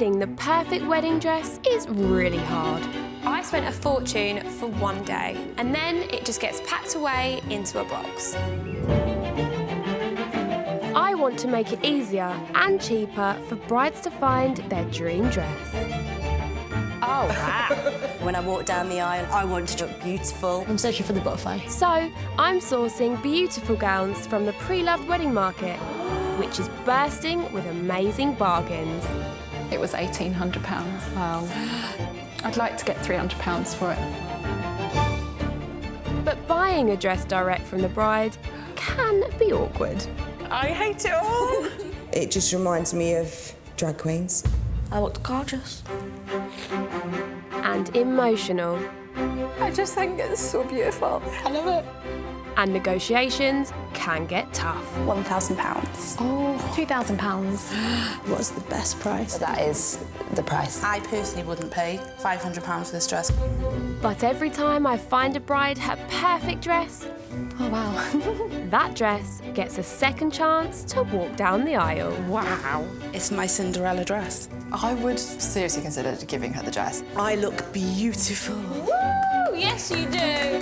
Finding the perfect wedding dress is really hard. I spent a fortune for one day, and then it just gets packed away into a box. I want to make it easier and cheaper for brides to find their dream dress. Oh, wow. When I walk down the aisle, I want to look beautiful. I'm searching for the butterfly. So, I'm sourcing beautiful gowns from the pre-loved wedding market, which is bursting with amazing bargains. It was £1,800. Wow. I'd like to get £300 for it. But buying a dress direct from the bride can be awkward. I hate it all. It just reminds me of drag queens. I looked gorgeous. And emotional. I just think it's so beautiful. I love it. And negotiations can get tough. £1,000. Oh, £2,000. What's the best price? That is the price. I personally wouldn't pay £500 for this dress. But every time I find a bride her perfect dress, Oh, wow. that dress gets a second chance to walk down the aisle. Wow. It's my Cinderella dress. I would seriously consider giving her the dress. I look beautiful. Woo! Yes, you do.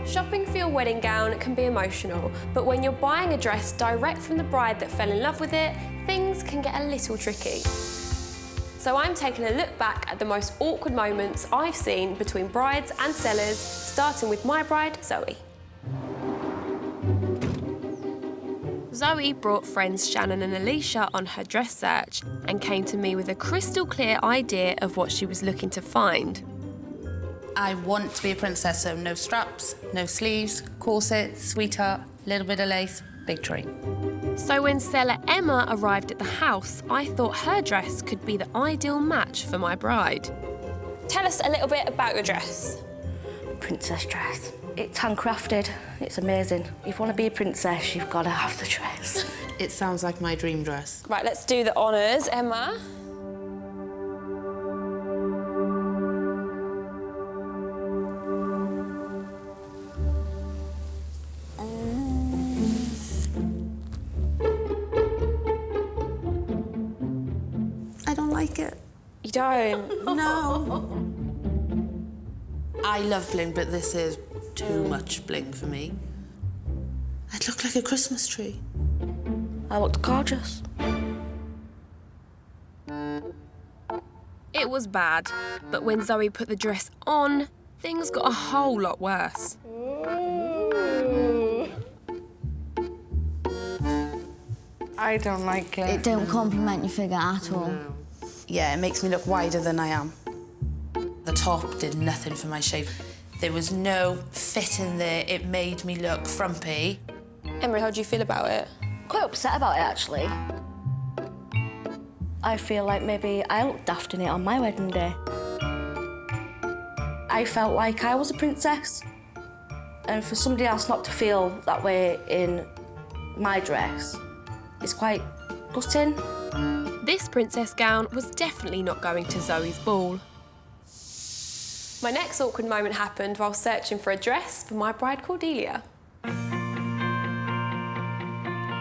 Shopping for your wedding gown can be emotional, but when you're buying a dress direct from the bride that fell in love with it, things can get a little tricky. So I'm taking a look back at the most awkward moments I've seen between brides and sellers, starting with my bride, Zoe. Zoe brought friends Shannon and Alicia on her dress search and came to me with a crystal clear idea of what she was looking to find. I want to be a princess, so no straps, no sleeves, corset, sweetheart, little bit of lace, big tree. So when seller Emma arrived at the house, I thought her dress could be the ideal match for my bride. Tell us a little bit about your dress. Princess dress. It's handcrafted. It's amazing. If you want to be a princess, you've got to have the dress. It sounds like my dream dress. Right, let's do the honours, Emma. I don't like it. You don't? No. I love bling, but this is too much bling for me. I'd look like a Christmas tree. I looked gorgeous. It was bad, but when Zoe put the dress on, things got a whole lot worse. I don't like it. It don't compliment your figure at all. No. Yeah, it makes me look wider than I am. The top did nothing for my shape. There was no fit in there. It made me look frumpy. Emma, how do you feel about it? Quite upset about it, actually. I feel like maybe I looked daft in it on my wedding day. I felt like I was a princess. And for somebody else not to feel that way in my dress, it's quite gutting. This princess gown was definitely not going to Zoe's ball. My next awkward moment happened while searching for a dress for my bride, Cordelia.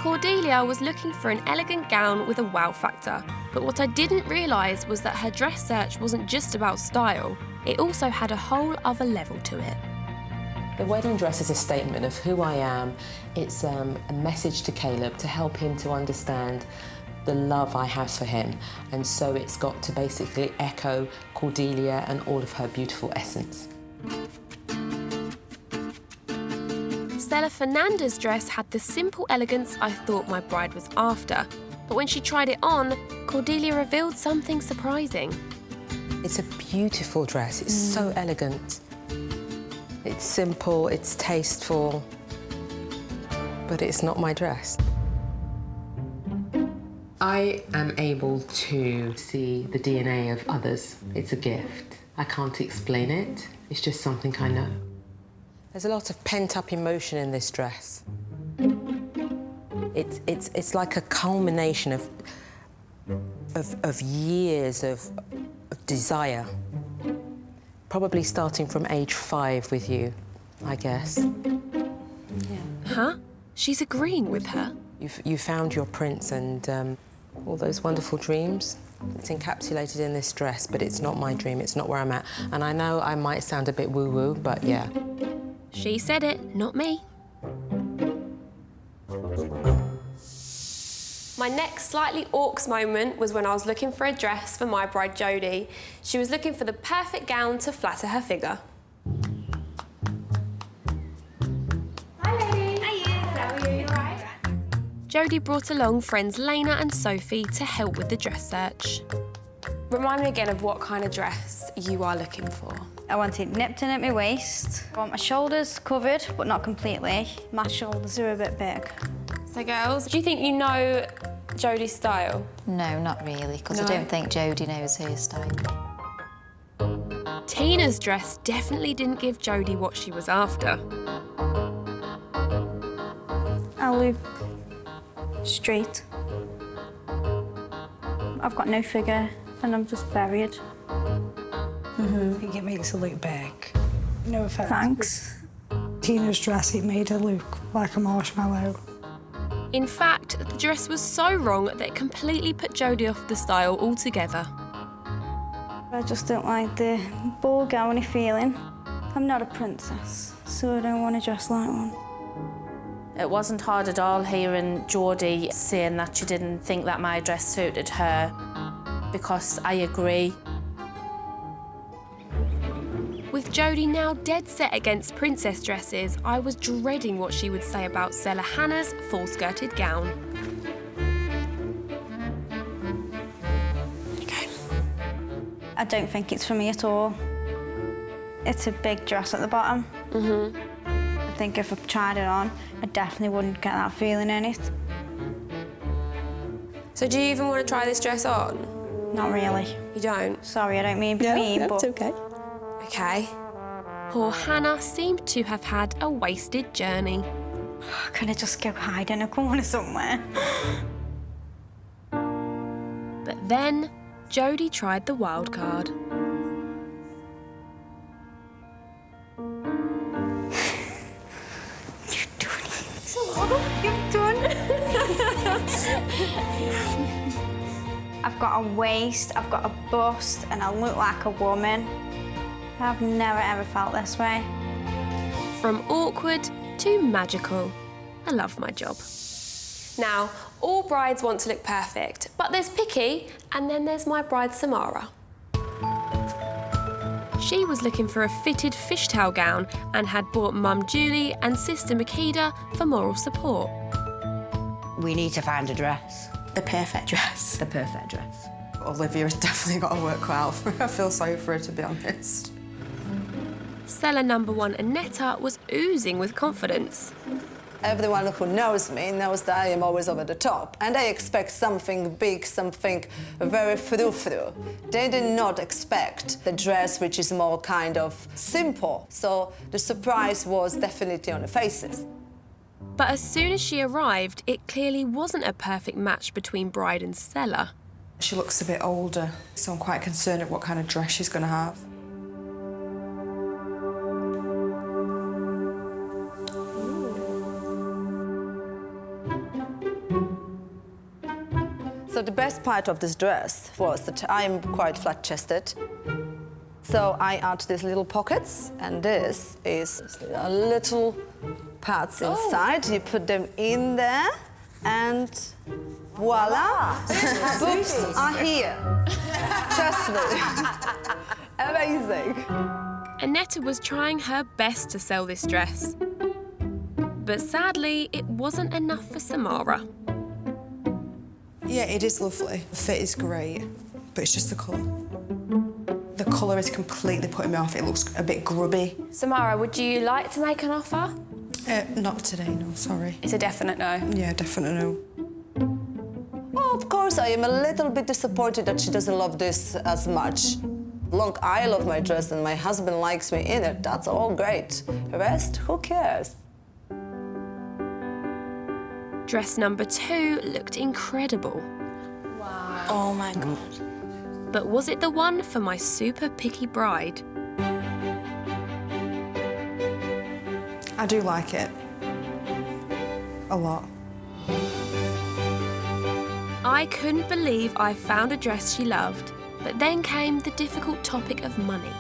Cordelia was looking for an elegant gown with a wow factor, but what I didn't realise was that her dress search wasn't just about style, it also had a whole other level to it. The wedding dress is a statement of who I am. It's a message to Caleb to help him to understand the love I have for him. And so it's got to basically echo Cordelia and all of her beautiful essence. Stella Fernanda's dress had the simple elegance I thought my bride was after. But when she tried it on, Cordelia revealed something surprising. It's a beautiful dress. It's so elegant. It's simple, it's tasteful, but it's not my dress. I am able to see the DNA of others. It's a gift. I can't explain it. It's just something I know. There's a lot of pent-up emotion in this dress. It's like a culmination of years of desire. Probably starting from age 5 with you, I guess. Yeah. Huh? She's agreeing with her? You found your prince and all those wonderful dreams. It's encapsulated in this dress, but it's not my dream, it's not where I'm at. And I know I might sound a bit woo-woo, but yeah. She said it, not me. My next slightly orcs moment was when I was looking for a dress for my bride Jodie. She was looking for the perfect gown to flatter her figure. Hi ladies. Hi. How are you? You alright? Jodie brought along friends Helina and Sophie to help with the dress search. Remind me again of what kind of dress you are looking for. I want it nipped in at my waist. I want my shoulders covered, but not completely. My shoulders are a bit big. So girls, do you think you know Jodie's style? No, not really, because I don't think Jodie knows her style. Tina's dress definitely didn't give Jodie what she was after. I look straight. I've got no figure and I'm just buried. I think it makes her look big. No offence. Thanks. Tina's dress, it made her look like a marshmallow. In fact, the dress was so wrong that it completely put Jodie off the style altogether. I just don't like the ball gowny feeling. I'm not a princess, so I don't want to dress like one. It wasn't hard at all hearing Jodie saying that she didn't think that my dress suited her, because I agree. With Jodie now dead set against princess dresses, I was dreading what she would say about seller Hannah's full-skirted gown. Okay. I don't think it's for me at all. It's a big dress at the bottom. I think if I tried it on, I definitely wouldn't get that feeling in it. So do you even want to try this dress on? Not really. You don't? Sorry, I don't mean to be mean, but... It's okay. Okay. Poor Hannah seemed to have had a wasted journey. Can I just go hide in a corner somewhere? But then, Jodie tried the wild card. You've done. I've got a waist, I've got a bust, and I look like a woman. I've never ever felt this way. From awkward to magical. I love my job. Now, all brides want to look perfect, but there's picky, and then there's my bride Samara. She was looking for a fitted fishtail gown and had bought Mum Julie and Sister Makeda for moral support. We need to find a dress. The perfect dress. The perfect dress. Olivia's definitely got to work quite out for her. I feel sorry for her, to be honest. Seller number 1 Annetta was oozing with confidence. Everyone who knows me knows that I am always over the top, and I expect something big, something very frou-frou. They did not expect the dress, which is more kind of simple, so the surprise was definitely on the faces. But as soon as she arrived, it clearly wasn't a perfect match between bride and seller. She looks a bit older, so I'm quite concerned at what kind of dress she's going to have. So the best part of this dress was that I'm quite flat-chested. So I add these little pockets, and this is a little parts inside. You put them in there, and voila! Boobs are here. Trust me. Amazing. Annetta was trying her best to sell this dress. But sadly, it wasn't enough for Samara. Yeah, it is lovely. The fit is great, but it's just the colour. The colour is completely putting me off. It looks a bit grubby. Samara, would you like to make an offer? Not today, no, sorry. It's a definite no. Yeah, definite no. Well, of course, I am a little bit disappointed that she doesn't love this as much. Long I love my dress and my husband likes me in it, that's all great. The rest, who cares? Dress number 2 looked incredible. Wow. Oh my God. But was it the one for my super picky bride? I do like it. A lot. I couldn't believe I found a dress she loved, but then came the difficult topic of money.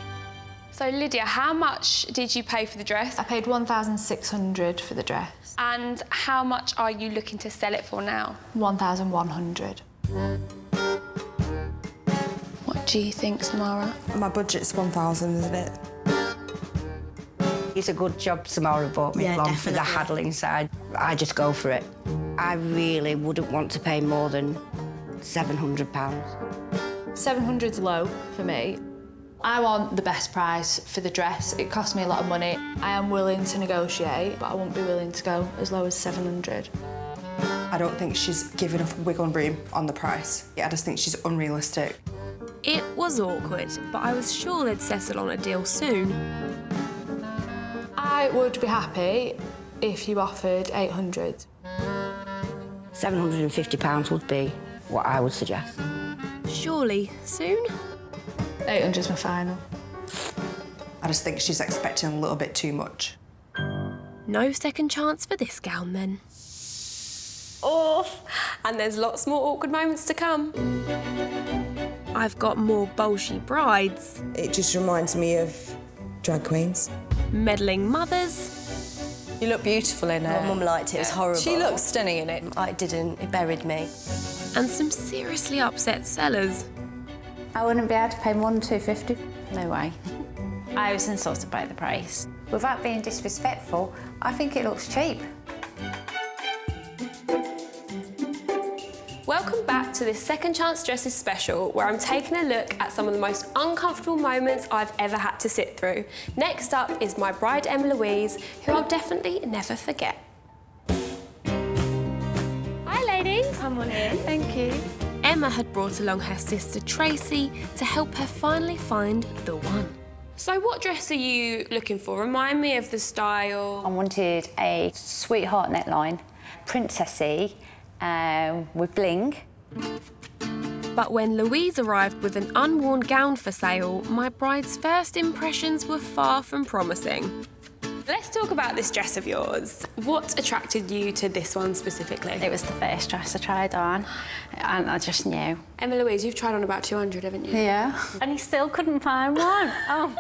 So Lydia, how much did you pay for the dress? I paid $1,600 for the dress. And how much are you looking to sell it for now? $1,100. What do you think, Samara? My budget's 1,000, isn't it? It's a good job Samara bought me along for the haggling side. I just go for it. I really wouldn't want to pay more than £700. 700's low for me. I want the best price for the dress. It cost me a lot of money. I am willing to negotiate, but I won't be willing to go as low as 700. I don't think she's given enough wiggle room on the price. I just think she's unrealistic. It was awkward, but I was sure they'd settle on a deal soon. I would be happy if you offered 800. £750 would be what I would suggest. Surely soon? 800's my final. I just think she's expecting a little bit too much. No second chance for this gown then. Oh, and there's lots more awkward moments to come. I've got more bolshy brides. It just reminds me of drag queens. Meddling mothers. You look beautiful in it. My mum liked it, it was horrible. She looked stunning in it. I didn't, it buried me. And some seriously upset sellers. I wouldn't be able to pay more than $250. No way. I was insulted by the price. Without being disrespectful, I think it looks cheap. Welcome back to this Second Chance Dresses special, where I'm taking a look at some of the most uncomfortable moments I've ever had to sit through. Next up is my bride, Louise, who I'll definitely never forget. Hi, ladies. Come on in. Thank you. Emma had brought along her sister Tracy to help her finally find the one. So what dress are you looking for? Remind me of the style. I wanted a sweetheart neckline, princessy, with bling. But when Louise arrived with an unworn gown for sale, my bride's first impressions were far from promising. Let's talk about this dress of yours. What attracted you to this one specifically? It was the first dress I tried on, and I just knew. Louise, you've tried on about 200, haven't you? Yeah. And he still couldn't find one. Oh.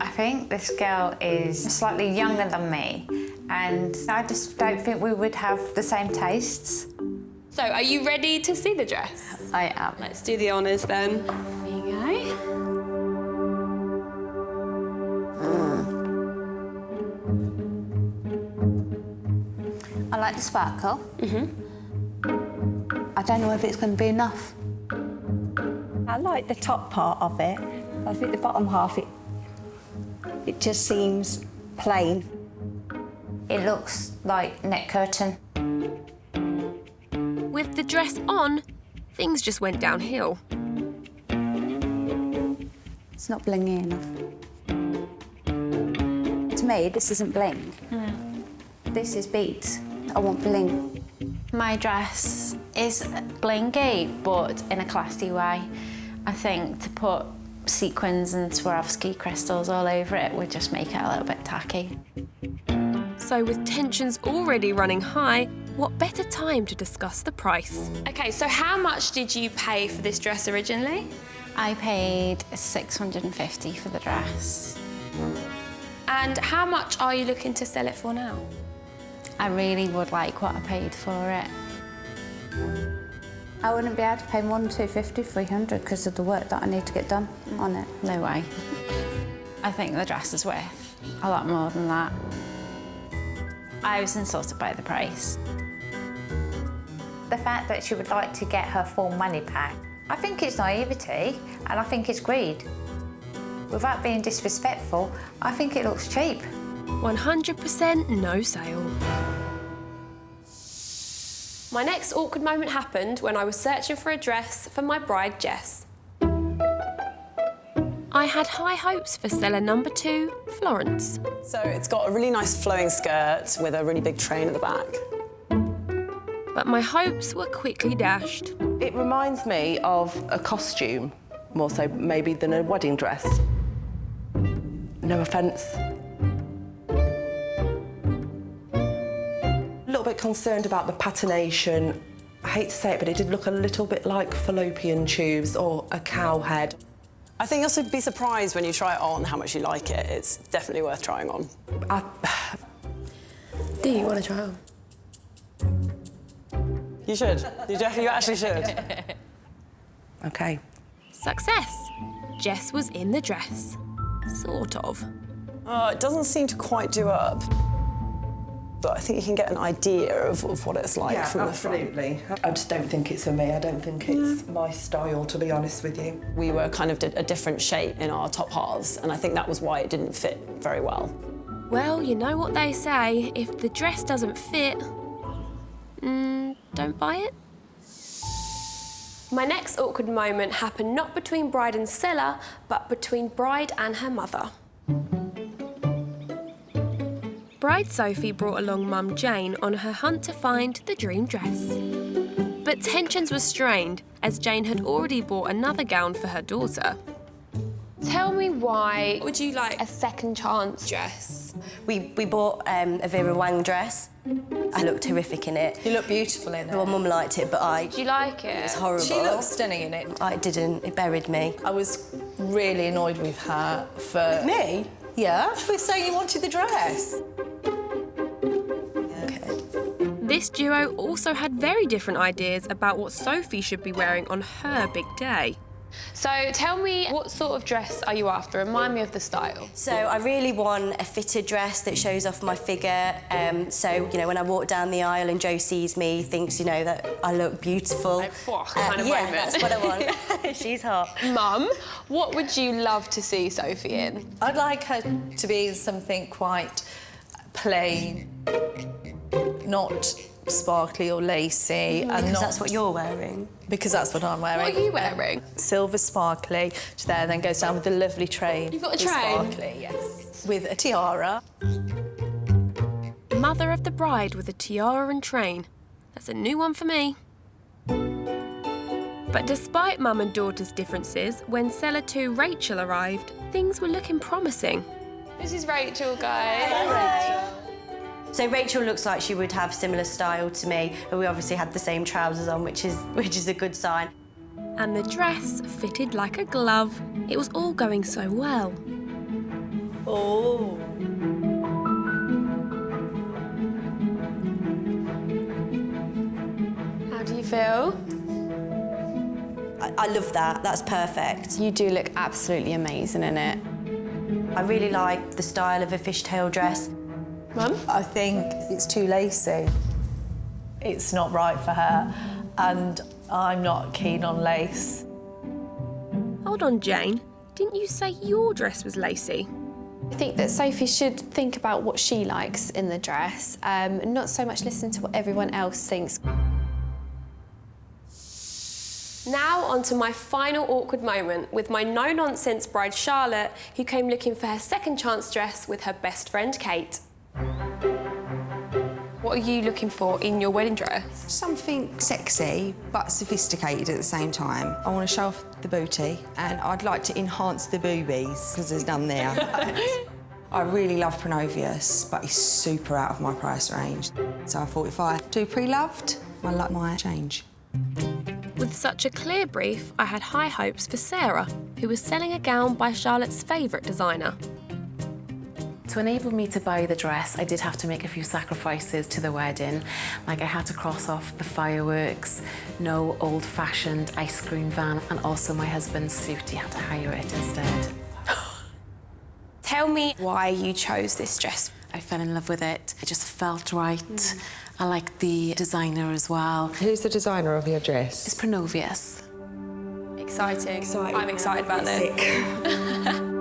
I think this girl is slightly younger than me, and I just don't think we would have the same tastes. So, are you ready to see the dress? I am. Let's do the honours then. There you go. I like the sparkle. I don't know if it's going to be enough. I like the top part of it. I think the bottom half, it just seems plain. It looks like neck curtain. With the dress on, things just went downhill. It's not blingy enough. To me, this isn't bling. This is beads. I want bling. My dress is blingy, but in a classy way. I think to put sequins and Swarovski crystals all over it would just make it a little bit tacky. So with tensions already running high, what better time to discuss the price? Okay, so how much did you pay for this dress originally? I paid $650 for the dress. And how much are you looking to sell it for now? I really would like what I paid for it. I wouldn't be able to pay more than $250, $300 because of the work that I need to get done on it. No way. I think the dress is worth a lot more than that. I was insulted by the price. The fact that she would like to get her full money back, I think it's naivety and I think it's greed. Without being disrespectful, I think it looks cheap. 100% no sale. My next awkward moment happened when I was searching for a dress for my bride, Jess. I had high hopes for seller number 2, Florence. So it's got a really nice flowing skirt with a really big train at the back. But my hopes were quickly dashed. It reminds me of a costume, more so maybe than a wedding dress. No offence. Look bit concerned about the patination. I hate to say it, but it did look a little bit like fallopian tubes or a cow head. I think you'll be surprised when you try it on how much you like it. It's definitely worth trying on. Do you want to try on? You should. You actually should. OK. Success. Jess was in the dress. Sort of. Oh, it doesn't seem to quite do up. But I think you can get an idea of what it's like from the front. Absolutely. I just don't think it's for me. I don't think it's my style, to be honest with you. We were kind of a different shape in our top halves, and I think that was why it didn't fit very well. Well, you know what they say, if the dress doesn't fit, don't buy it. My next awkward moment happened not between bride and seller, but between bride and her mother. Bride Sophie brought along Mum Jane on her hunt to find the dream dress. But tensions were strained, as Jane had already bought another gown for her daughter. Tell me why would you like a second chance dress? We bought a Vera Wang dress. I looked horrific in it. You look beautiful in it. Well, Mum liked it, but I... Do you like it? It was horrible. She looks stunning in it. I didn't. It buried me. I was really annoyed with her for... With me? Yeah, for saying you wanted the dress. This duo also had very different ideas about what Sophie should be wearing on her big day. So tell me, what sort of dress are you after? Remind me of the style. So I really want a fitted dress that shows off my figure. So, you know, when I walk down the aisle and Joe sees me, thinks, you know, that I look beautiful. Kind of yeah, moment. that's what I want. She's hot. Mum, what would you love to see Sophie in? I'd like her to be something quite plain, not sparkly or lacy. Because that's what you're wearing. Because that's what I'm wearing. What are you wearing? Silver sparkly, which there then goes down with a lovely train. You've got a train? Sparkly, yes. With a tiara. Mother of the bride with a tiara and train. That's a new one for me. But despite Mum and daughter's differences, when seller 2 Rachel arrived, things were looking promising. This is Rachel, guys. Hello. So Rachel looks like she would have similar style to me, but we obviously had the same trousers on, which is a good sign. And the dress fitted like a glove. It was all going so well. Oh. How do you feel? I love that. That's perfect. You do look absolutely amazing in it. I really like the style of a fishtail dress. Mum? I think it's too lacy. It's not right for her, and I'm not keen on lace. Hold on, Jane. Didn't you say your dress was lacy? I think that Sophie should think about what she likes in the dress, not so much listen to what everyone else thinks. Now on to my final awkward moment with my no-nonsense bride Charlotte, who came looking for her second chance dress with her best friend Kate. What are you looking for in your wedding dress? Something sexy but sophisticated at the same time. I want to show off the booty and I'd like to enhance the boobies because there's none there. I really love Pronovius, but he's super out of my price range. So I thought if I do pre-loved, my luck might change. With such a clear brief, I had high hopes for Sarah, who was selling a gown by Charlotte's favourite designer. To enable me to buy the dress, I did have to make a few sacrifices to the wedding. Like I had to cross off the fireworks, no old-fashioned ice cream van, and also my husband's suit, he had to hire it instead. Tell me why you chose this dress. I fell in love with it. It just felt right. I like the designer as well. Who's the designer of your dress? It's Pronovius. Exciting. I'm excited about this.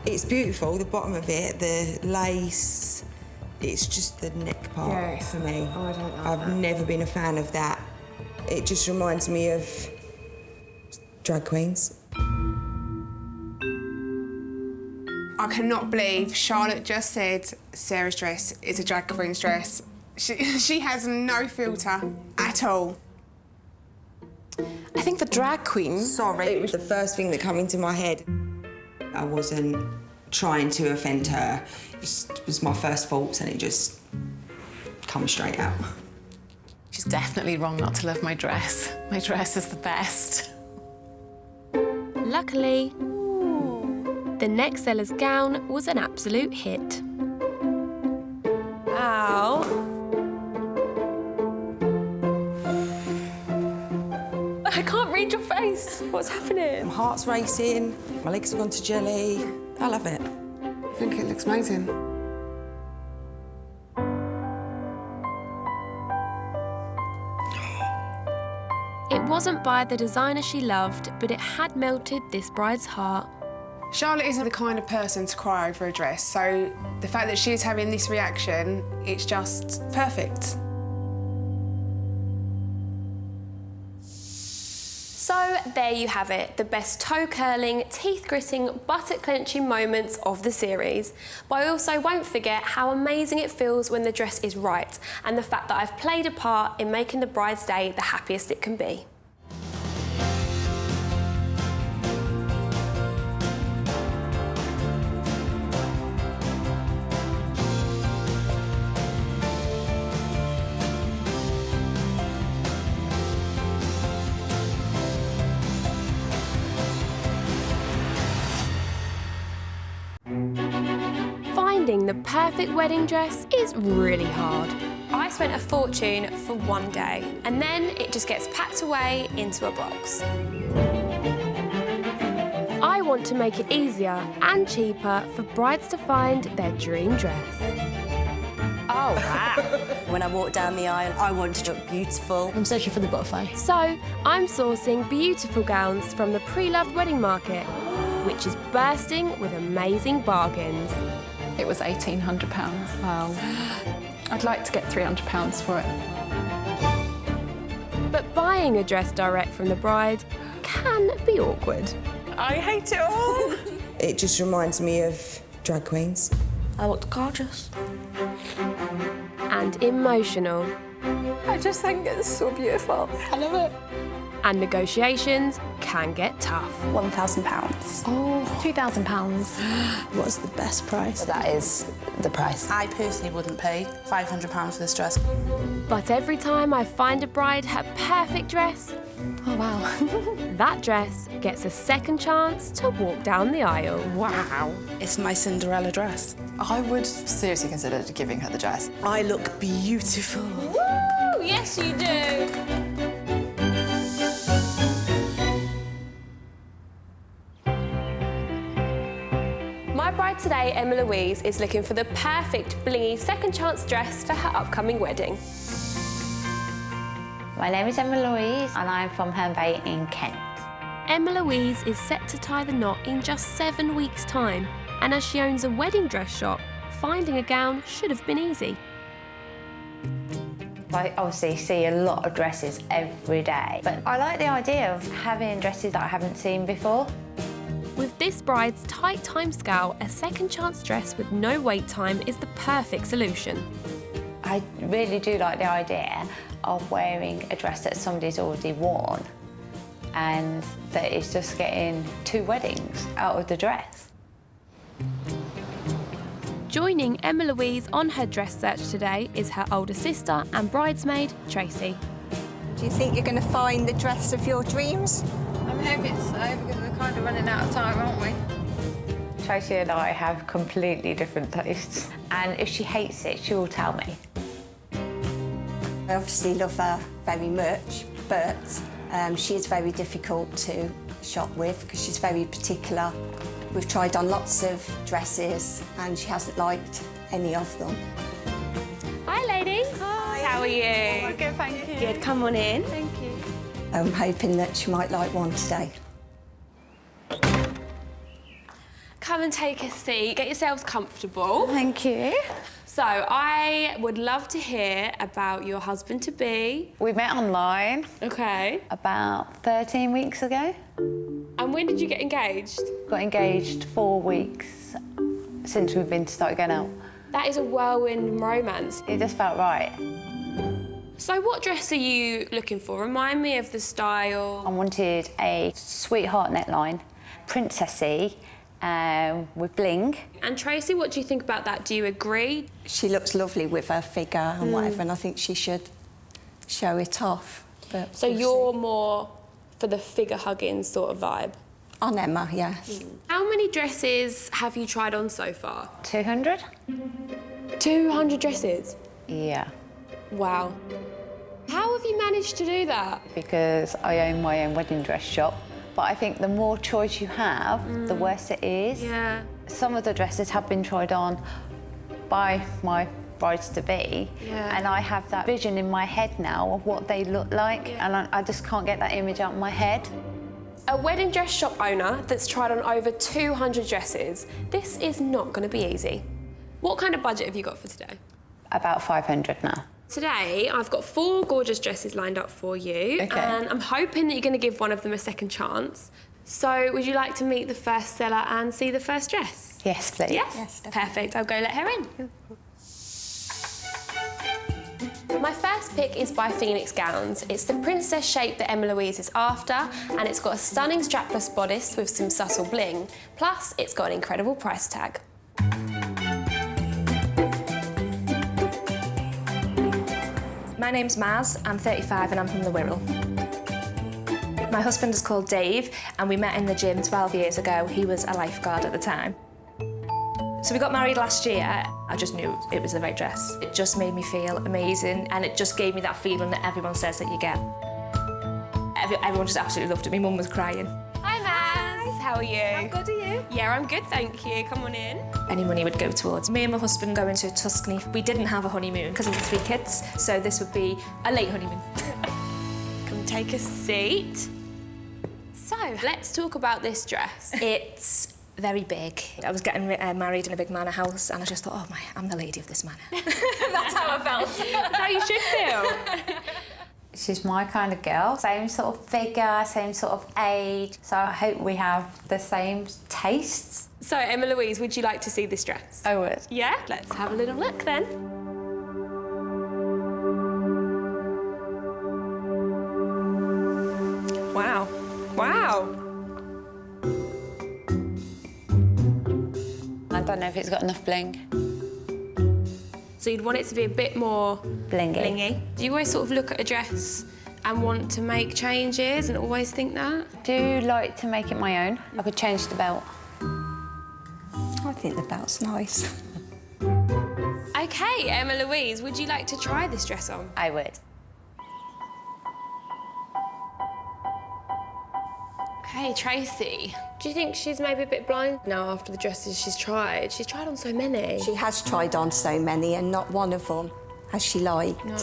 It's beautiful, the bottom of it, the lace. It's just the neck part for me. Oh, I don't like I've never been a fan of that. It just reminds me of drag queens. I cannot believe Charlotte just said Sarah's dress is a drag queen's dress. She has no filter at all. I think the drag queen. Sorry, it was the first thing that came into my head. I wasn't trying to offend her. It was my first thoughts and it just come straight out. She's definitely wrong not to love my dress. My dress is the best. Luckily, the next seller's gown was an absolute hit. Ow. I can't read your face. What's happening? My heart's racing, my legs have gone to jelly. I love it. I think it looks amazing. It wasn't by the designer she loved, but it had melted this bride's heart. Charlotte isn't the kind of person to cry over a dress, so the fact that she's having this reaction, it's just perfect. So there you have it, the best toe-curling, teeth-gritting, buttock-clenching moments of the series. But I also won't forget how amazing it feels when the dress is right, and the fact that I've played a part in making the bride's day the happiest it can be. Finding the perfect wedding dress is really hard. I spent a fortune for one day, and then it just gets packed away into a box. I want to make it easier and cheaper for brides to find their dream dress. Oh, wow. When I walk down the aisle, I want to look beautiful. I'm searching for the butterfly. So, I'm sourcing beautiful gowns from the pre-loved wedding market, which is bursting with amazing bargains. It was £1,800. Wow. I'd like to get £300 for it. But buying a dress direct from the bride can be awkward. I hate it all. It just reminds me of drag queens. I looked gorgeous. And emotional. I just think it's so beautiful. I love it. And negotiations can get tough. £1,000. Oh, £2,000. What's the best price? That is the price. I personally wouldn't pay £500 for this dress. But every time I find a bride her perfect dress, oh wow, that dress gets a second chance to walk down the aisle. Wow. It's my Cinderella dress. I would seriously consider giving her the dress. I look beautiful. Woo! Yes, you do. My bride today, Emma Louise, is looking for the perfect blingy second chance dress for her upcoming wedding. My name is Emma Louise and I'm from Herne Bay in Kent. Emma Louise is set to tie the knot in just 7 weeks' time, and as she owns a wedding dress shop, finding a gown should have been easy. I obviously see a lot of dresses every day, but I like the idea of having dresses that I haven't seen before. With this bride's tight timescale, a second chance dress with no wait time is the perfect solution. I really do like the idea of wearing a dress that somebody's already worn and that it's just getting 2 weddings out of the dress. Joining Emma Louise on her dress search today is her older sister and bridesmaid, Tracy. Do you think you're going to find the dress of your dreams? I'm hoping so, because we're kind of running out of time, aren't we? Tracy and I have completely different tastes, and if she hates it, she will tell me. I obviously love her very much, but she is very difficult to shop with because she's very particular. We've tried on lots of dresses and she hasn't liked any of them. Hi, ladies. Hi. How are you? Oh, good, thank you. Good, come on in. Thank you. I'm hoping that she might like one today. Come and take a seat. Get yourselves comfortable. Thank you. So, I would love to hear about your husband-to-be. We met online. Okay. About 13 weeks ago. And when did you get engaged? Got engaged 4 weeks since we've started going out. That is a whirlwind romance. It just felt right. So what dress are you looking for? Remind me of the style. I wanted a sweetheart neckline, princessy, with bling. And Tracy, what do you think about that? Do you agree? She looks lovely with her figure and whatever, and I think she should show it off. But So you're more for the figure-hugging sort of vibe? On Emma, yes. How many dresses have you tried on so far? 200. 200 dresses? Yeah. Wow. How have you managed to do that? Because I own my own wedding dress shop. But I think the more choice you have, the worse it is. Yeah. Some of the dresses have been tried on by my brides-to-be, and I have that vision in my head now of what they look like, and I just can't get that image out of my head. A wedding dress shop owner that's tried on over 200 dresses. This is not going to be easy. What kind of budget have you got for today? About 500 now. Today, I've got 4 gorgeous dresses lined up for you, and I'm hoping that you're going to give one of them a second chance. So, would you like to meet the first seller and see the first dress? Yes, please. Yes? Perfect. I'll go let her in. My first pick is by Phoenix Gowns. It's the princess shape that Emma Louise is after, and it's got a stunning strapless bodice with some subtle bling. Plus, it's got an incredible price tag. My name's Maz, I'm 35 and I'm from the Wirral. My husband is called Dave and we met in the gym 12 years ago. He was a lifeguard at the time. So we got married last year. I just knew it was the right dress. It just made me feel amazing and it just gave me that feeling that everyone says that you get. Everyone just absolutely loved it. My mum was crying. Hi, Maz. How are you? How good are you? Yeah, I'm good, thank you. Come on in. Any money would go towards me and my husband going to Tuscany. We didn't have a honeymoon because of the 3 kids, so this would be a late honeymoon. Come take a seat. So, let's talk about this dress. It's very big. I was getting married in a big manor house and I just thought, oh I'm the lady of this manor. That's how I felt. That's how you should feel. She's my kind of girl. Same sort of figure, same sort of age. So I hope we have the same tastes. So, Emma Louise, would you like to see this dress? I would. Yeah? Let's have a little look then. Wow. Wow. I don't know if it's got enough bling. So you'd want it to be a bit more blingy. Do you always sort of look at a dress and want to make changes and always think that? Do you like to make it my own? I could change the belt. I think the belt's nice. OK, Emma Louise, would you like to try this dress on? I would. OK, Tracy, do you think she's maybe a bit blind now after the dresses she's tried? She's tried on so many. She has tried on so many and not one of them has she liked. No.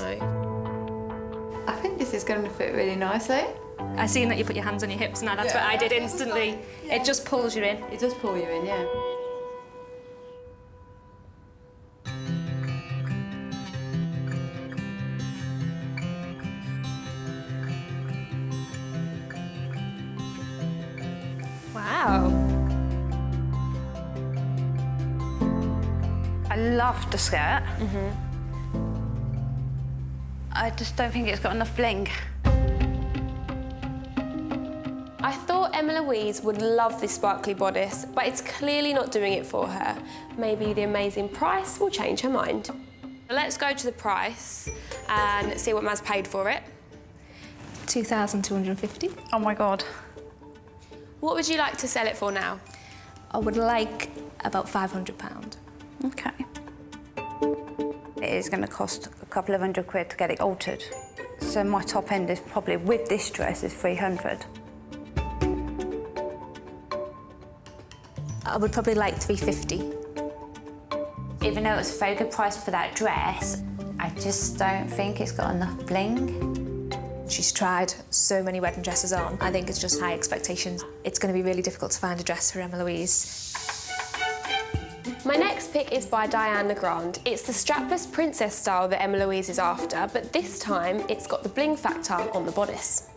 I think this is going to fit really nicely. I seen that you put your hands on your hips and that's what I did instantly. It just pulls you in. It does pull you in, yeah. Wow. I love the skirt. I just don't think it's got enough bling. I thought Emma Louise would love this sparkly bodice, but it's clearly not doing it for her. Maybe the amazing price will change her mind. Let's go to the price and see what Maz paid for it. 2,250. Oh my God. What would you like to sell it for now? I would like about £500. Okay. It is going to cost a couple of £100 to get it altered. So my top end is probably, with this dress, is 300. I would probably like 350. Even though it's a very good price for that dress, I just don't think it's got enough bling. She's tried so many wedding dresses on. I think it's just high expectations. It's going to be really difficult to find a dress for Emma Louise. My next pick is by Diane Legrand. It's the strapless princess style that Emma Louise is after, but this time it's got the bling factor on the bodice.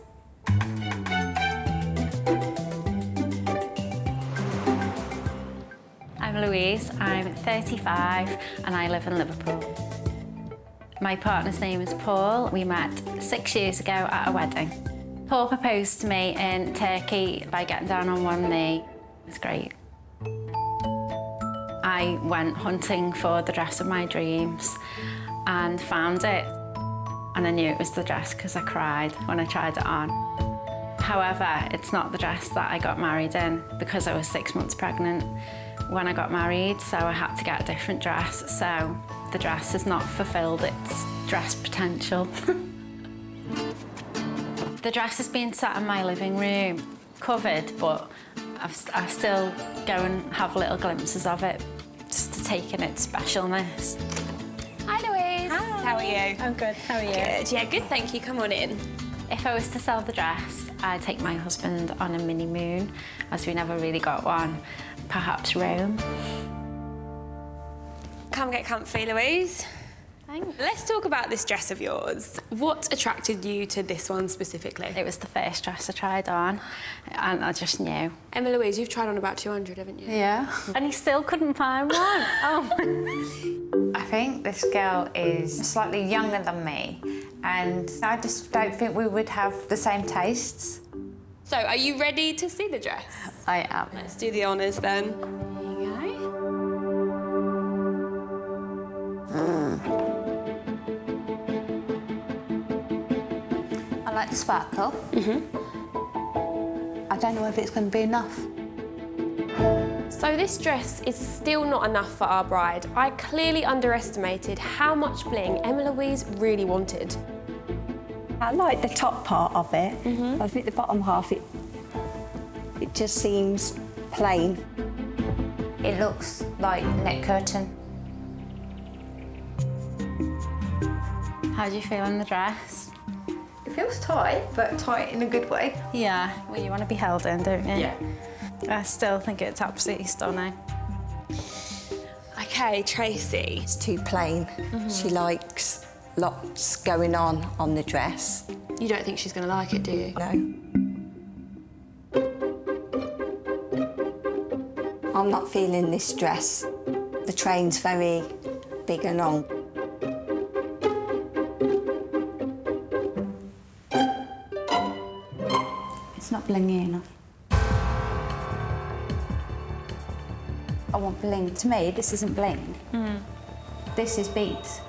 I'm Louise, I'm 35 and I live in Liverpool. My partner's name is Paul. We met 6 years ago at a wedding. Paul proposed to me in Turkey by getting down on one knee. It was great. I went hunting for the dress of my dreams and found it. And I knew it was the dress because I cried when I tried it on. However, it's not the dress that I got married in because I was 6 months pregnant when I got married, so I had to get a different dress. So the dress has not fulfilled its dress potential. The dress has been sat in my living room, covered, but I still go and have little glimpses of it, just to take in its specialness. Hi, Louise. Hi. How are you? I'm good, how are you? Good, yeah, good, thank you. Come on in. If I was to sell the dress, I'd take my husband on a mini moon, as we never really got one. Perhaps Rome. Come get comfy, Louise. Thanks. Let's talk about this dress of yours. What attracted you to this one specifically? It was the first dress I tried on, and I just knew. Emma Louise, you've tried on about 200, haven't you? Yeah. And he still couldn't find one. Oh. I think this girl is slightly younger than me, and I just don't think we would have the same tastes. So, are you ready to see the dress? I am. Let's do the honours then. There you go. I like the sparkle. I don't know if it's going to be enough. So this dress is still not enough for our bride. I clearly underestimated how much bling Emma Louise really wanted. I like the top part of it. I think the bottom half, it just seems plain. It looks like net curtain. How do you feel in the dress? It feels tight, but tight in a good way. Yeah, well, you want to be held in, don't you? Yeah. I still think it's absolutely stunning. Okay, Tracy. It's too plain. She likes lots going on the dress. You don't think she's going to like it, do you? No. I'm not feeling this dress. The train's very big and long. It's not blingy enough. I want bling. To me, this isn't bling. This is beads.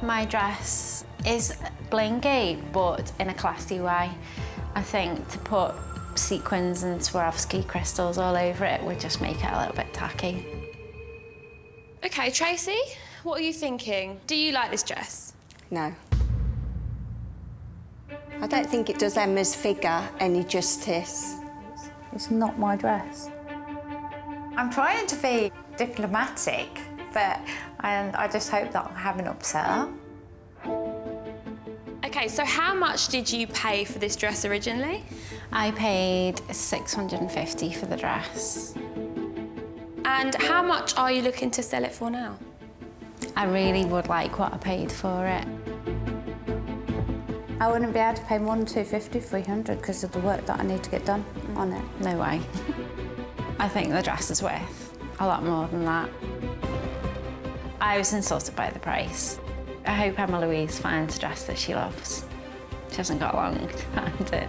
My dress is blingy, but in a classy way. I think to put sequins and Swarovski crystals all over it would just make it a little bit tacky. Okay, Tracy, what are you thinking? Do you like this dress? No. I don't think it does Emma's figure any justice. It's not my dress. I'm trying to be diplomatic, and I just hope that I haven't upset her. Okay, so how much did you pay for this dress originally? I paid $650 for the dress. And how much are you looking to sell it for now? I really would like what I paid for it. I wouldn't be able to pay more than $250, $300 because of the work that I need to get done on it. No way. I think the dress is worth a lot more than that. I was insulted by the price. I hope Emma Louise finds a dress that she loves. She hasn't got long to find it.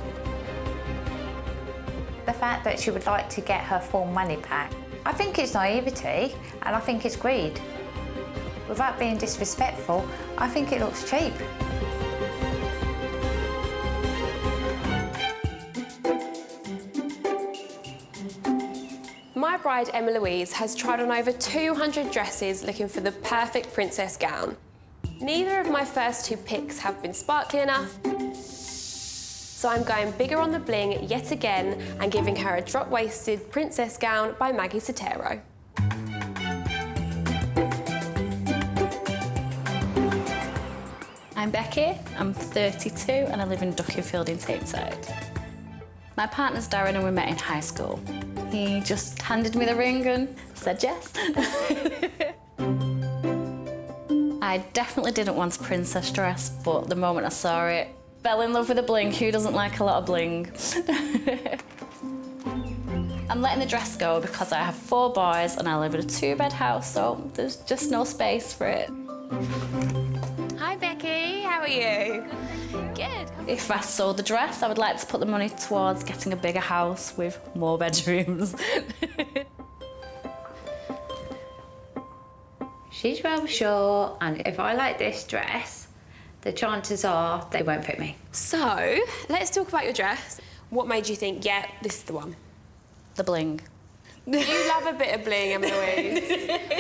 The fact that she would like to get her full money back, I think it's naivety and I think it's greed. Without being disrespectful, I think it looks cheap. My bride, Emma Louise, has tried on over 200 dresses looking for the perfect princess gown. Neither of my first two picks have been sparkly enough, so I'm going bigger on the bling yet again and giving her a drop-waisted princess gown by Maggie Sotero. I'm Becky, I'm 32 and I live in Duckingfield in Tateside. My partner's Darren and we met in high school. He just handed me the ring and said yes. I definitely didn't want a princess dress, but the moment I saw it, fell in love with the bling. Who doesn't like a lot of bling? I'm letting the dress go because I have 4 boys and I live in a 2-bed house, so there's just no space for it. Hi, Becky. How are you? Good. If I sold the dress, I would like to put the money towards getting a bigger house with more bedrooms. She's rather short, and if I like this dress, the chances are they won't fit me. So, let's talk about your dress. What made you think, yeah, this is the one? The bling. You love a bit of bling, Emma Louise.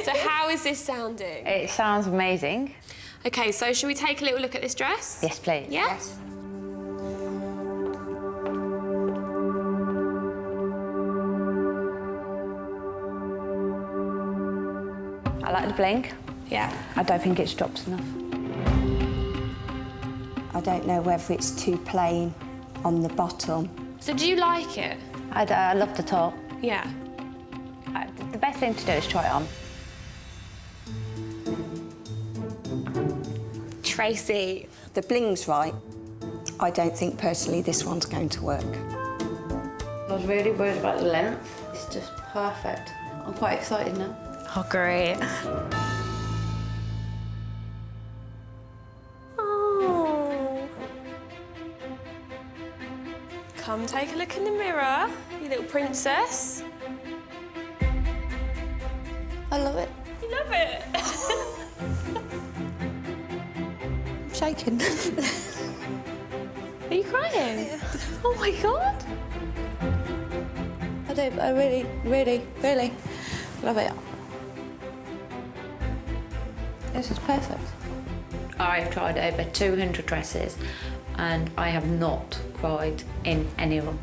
So how is this sounding? It sounds amazing. OK, so shall we take a little look at this dress? Yes, please. Yeah? Yes. I like the bling. Yeah. I don't think it's dropped enough. I don't know whether it's too plain on the bottom. So do you like it? I love the top. Yeah. The best thing to do is try it on. Tracy. The bling's right. I don't think personally this one's going to work. I was really worried about the length. It's just perfect. I'm quite excited now. Oh, great. Oh. Come take a look in the mirror, you little princess. I love it. You love it? I'm shaking. Are you crying? Oh my God. I really, really, really love it. This is perfect. I've tried over 200 dresses and I have not cried in any of them.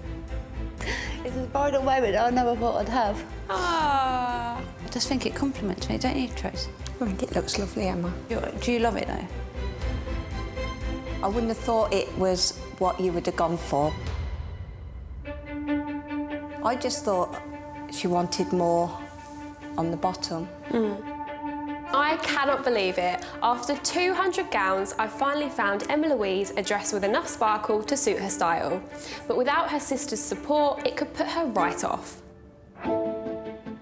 It's a bridal moment I never thought I'd have. Ah. I just think it compliments me, don't you, Trace? I think it looks lovely, Emma. Do you love it, though? I wouldn't have thought it was what you would have gone for. I just thought she wanted more on the bottom. I cannot believe it. After 200 gowns, I finally found Emma Louise a dress with enough sparkle to suit her style. But without her sister's support, it could put her right off.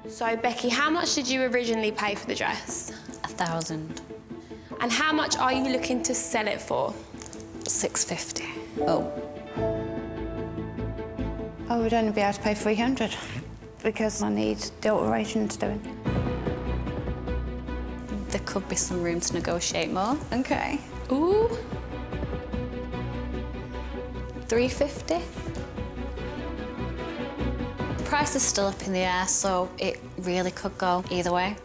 So, Becky, how much did you originally pay for the dress? 1,000. And how much are you looking to sell it for? 650. Oh. I would only be able to pay 300 because I need the alterations doing. There could be some room to negotiate more. Okay. Ooh. 350. The price is still up in the air, so it really could go either way.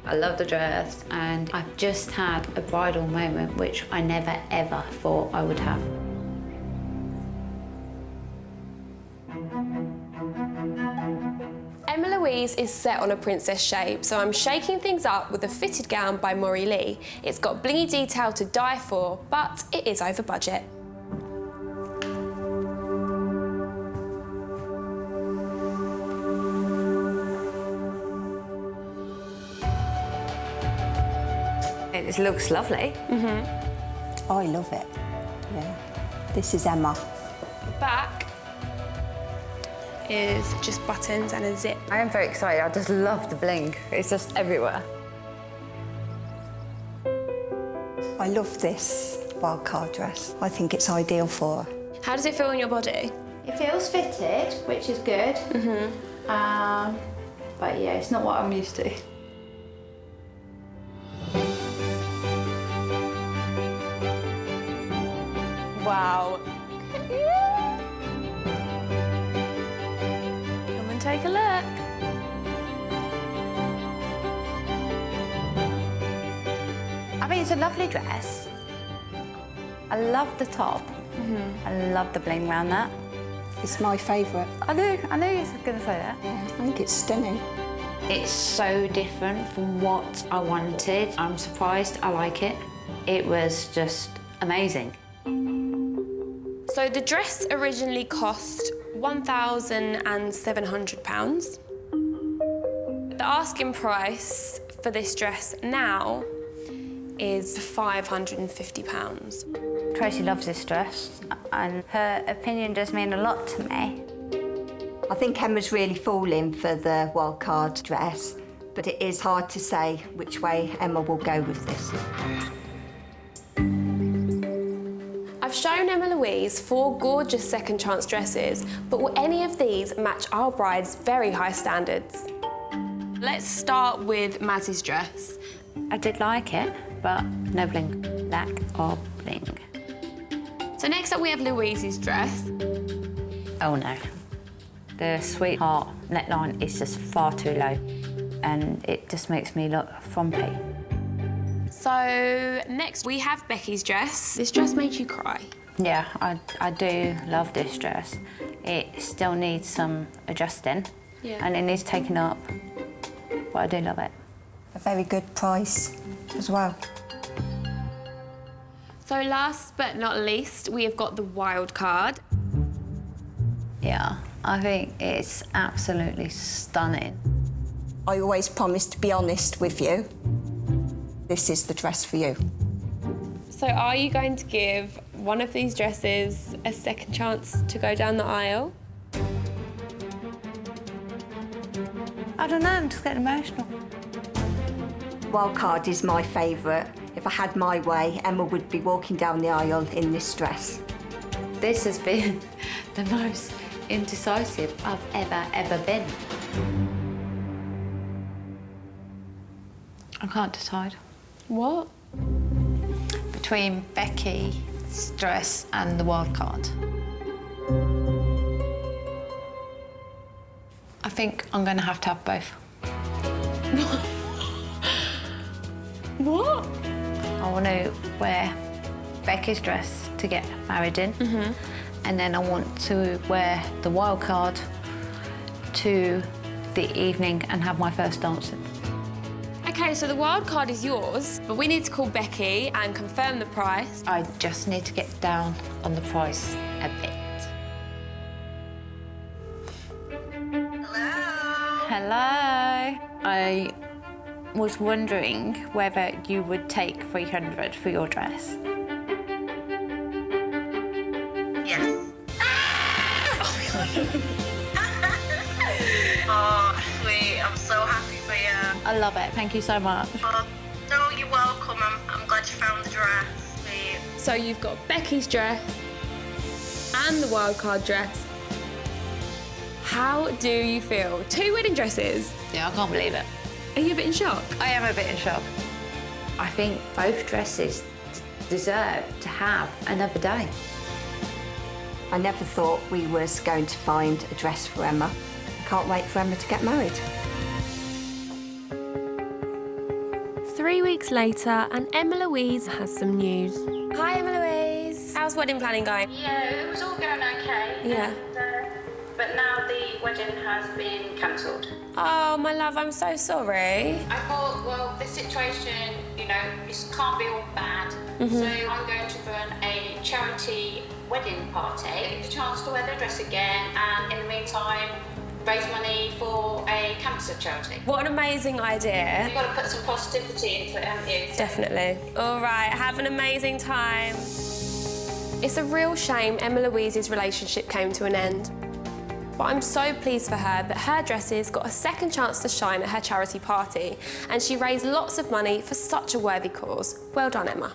I love the dress and I've just had a bridal moment which I never ever thought I would have. Emma Louise is set on a princess shape, so I'm shaking things up with a fitted gown by Maury Lee. It's got blingy detail to die for, but it is over budget. It looks lovely. Oh, I love it. Yeah. This is Emma. The back is just buttons and a zip. I am very excited. I just love the bling. It's just everywhere. I love this wildcard dress. I think it's ideal for her. How does it feel on your body? It feels fitted, which is good. But yeah, it's not what I'm used to. Wow. Come and take a look. I mean, it's a lovely dress. I love the top. I love the bling around that. It's my favourite. I knew you were going to say that. Yeah, I think it's stunning. It's so different from what I wanted. I'm surprised I like it. It was just amazing. So the dress originally cost £1,700. The asking price for this dress now is £550. Tracy loves this dress, and her opinion does mean a lot to me. I think Emma's really falling for the wildcard dress, but it is hard to say which way Emma will go with this. I've shown Emma Louise 4 gorgeous second chance dresses, but will any of these match our bride's very high standards? Let's start with Maz's dress. I did like it, but no bling. Lack of bling. So next up we have Louise's dress. Oh no. The sweetheart neckline is just far too low and it just makes me look frumpy. So next we have Becky's dress. This dress made you cry. Yeah, I do love this dress. It still needs some adjusting and it needs taking up, but I do love it. A very good price as well. So last but not least, we have got the wild card. Yeah, I think it's absolutely stunning. I always promise to be honest with you. This is the dress for you. So are you going to give one of these dresses a second chance to go down the aisle? I don't know, I'm just getting emotional. Wildcard is my favourite. If I had my way, Emma would be walking down the aisle in this dress. This has been the most indecisive I've ever been. I can't decide. What? Between Becky's dress and the wild card. I think I'm going to have both. What? I want to wear Becky's dress to get married in, and then I want to wear the wild card to the evening and have my first dancing. Okay, so the wild card is yours, but we need to call Becky and confirm the price. I just need to get down on the price a bit. Hello. I was wondering whether you would take 300 for your dress. Yes. Oh, sweet. I'm so happy for you. I love it. Thank you so much. Oh, no, you're welcome. I'm glad you found the dress. Sweet. So you've got Becky's dress and the wildcard dress. How do you feel? 2 wedding dresses? Yeah, I can't believe it. Are you a bit in shock? I am a bit in shock. I think both dresses deserve to have another day. I never thought we was going to find a dress for Emma. I can't wait for Emma to get married. 3 weeks later, and Emma Louise has some news. Hi, Emma Louise. How's wedding planning going? Yeah, it was all going okay. Yeah. But now the wedding has been cancelled. Oh, my love, I'm so sorry. I thought, well, this situation, you know, it can't be all bad. So I'm going to run a charity wedding party. Get the chance to wear the dress again, and in the meantime, raise money for a cancer charity. What an amazing idea. You've got to put some positivity into it, haven't you? Definitely. All right, have an amazing time. It's a real shame Emma Louise's relationship came to an end. But I'm so pleased for her that her dresses got a second chance to shine at her charity party, and she raised lots of money for such a worthy cause. Well done, Emma.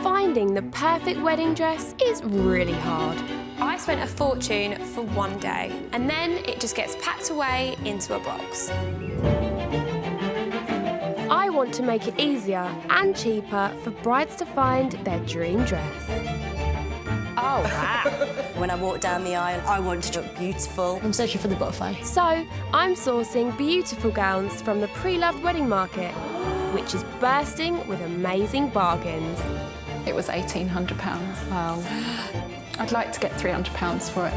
Finding the perfect wedding dress is really hard. I spent a fortune for one day, and then it just gets packed away into a box. I want to make it easier and cheaper for brides to find their dream dress. Oh, wow. When I walk down the aisle, I want to look beautiful. I'm searching for the butterfly. So, I'm sourcing beautiful gowns from the pre-loved wedding market, which is bursting with amazing bargains. It was £1,800. Wow. I'd like to get £300 for it.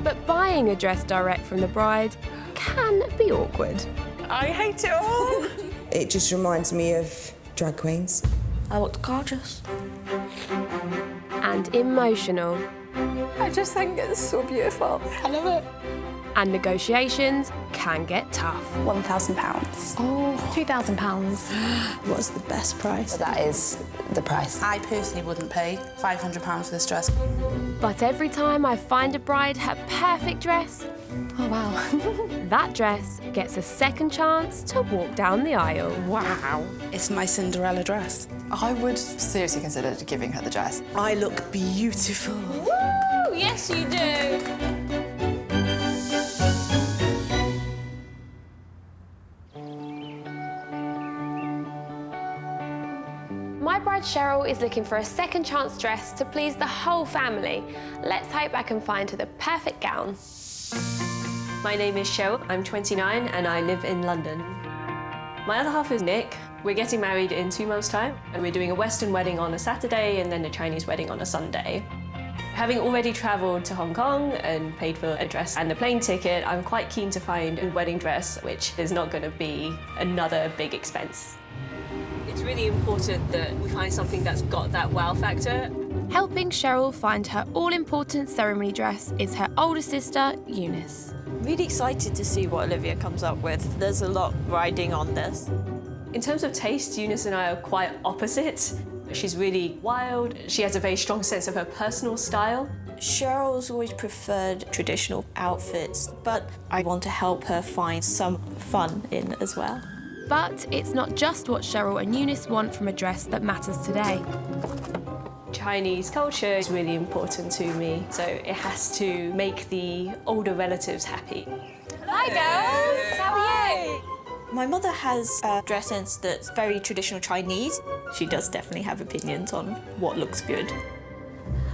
But buying a dress direct from the bride can be awkward. I hate it all. It just reminds me of drag queens. I looked gorgeous. And emotional. I just think it's so beautiful. I love it. And negotiations can get tough. £1,000. Oh, £2,000. What's the best price? That is the price. I personally wouldn't pay £500 for this dress. But every time I find a bride her perfect dress, oh wow, that dress gets a second chance to walk down the aisle. Wow. It's my Cinderella dress. I would seriously consider giving her the dress. I look beautiful. Woo! Yes, you do. My bride Cheryl is looking for a second chance dress to please the whole family. Let's hope I can find her the perfect gown. My name is Cheryl, I'm 29 and I live in London. My other half is Nick. We're getting married in 2 months' time and we're doing a Western wedding on a Saturday and then a Chinese wedding on a Sunday. Having already travelled to Hong Kong and paid for a dress and a plane ticket, I'm quite keen to find a wedding dress which is not going to be another big expense. It's really important that we find something that's got that wow factor. Helping Cheryl find her all-important ceremony dress is her older sister, Eunice. Really excited to see what Olivia comes up with. There's a lot riding on this. In terms of taste, Eunice and I are quite opposite. She's really wild. She has a very strong sense of her personal style. Cheryl's always preferred traditional outfits, but I want to help her find some fun in as well. But it's not just what Cheryl and Eunice want from a dress that matters today. Chinese culture is really important to me, so it has to make the older relatives happy. Hi girls, how are you? My mother has a dress sense that's very traditional Chinese. She does definitely have opinions on what looks good.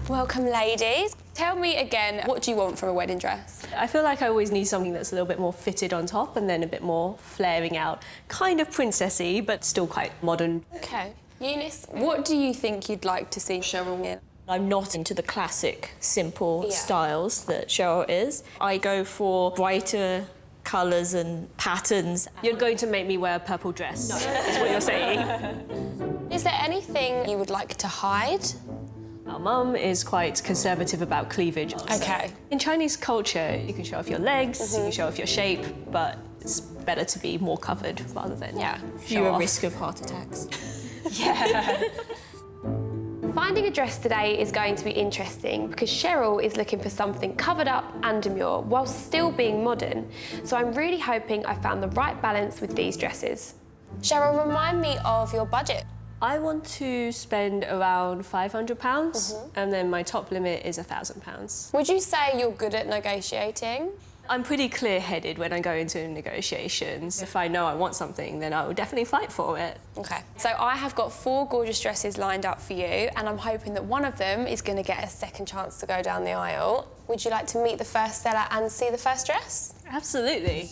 Welcome, ladies. Tell me again, what do you want for a wedding dress? I feel like I always need something that's a little bit more fitted on top and then a bit more flaring out. Kind of princessy, but still quite modern. Okay. Eunice, what do you think you'd like to see Cheryl in? I'm not into the classic, simple styles that Cheryl is. I go for brighter colours and patterns. You're going to make me wear a purple dress, is what you're saying. Is there anything you would like to hide? Our mum is quite conservative about cleavage. Okay. In Chinese culture, you can show off your legs, you can show off your shape, but it's better to be more covered rather than fewer risk of heart attacks. Yeah. Finding a dress today is going to be interesting because Cheryl is looking for something covered up and demure while still being modern. So I'm really hoping I found the right balance with these dresses. Cheryl, remind me of your budget. I want to spend around £500 and then my top limit is £1,000. Would you say you're good at negotiating? I'm pretty clear-headed when I go into negotiations. If I know I want something, then I will definitely fight for it. Okay. So I have got 4 gorgeous dresses lined up for you, and I'm hoping that one of them is going to get a second chance to go down the aisle. Would you like to meet the first seller and see the first dress? Absolutely.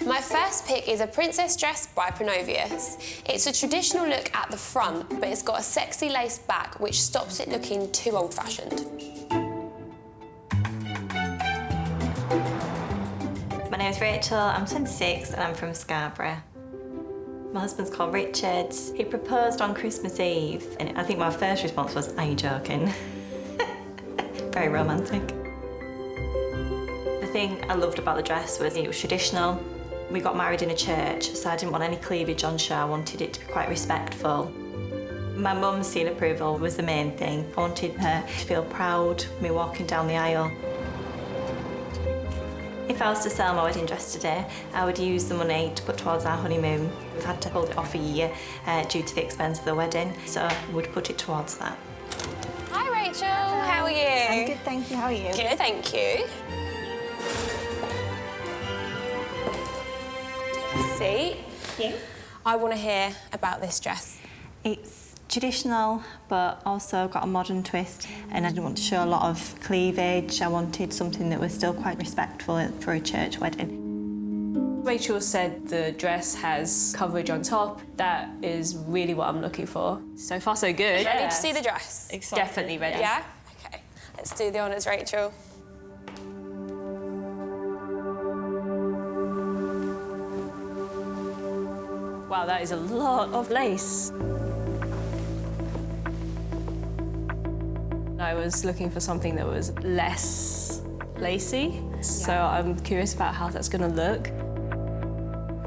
My first pick is a princess dress by Pronovius. It's a traditional look at the front, but it's got a sexy lace back which stops it looking too old-fashioned. My name's Rachel, I'm 26 and I'm from Scarborough. My husband's called Richard. He proposed on Christmas Eve and I think my first response was, "Are you joking?" Very romantic. The thing I loved about the dress was it was traditional. We got married in a church, so I didn't want any cleavage on show. I wanted it to be quite respectful. My mum's seal approval was the main thing. I wanted her to feel proud of me walking down the aisle. If I was to sell my wedding dress today, I would use the money to put towards our honeymoon. We've had to hold it off a year due to the expense of the wedding, so I would put it towards that. Hi, Rachel. How are you? I'm good, thank you. How are you? Good, thank you. See? Yeah. I want to hear about this dress. It's traditional, but also got a modern twist, and I didn't want to show a lot of cleavage. I wanted something that was still quite respectful for a church wedding. Rachel said the dress has coverage on top. That is really what I'm looking for. So far, so good. Ready to see the dress? Excited. Definitely ready. Yeah? Okay. Let's do the honours, Rachel. Wow, that is a lot of lace. I was looking for something that was less lacy, so I'm curious about how that's going to look.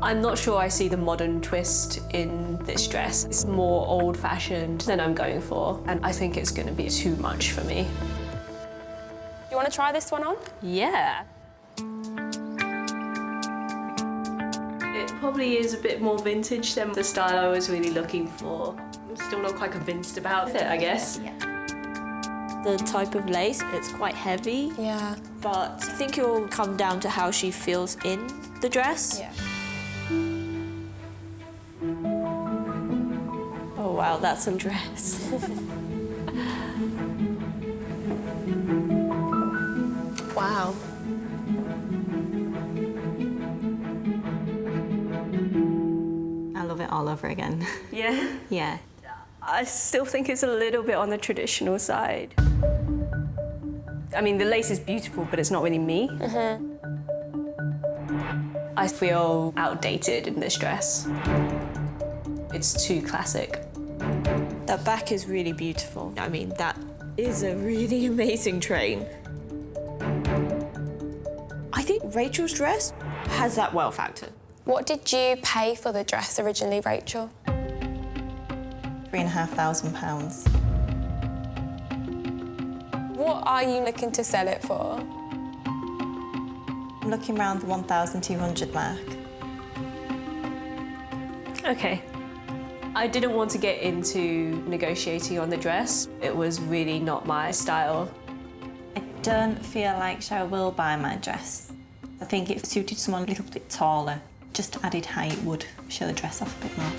I'm not sure I see the modern twist in this dress. It's more old-fashioned than I'm going for, and I think it's going to be too much for me. You want to try this one on? Yeah. It probably is a bit more vintage than the style I was really looking for. I'm still not quite convinced about it, I guess. Yeah. The type of lace, it's quite heavy. Yeah. But I think it'll come down to how she feels in the dress. Yeah. Oh wow, that's a dress. Wow. I love it all over again. Yeah? Yeah. I still think it's a little bit on the traditional side. I mean, the lace is beautiful, but it's not really me. I feel outdated in this dress. It's too classic. That back is really beautiful. I mean, that is a really amazing train. I think Rachel's dress has that wow factor. What did you pay for the dress originally, Rachel? £3,500. What are you looking to sell it for? I'm looking around the 1,200 mark. Okay. I didn't want to get into negotiating on the dress. It was really not my style. I don't feel like Cheryl will buy my dress. I think if it suited someone a little bit taller, just added height would show the dress off a bit more.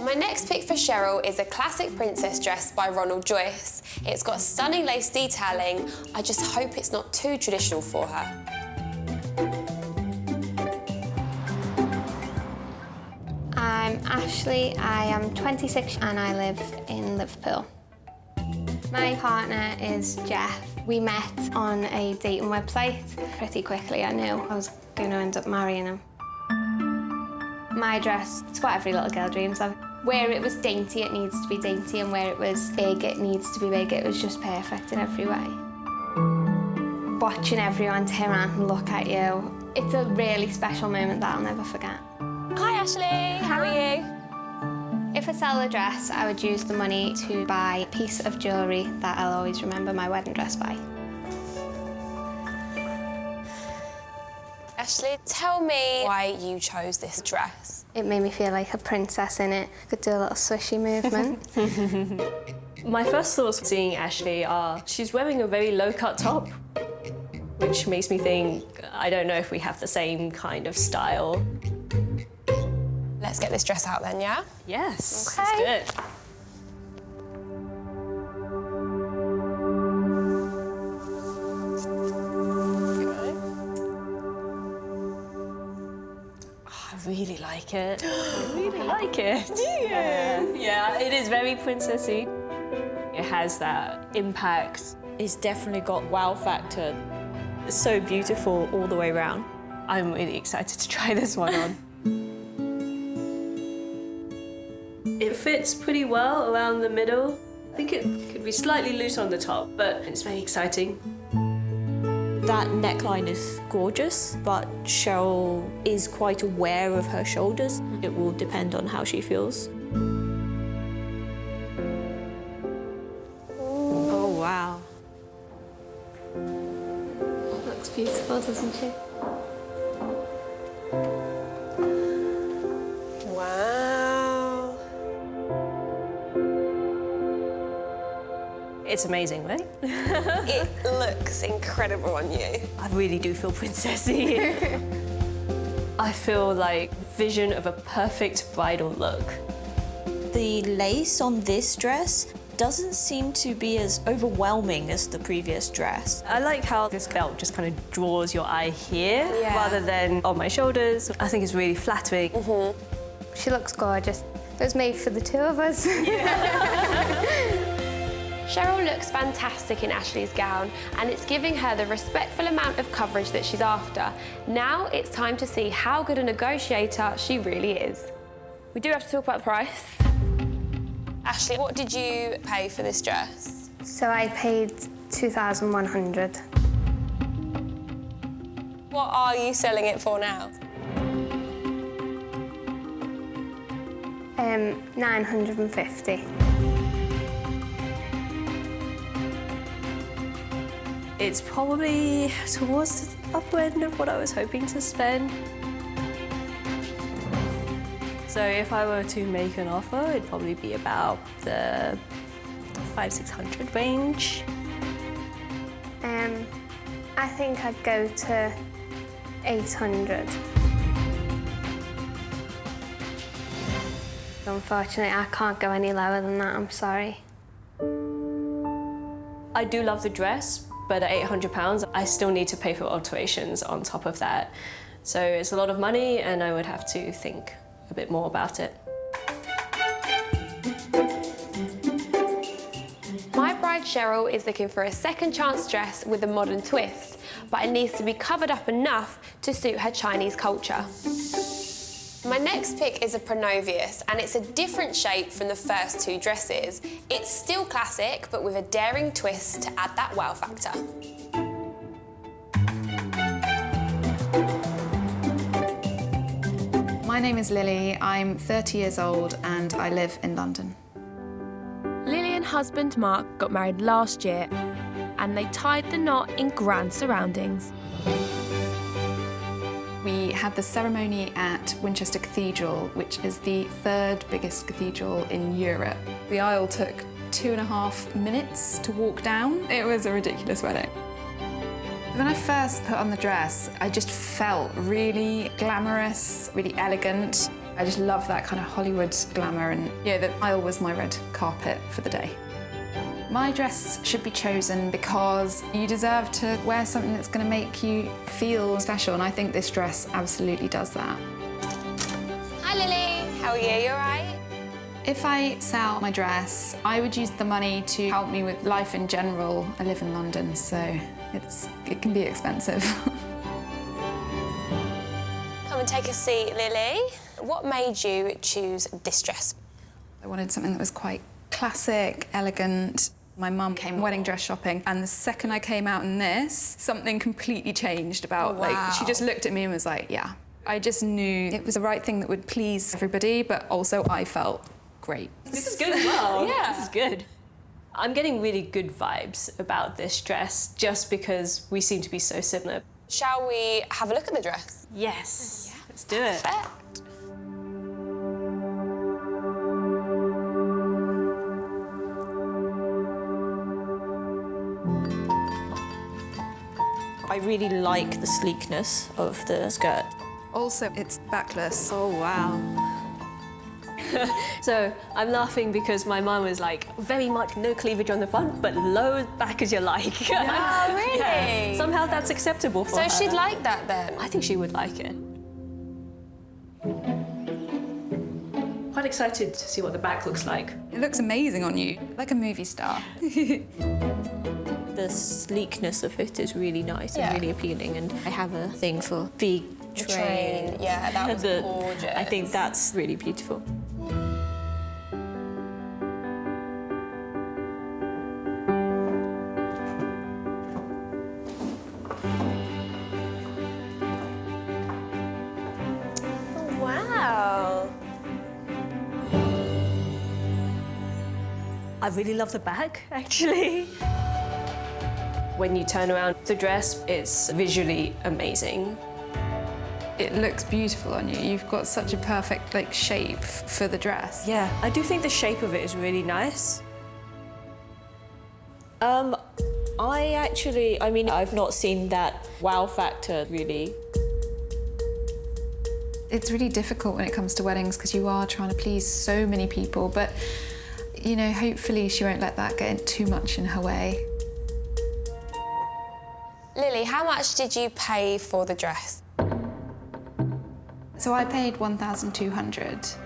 My next pick for Cheryl is a classic princess dress by Ronald Joyce. It's got stunning lace detailing. I just hope it's not too traditional for her. I'm Ashley, I am 26 and I live in Liverpool. My partner is Jess. We met on a dating website. Pretty quickly I knew I was going to end up marrying him. My dress, it's what every little girl dreams of. Where it was dainty, it needs to be dainty, and where it was big, it needs to be big. It was just perfect in every way. Watching everyone turn around and look at you, it's a really special moment that I'll never forget. Hi Ashley, how are you? If I sell a dress, I would use the money to buy a piece of jewellery that I'll always remember my wedding dress by. Ashley, tell me why you chose this dress. It made me feel like a princess in it. I could do a little swishy movement. My first thoughts seeing Ashley are she's wearing a very low-cut top, which makes me think, I don't know if we have the same kind of style. Let's get this dress out then, yeah? Yes, okay. Let's do it. I really like it. I really like it. Yeah, it is very princessy. It has that impact. It's definitely got wow factor. It's so beautiful all the way around. I'm really excited to try this one on. It fits pretty well around the middle. I think it could be slightly loose on the top, but it's very exciting. That neckline is gorgeous, but Cheryl is quite aware of her shoulders. It will depend on how she feels. Oh, wow. That looks beautiful, doesn't she? Wow. It's amazing, right? It looks incredible on you. I really do feel princessy. I feel like vision of a perfect bridal look. The lace on this dress doesn't seem to be as overwhelming as the previous dress. I like how this belt just kind of draws your eye here rather than on my shoulders. I think it's really flattering. She looks gorgeous. It was made for the two of us. Cheryl looks fantastic in Ashley's gown, and it's giving her the respectful amount of coverage that she's after. Now it's time to see how good a negotiator she really is. We do have to talk about the price. Ashley, what did you pay for this dress? So I paid 2,100. What are you selling it for now? 950. It's probably towards the upper end of what I was hoping to spend. So if I were to make an offer, it'd probably be about the 500-600 range. I think I'd go to 800. Unfortunately, I can't go any lower than that, I'm sorry. I do love the dress, but at £800, I still need to pay for alterations on top of that. So it's a lot of money and I would have to think a bit more about it. My bride Cheryl is looking for a second chance dress with a modern twist, but it needs to be covered up enough to suit her Chinese culture. My next pick is a Pronovius, and it's a different shape from the first two dresses. It's still classic, but with a daring twist to add that wow factor. My name is Lily, I'm 30 years old and I live in London. Lily and husband Mark got married last year and they tied the knot in grand surroundings. We had the ceremony at Winchester Cathedral, which is the third biggest cathedral in Europe. The aisle took 2.5 minutes to walk down. It was a ridiculous wedding. When I first put on the dress, I just felt really glamorous, really elegant. I just love that kind of Hollywood glamour, and yeah, the aisle was my red carpet for the day. My dress should be chosen because you deserve to wear something that's going to make you feel special, and I think this dress absolutely does that. Hi Lily, how are you? You all right? If I sell my dress, I would use the money to help me with life in general. I live in London, so it can be expensive. Come and take a seat, Lily. What made you choose this dress? I wanted something that was quite classic, elegant. My mum came wedding dress shopping, and the second I came out in this, something completely changed about, like, she just looked at me and was like, yeah. I just knew it was the right thing that would please everybody, but also I felt great. This is good as well. Yeah. This is good. I'm getting really good vibes about this dress just because we seem to be so similar. Shall we have a look at the dress? Yes. Yeah. Let's do it. Perfect. I really like the sleekness of the skirt. Also, it's backless. Oh, wow. So I'm laughing because my mum was like, very much no cleavage on the front, but low back as you like. Oh, really? Yeah. Somehow that's acceptable for her. So she'd like that then? I think she would like it. Quite excited to see what the back looks like. It looks amazing on you, like a movie star. The sleekness of it is really nice and really appealing, and I have a thing for big train. Yeah, that was gorgeous. I think that's really beautiful. Wow. I really love the back, actually. When you turn around the dress, it's visually amazing. It looks beautiful on you. You've got such a perfect shape for the dress. Yeah, I do think the shape of it is really nice. I've not seen that wow factor, really. It's really difficult when it comes to weddings because you are trying to please so many people, but, you know, hopefully she won't let that get too much in her way. Lily, how much did you pay for the dress? So I paid $1,200.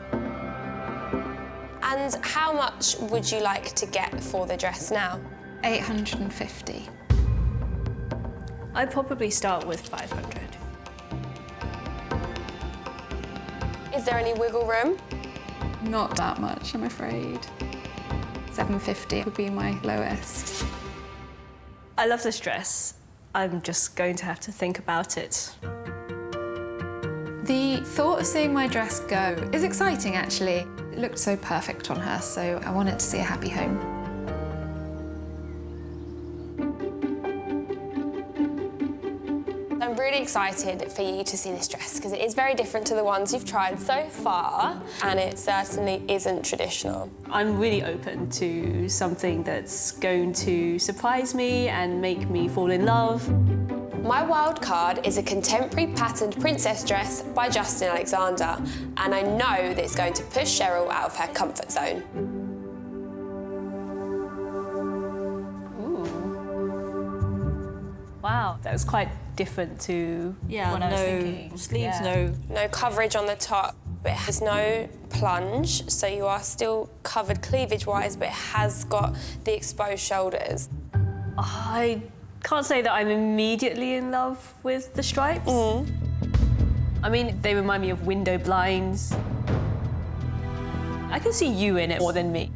And how much would you like to get for the dress now? $850. I'd probably start with 500. Is there any wiggle room? Not that much, I'm afraid. $750 would be my lowest. I love this dress. I'm just going to have to think about it. The thought of seeing my dress go is exciting, actually. It looked so perfect on her, so I wanted to see a happy home. I'm really excited for you to see this dress because it is very different to the ones you've tried so far, and it certainly isn't traditional. I'm really open to something that's going to surprise me and make me fall in love. My wild card is a contemporary patterned princess dress by Justin Alexander, and I know that it's going to push Cheryl out of her comfort zone. Wow, that was quite different to what I was thinking. Sleeves, No coverage on the top. It has no plunge, so you are still covered cleavage-wise, but it has got the exposed shoulders. I can't say that I'm immediately in love with the stripes. I mean, they remind me of window blinds. I can see you in it more than me.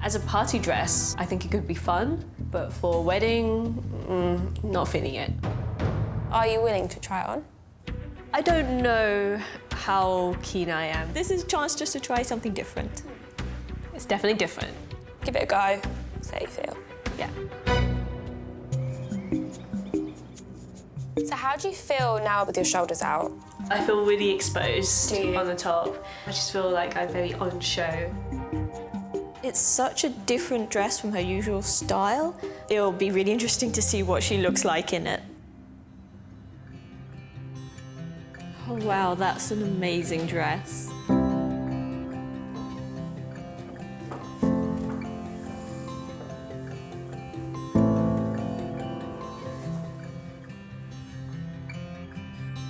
As a party dress, I think it could be fun, but for a wedding, not feeling it. Are you willing to try it on? I don't know how keen I am. This is a chance just to try something different. It's definitely different. Give it a go, see how you feel. Yeah. So how do you feel now with your shoulders out? I feel really exposed on the top. I just feel like I'm very on show. It's such a different dress from her usual style. It'll be really interesting to see what she looks like in it. Oh wow, that's an amazing dress.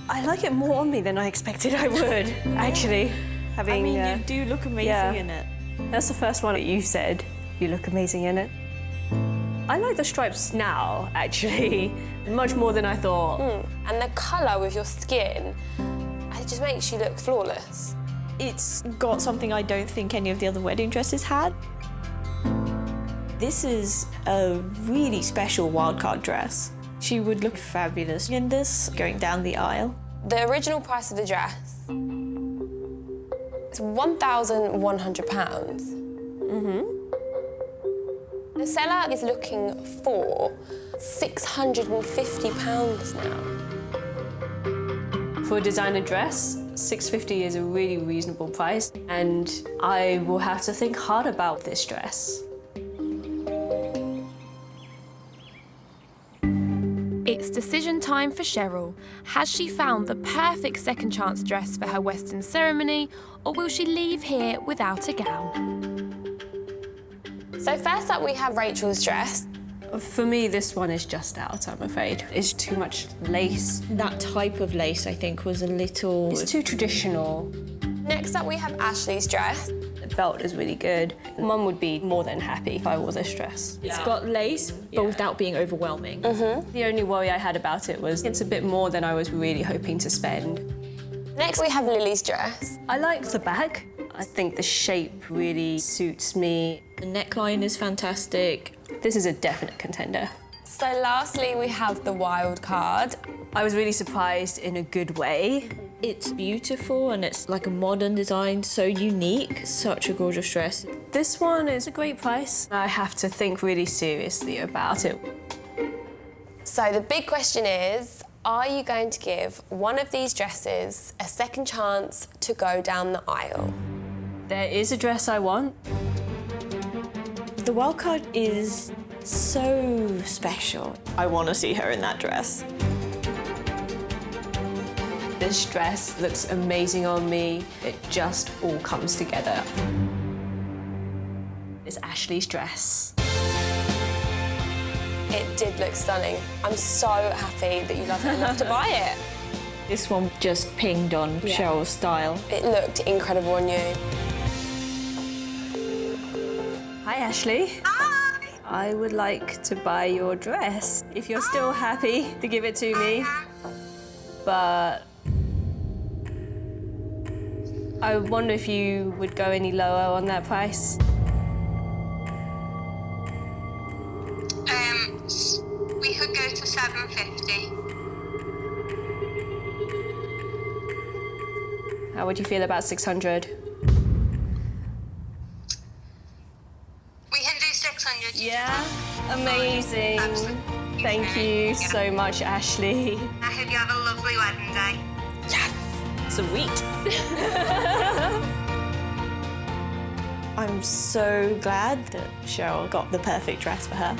I like it more on me than I expected I would, actually. I mean, you do look amazing in it. That's the first one that you said. You look amazing in it. I like the stripes now, actually, much more than I thought. And the colour with your skin, it just makes you look flawless. It's got something I don't think any of the other wedding dresses had. This is a really special wildcard dress. She would look fabulous in this, going down the aisle. The original price of the dress is £1,100. The seller is looking for £650 now. For a designer dress, $650 is a really reasonable price, and I will have to think hard about this dress. It's decision time for Cheryl. Has she found the perfect second chance dress for her Western ceremony, or will she leave here without a gown? So first up we have Rachel's dress. For me, this one is just out, I'm afraid. It's too much lace. That type of lace, I think, was a little... It's too traditional. Next up we have Ashley's dress. The belt is really good. Mum would be more than happy if I wore this dress. It's got lace, but without being overwhelming. The only worry I had about it was it's a bit more than I was really hoping to spend. Next we have Lily's dress. I like the back. I think the shape really suits me. The neckline is fantastic. This is a definite contender. So lastly we have the wild card. I was really surprised in a good way. It's beautiful and it's like a modern design, so unique. Such a gorgeous dress. This one is a great price. I have to think really seriously about it. So the big question is, are you going to give one of these dresses a second chance to go down the aisle? There is a dress I want. The wildcard is so special. I want to see her in that dress. This dress looks amazing on me. It just all comes together. It's Ashley's dress. It did look stunning. I'm so happy that you loved it enough to buy it. This one just pinged on Cheryl's style. It looked incredible on you. Hi, Ashley. Hi! I would like to buy your dress, if you're still happy to give it to me. But I wonder if you would go any lower on that price. How would you feel about 600? We can do 600. Yeah? Amazing. Thank you so much, Ashley. I hope you have a lovely wedding day. Sweet. I'm so glad that Cheryl got the perfect dress for her.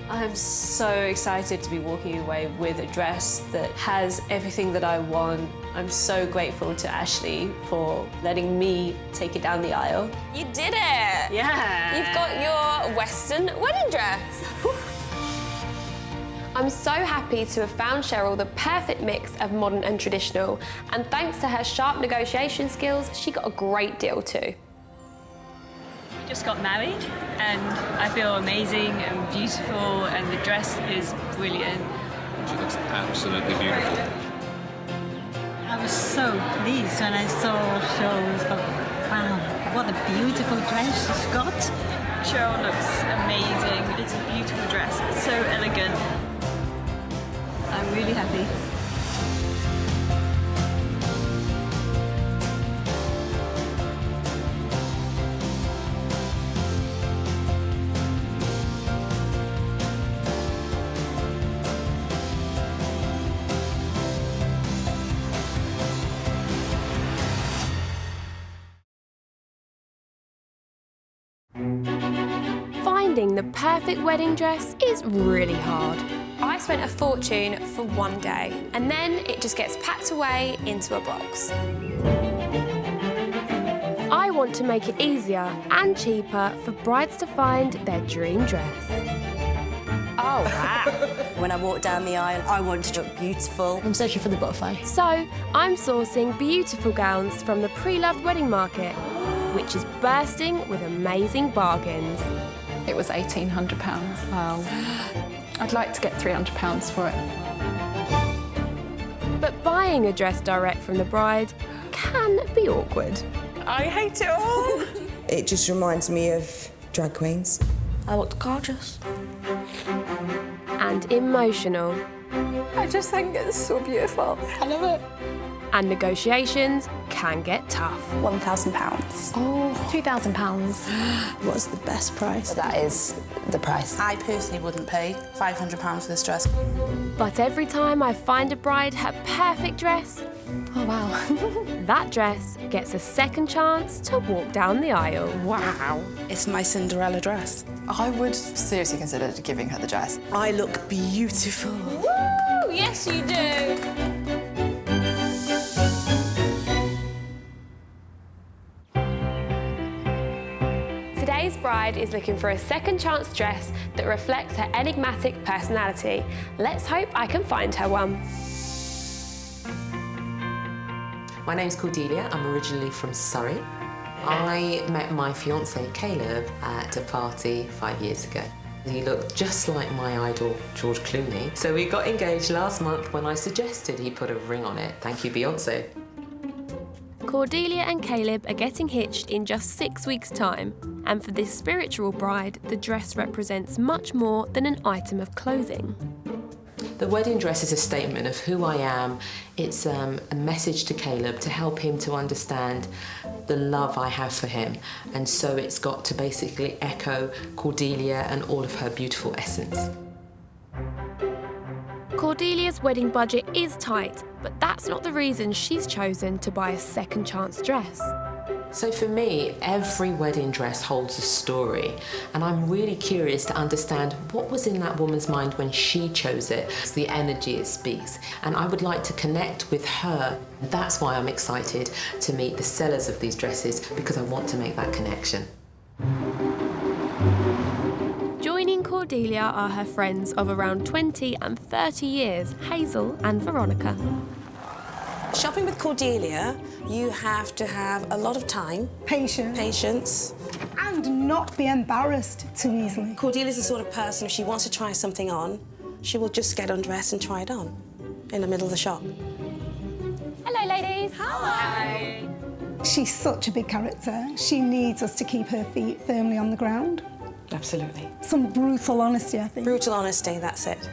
I'm so excited to be walking away with a dress that has everything that I want. I'm so grateful to Ashley for letting me take it down the aisle. You did it! Yeah! You've got your Western wedding dress. I'm so happy to have found Cheryl the perfect mix of modern and traditional, and thanks to her sharp negotiation skills, she got a great deal too. We just got married and I feel amazing and beautiful and the dress is brilliant. She looks absolutely beautiful. I was so pleased when I saw Cheryl. Wow, what a beautiful dress she's got. Cheryl looks amazing. It's a beautiful dress. It's so elegant. I'm really happy. Finding the perfect wedding dress is really hard. I spent a fortune for one day, and then it just gets packed away into a box. I want to make it easier and cheaper for brides to find their dream dress. Oh, wow. When I walk down the aisle, I want to look beautiful. I'm searching for the butterfly. So I'm sourcing beautiful gowns from the pre-loved wedding market, which is bursting with amazing bargains. It was £1,800. Wow. I'd like to get £300 for it. But buying a dress direct from the bride can be awkward. I hate it all. It just reminds me of drag queens. I looked gorgeous. And emotional. I just think it's so beautiful. I love it. And negotiations can get tough. £1,000. Oh, £2,000. What's the best price? That is the price. I personally wouldn't pay £500 for this dress. But every time I find a bride her perfect dress, oh wow, that dress gets a second chance to walk down the aisle. Wow. It's my Cinderella dress. I would seriously consider giving her the dress. I look beautiful. Woo! Yes, you do. Today's bride is looking for a second chance dress that reflects her enigmatic personality. Let's hope I can find her one. My name's Cordelia. I'm originally from Surrey. I met my fiancé Caleb at a party 5 years ago. He looked just like my idol, George Clooney. So we got engaged last month when I suggested he put a ring on it. Thank you, Beyonce. Cordelia and Caleb are getting hitched in just 6 weeks' time. And for this spiritual bride, the dress represents much more than an item of clothing. The wedding dress is a statement of who I am. It's a message to Caleb to help him to understand the love I have for him. And so it's got to basically echo Cordelia and all of her beautiful essence. Cordelia's wedding budget is tight, but that's not the reason she's chosen to buy a second chance dress. So for me, every wedding dress holds a story, and I'm really curious to understand what was in that woman's mind when she chose it. It's the energy it speaks, and I would like to connect with her. That's why I'm excited to meet the sellers of these dresses, because I want to make that connection. Joining Cordelia are her friends of around 20 and 30 years, Hazel and Veronica. Shopping with Cordelia, you have to have a lot of time. Patience. And not be embarrassed too easily. Cordelia's the sort of person, if she wants to try something on, she will just get undressed and try it on in the middle of the shop. Hello, ladies. Hi. She's such a big character. She needs us to keep her feet firmly on the ground. Absolutely. Some brutal honesty, I think. Brutal honesty, that's it.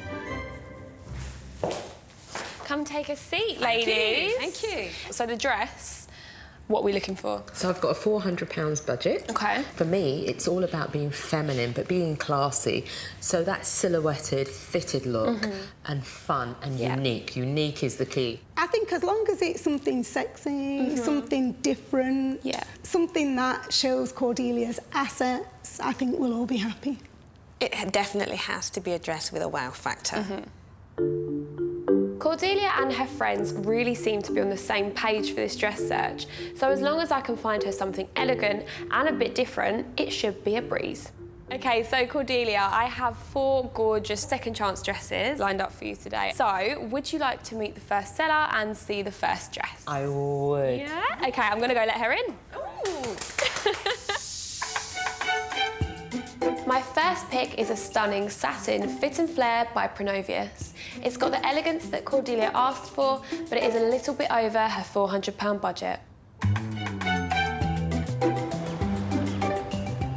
Come Come take a seat, ladies. Thank you. So the dress, what are we looking for? So I've got a £400 budget. Okay. For me, it's all about being feminine, but being classy. So that silhouetted, fitted look and fun and unique. Unique is the key. I think as long as it's something sexy, something different, something that shows Cordelia's assets, I think we'll all be happy. It definitely has to be a dress with a wow factor. Cordelia and her friends really seem to be on the same page for this dress search, so as long as I can find her something elegant and a bit different, it should be a breeze. Okay, so Cordelia, I have 4 gorgeous second chance dresses lined up for you today. So, would you like to meet the first seller and see the first dress? I would. Yeah? Okay, I'm gonna go let her in. Ooh. My first pick is a stunning satin fit and flare by Pronovius. It's got the elegance that Cordelia asked for, but it is a little bit over her £400 budget.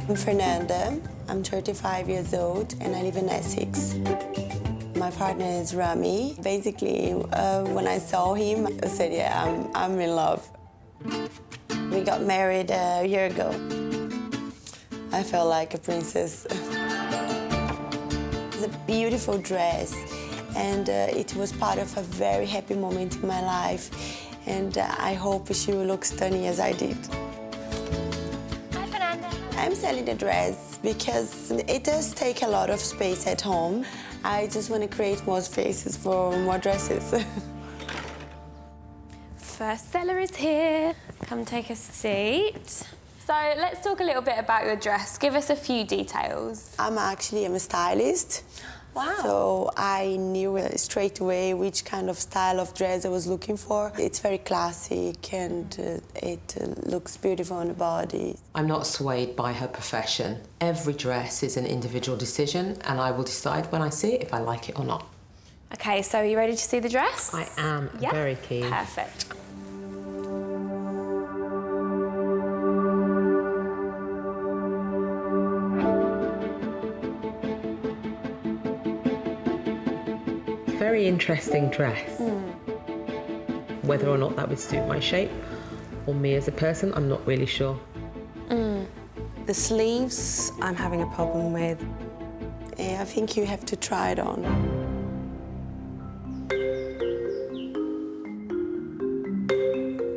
I'm Fernanda. I'm 35 years old and I live in Essex. My partner is Rami. Basically, when I saw him, I said, yeah, I'm in love. We got married a year ago. I felt like a princess. It's a beautiful dress, and it was part of a very happy moment in my life, and I hope she will look stunning as I did. Hi, Fernanda. I'm selling the dress because it does take a lot of space at home. I just want to create more spaces for more dresses. First seller is here. Come take a seat. So let's talk a little bit about your dress. Give us a few details. I'm a stylist. Wow. So I knew straight away which kind of style of dress I was looking for. It's very classic and it looks beautiful on the body. I'm not swayed by her profession. Every dress is an individual decision and I will decide when I see it if I like it or not. Okay, so are you ready to see the dress? I am very keen. Perfect. Very interesting dress. Whether or not that would suit my shape or me as a person, I'm not really sure. The sleeves, I'm having a problem with. Yeah, I think you have to try it on.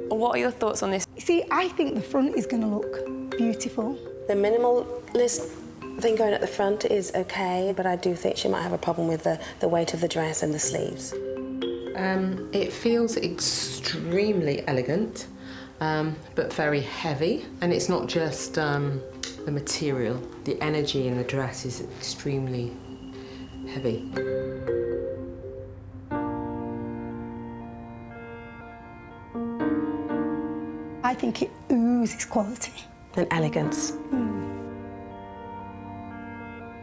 What are your thoughts on this? See, I think the front is going to look beautiful. The minimalist thing going at the front is okay, but I do think she might have a problem with the weight of the dress and the sleeves. It feels extremely elegant, but very heavy. And it's not just the material. The energy in the dress is extremely heavy. I think it oozes quality. And elegance.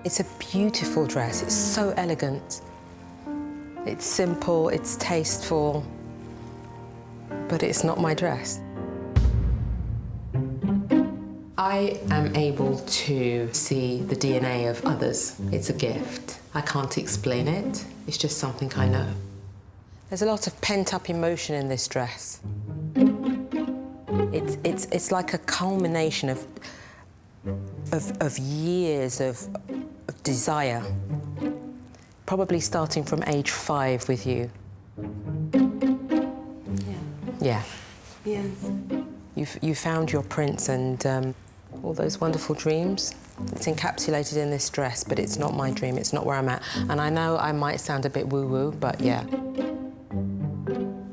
It's a beautiful dress. It's so elegant. It's simple, it's tasteful, but it's not my dress. I am able to see the DNA of others. It's a gift. I can't explain it. It's just something I know. There's a lot of pent-up emotion in this dress. It's like a culmination of years of desire, probably starting from age 5 with you. Yeah. Yes. You found your prince and all those wonderful dreams. It's encapsulated in this dress, but it's not my dream. It's not where I'm at. And I know I might sound a bit woo-woo, but yeah.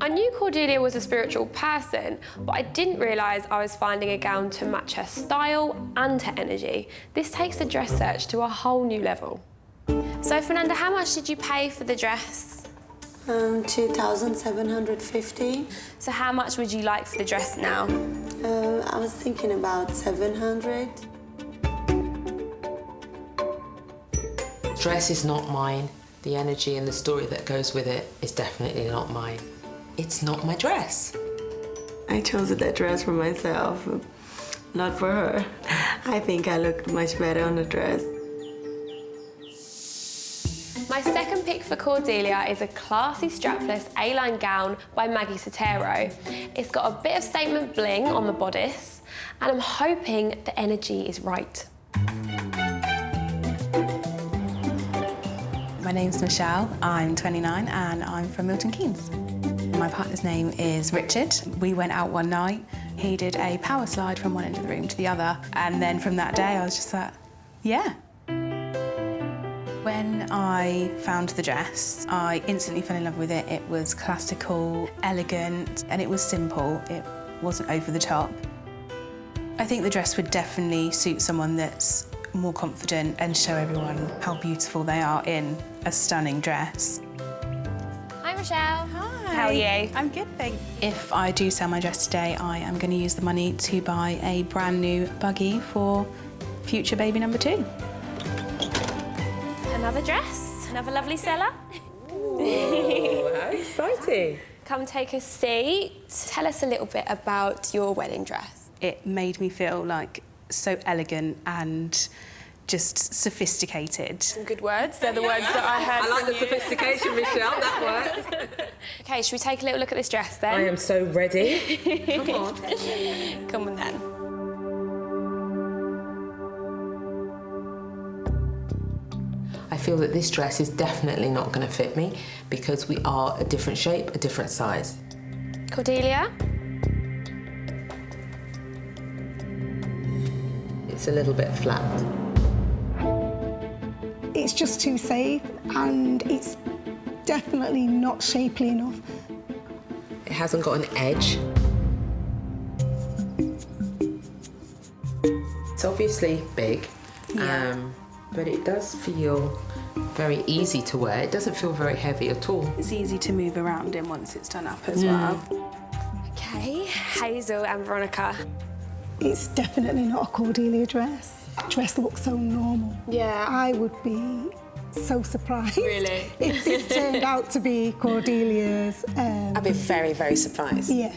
I knew Cordelia was a spiritual person, but I didn't realise I was finding a gown to match her style and her energy. This takes the dress search to a whole new level. So, Fernanda, how much did you pay for the dress? 2,750. So how much would you like for the dress now? I was thinking about 700. Dress is not mine. The energy and the story that goes with it is definitely not mine. It's not my dress. I chose that dress for myself, not for her. I think I look much better on the dress. My second pick for Cordelia is a classy strapless A-line gown by Maggie Sotero. It's got a bit of statement bling on the bodice, and I'm hoping the energy is right. My name's Michelle, I'm 29 and I'm from Milton Keynes. My partner's name is Richard. We went out one night, he did a power slide from one end of the room to the other, and then from that day I was just like, yeah. When I found the dress, I instantly fell in love with it. It was classical, elegant, and it was simple. It wasn't over the top. I think the dress would definitely suit someone that's more confident and show everyone how beautiful they are in a stunning dress. Hi, Michelle. Hi. How are you? I'm good, thanks. If I do sell my dress today, I am going to use the money to buy a brand new buggy for future baby number 2. Another dress, another lovely seller. Ooh, how exciting. Come take a seat. Tell us a little bit about your wedding dress. It made me feel like so elegant and just sophisticated. Some good words. They're the words that I heard. I like from the you. sophistication, Michelle, that works. OK, should we take a little look at this dress then? I am so ready. Come on. Come on then. I feel that this dress is definitely not going to fit me because we are a different shape, a different size. Cordelia? It's a little bit flat. It's just too safe and it's definitely not shapely enough. It hasn't got an edge. It's obviously big, but it does feel very easy to wear. It doesn't feel very heavy at all. It's easy to move around in once it's done up as well. OK, Hazel and Veronica. It's definitely not a Cordelia dress. The dress looks so normal. Yeah. I would be so surprised. Really? If this turned out to be Cordelia's. I'd be very, very surprised. Yeah.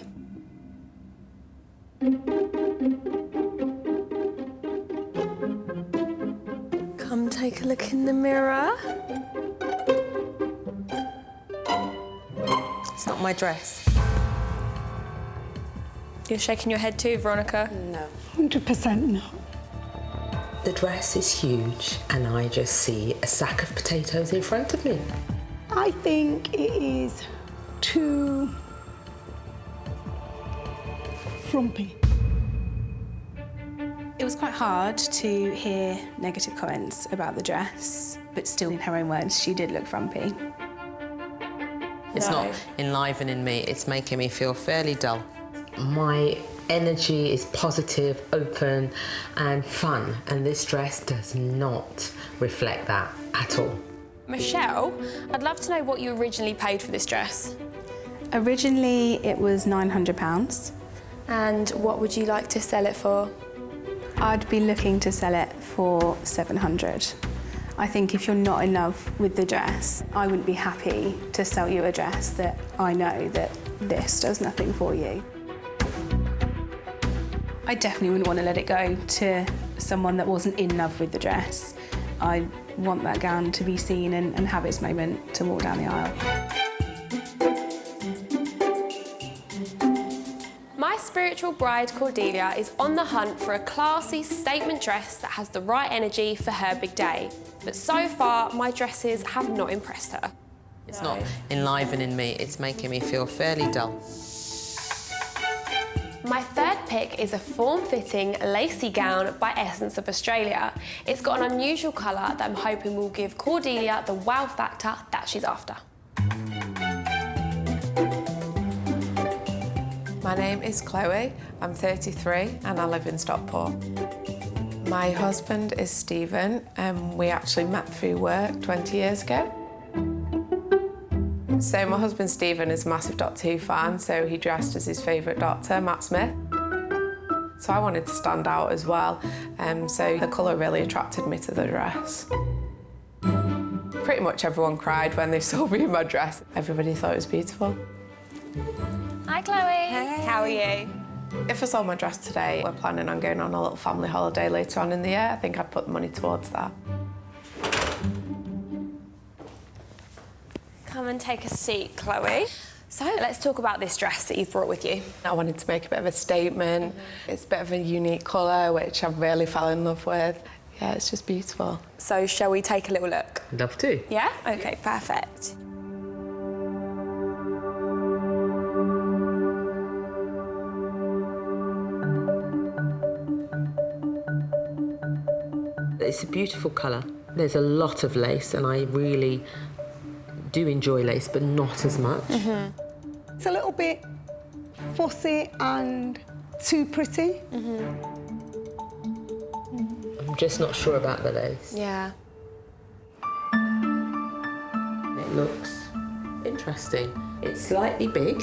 Come take a look in the mirror. It's not my dress. You're shaking your head too, Veronica? No. 100% no. The dress is huge and I just see a sack of potatoes in front of me. I think it is too frumpy. It was quite hard to hear negative comments about the dress, but still, in her own words, she did look frumpy. It's not enlivening me, it's making me feel fairly dull. My energy is positive, open and fun, and this dress does not reflect that at all. Michelle, I'd love to know what you originally paid for this dress. Originally, it was £900. And what would you like to sell it for? I'd be looking to sell it for £700. I think if you're not in love with the dress, I wouldn't be happy to sell you a dress that I know that this does nothing for you. I definitely wouldn't want to let it go to someone that wasn't in love with the dress. I want that gown to be seen and have its moment to walk down the aisle. My spiritual bride, Cordelia, is on the hunt for a classy statement dress that has the right energy for her big day. But so far, my dresses have not impressed her. It's not enlivening me, it's making me feel fairly dull. My third pick is a form-fitting, lacy gown by Essence of Australia. It's got an unusual colour that I'm hoping will give Cordelia the wow factor that she's after. My name is Chloe, I'm 33 and I live in Stockport. My husband is Stephen and we actually met through work 20 years ago. So my husband Stephen is a massive Doctor Who fan, so he dressed as his favourite Doctor, Matt Smith. So I wanted to stand out as well, so the colour really attracted me to the dress. Pretty much everyone cried when they saw me in my dress. Everybody thought it was beautiful. Hi Chloe. Hey. How are you? If I sold my dress today, we're planning on going on a little family holiday later on in the year. I think I'd put the money towards that. come and take a seat, Chloe. So let's talk about this dress that you've brought with you. I wanted to make a bit of a statement. It's a bit of a unique colour, which I really fell in love with. Yeah, it's just beautiful. So shall we take a little look? Love to. Yeah? OK, perfect. It's a beautiful colour. There's a lot of lace, and I really do enjoy lace, but not as much. It's a little bit fussy and too pretty. I'm just not sure about the lace. Yeah. It looks interesting. It's slightly big,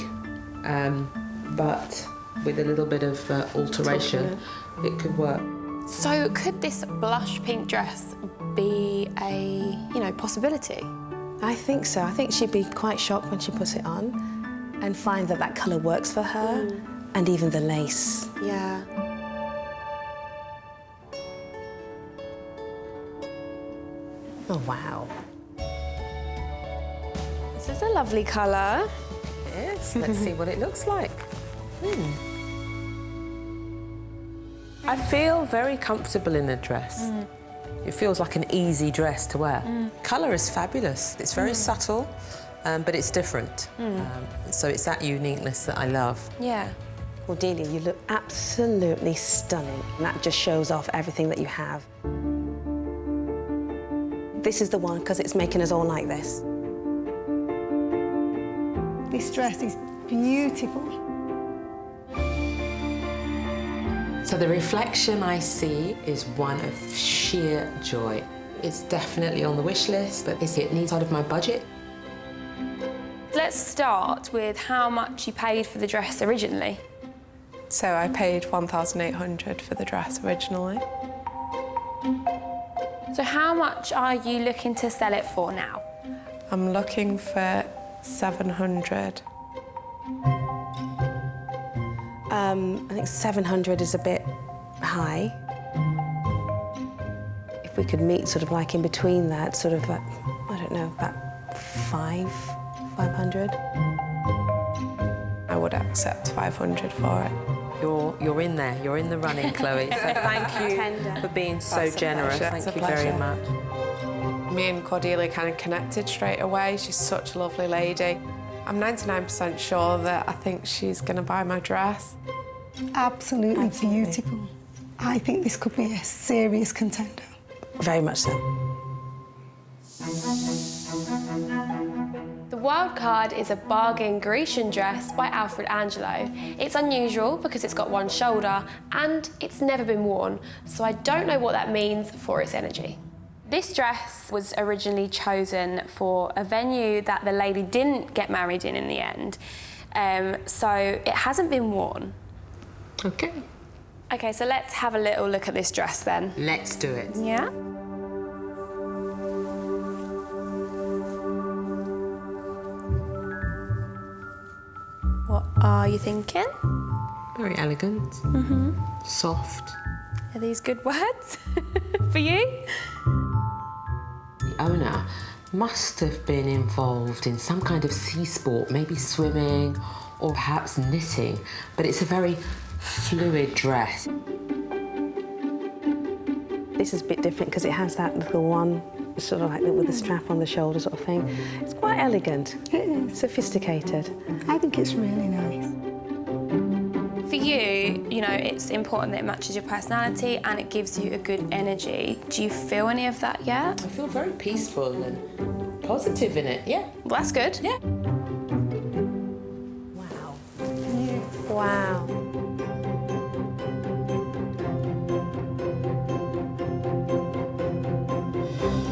but with a little bit of alteration, it could work. So could this blush pink dress be a, possibility? I think so. I think she'd be quite shocked when she puts it on and find that that colour works for her, and even the lace. Yeah. Oh, wow. This is a lovely colour. Yes, let's see what it looks like. I feel very comfortable in a dress. It feels like an easy dress to wear. Colour is fabulous. It's very subtle, but it's different. So it's that uniqueness that I love. Yeah. Cordelia, you look absolutely stunning. And that just shows off everything that you have. This is the one, because it's making us all like this. This dress is beautiful. So the reflection I see is one of sheer joy. It's definitely on the wish list, but it needs out of my budget. Let's start with how much you paid for the dress originally. So I paid $1,800 for the dress originally. So how much are you looking to sell it for now? I'm looking for $700. I think 700 is a bit high. If we could meet sort of like in between that, sort of like, I don't know, about 500. I would accept 500 for it. You're in there. You're in the running, Chloe. So thank you for being so generous. Thank you very much. Me and Cordelia kind of connected straight away. She's such a lovely lady. I'm 99% sure that I think she's going to buy my dress. Absolutely beautiful. I think this could be a serious contender. Very much so. The wild card is a bargain Grecian dress by Alfred Angelo. It's unusual because it's got one shoulder and it's never been worn, so I don't know what that means for its energy. This dress was originally chosen for a venue that the lady didn't get married in the end, so it hasn't been worn. OK. OK, so let's have a little look at this dress then. Let's do it. Yeah? What are you thinking? Very elegant. Soft. Are these good words for you? The owner must have been involved in some kind of sea sport, maybe swimming or perhaps knitting, but it's a very fluid dress. This is a bit different because it has that little one, sort of like with the strap on the shoulder sort of thing. It's quite elegant. It is. Sophisticated. I think it's really nice. For you, it's important that it matches your personality and it gives you a good energy. Do you feel any of that yet? I feel very peaceful and positive in it, yeah. Well, that's good. Yeah. Wow. Wow.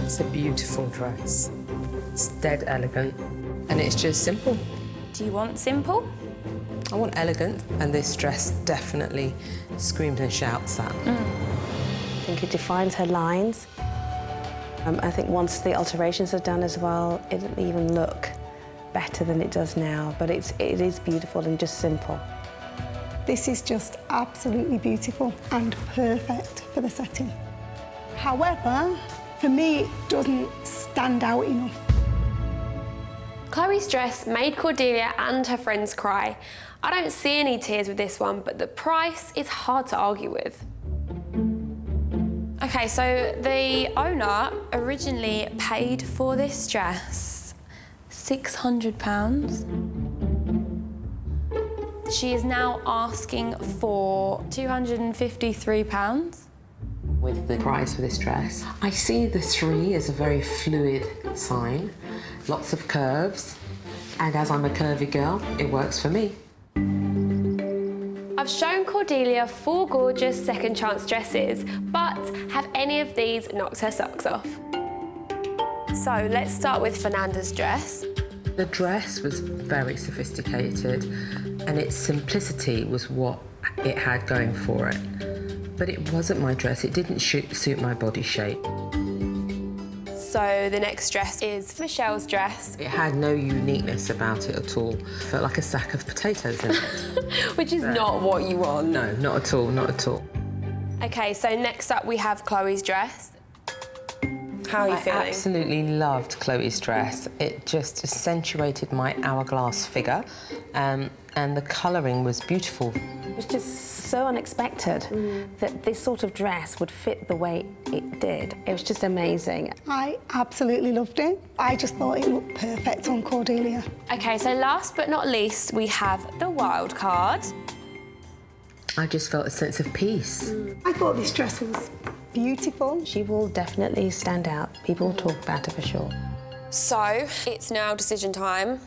It's a beautiful dress. It's dead elegant. And it's just simple. Do you want simple? I want elegant, and this dress definitely screams and shouts that. I think it defines her lines. I think once the alterations are done as well, it'll even look better than it does now, but it is beautiful and just simple. This is just absolutely beautiful and perfect for the setting. However, for me, it doesn't stand out enough. Chloe's dress made Cordelia and her friends cry. I don't see any tears with this one, but the price is hard to argue with. Okay, so the owner originally paid for this dress £600. She is now asking for £253. With the price for this dress, I see the 3 as a very fluid sign, lots of curves, and as I'm a curvy girl, it works for me. I've shown Cordelia 4 gorgeous second chance dresses, but have any of these knocked her socks off? So let's start with Fernanda's dress. The dress was very sophisticated, and its simplicity was what it had going for it. But it wasn't my dress, it didn't suit my body shape. So the next dress is Michelle's dress. It had no uniqueness about it at all. Felt like a sack of potatoes in it. Which is not what you want. No, not at all, not at all. Okay, so next up we have Chloe's dress. How are you feeling? I absolutely loved Chloe's dress. It just accentuated my hourglass figure, and the colouring was beautiful. It was just so unexpected that this sort of dress would fit the way it did. It was just amazing. I absolutely loved it. I just thought it looked perfect on Cordelia. Okay, so last but not least, we have the wild card. I just felt a sense of peace. I thought this dress was beautiful. She will definitely stand out. People will talk about her for sure. So, it's now decision time.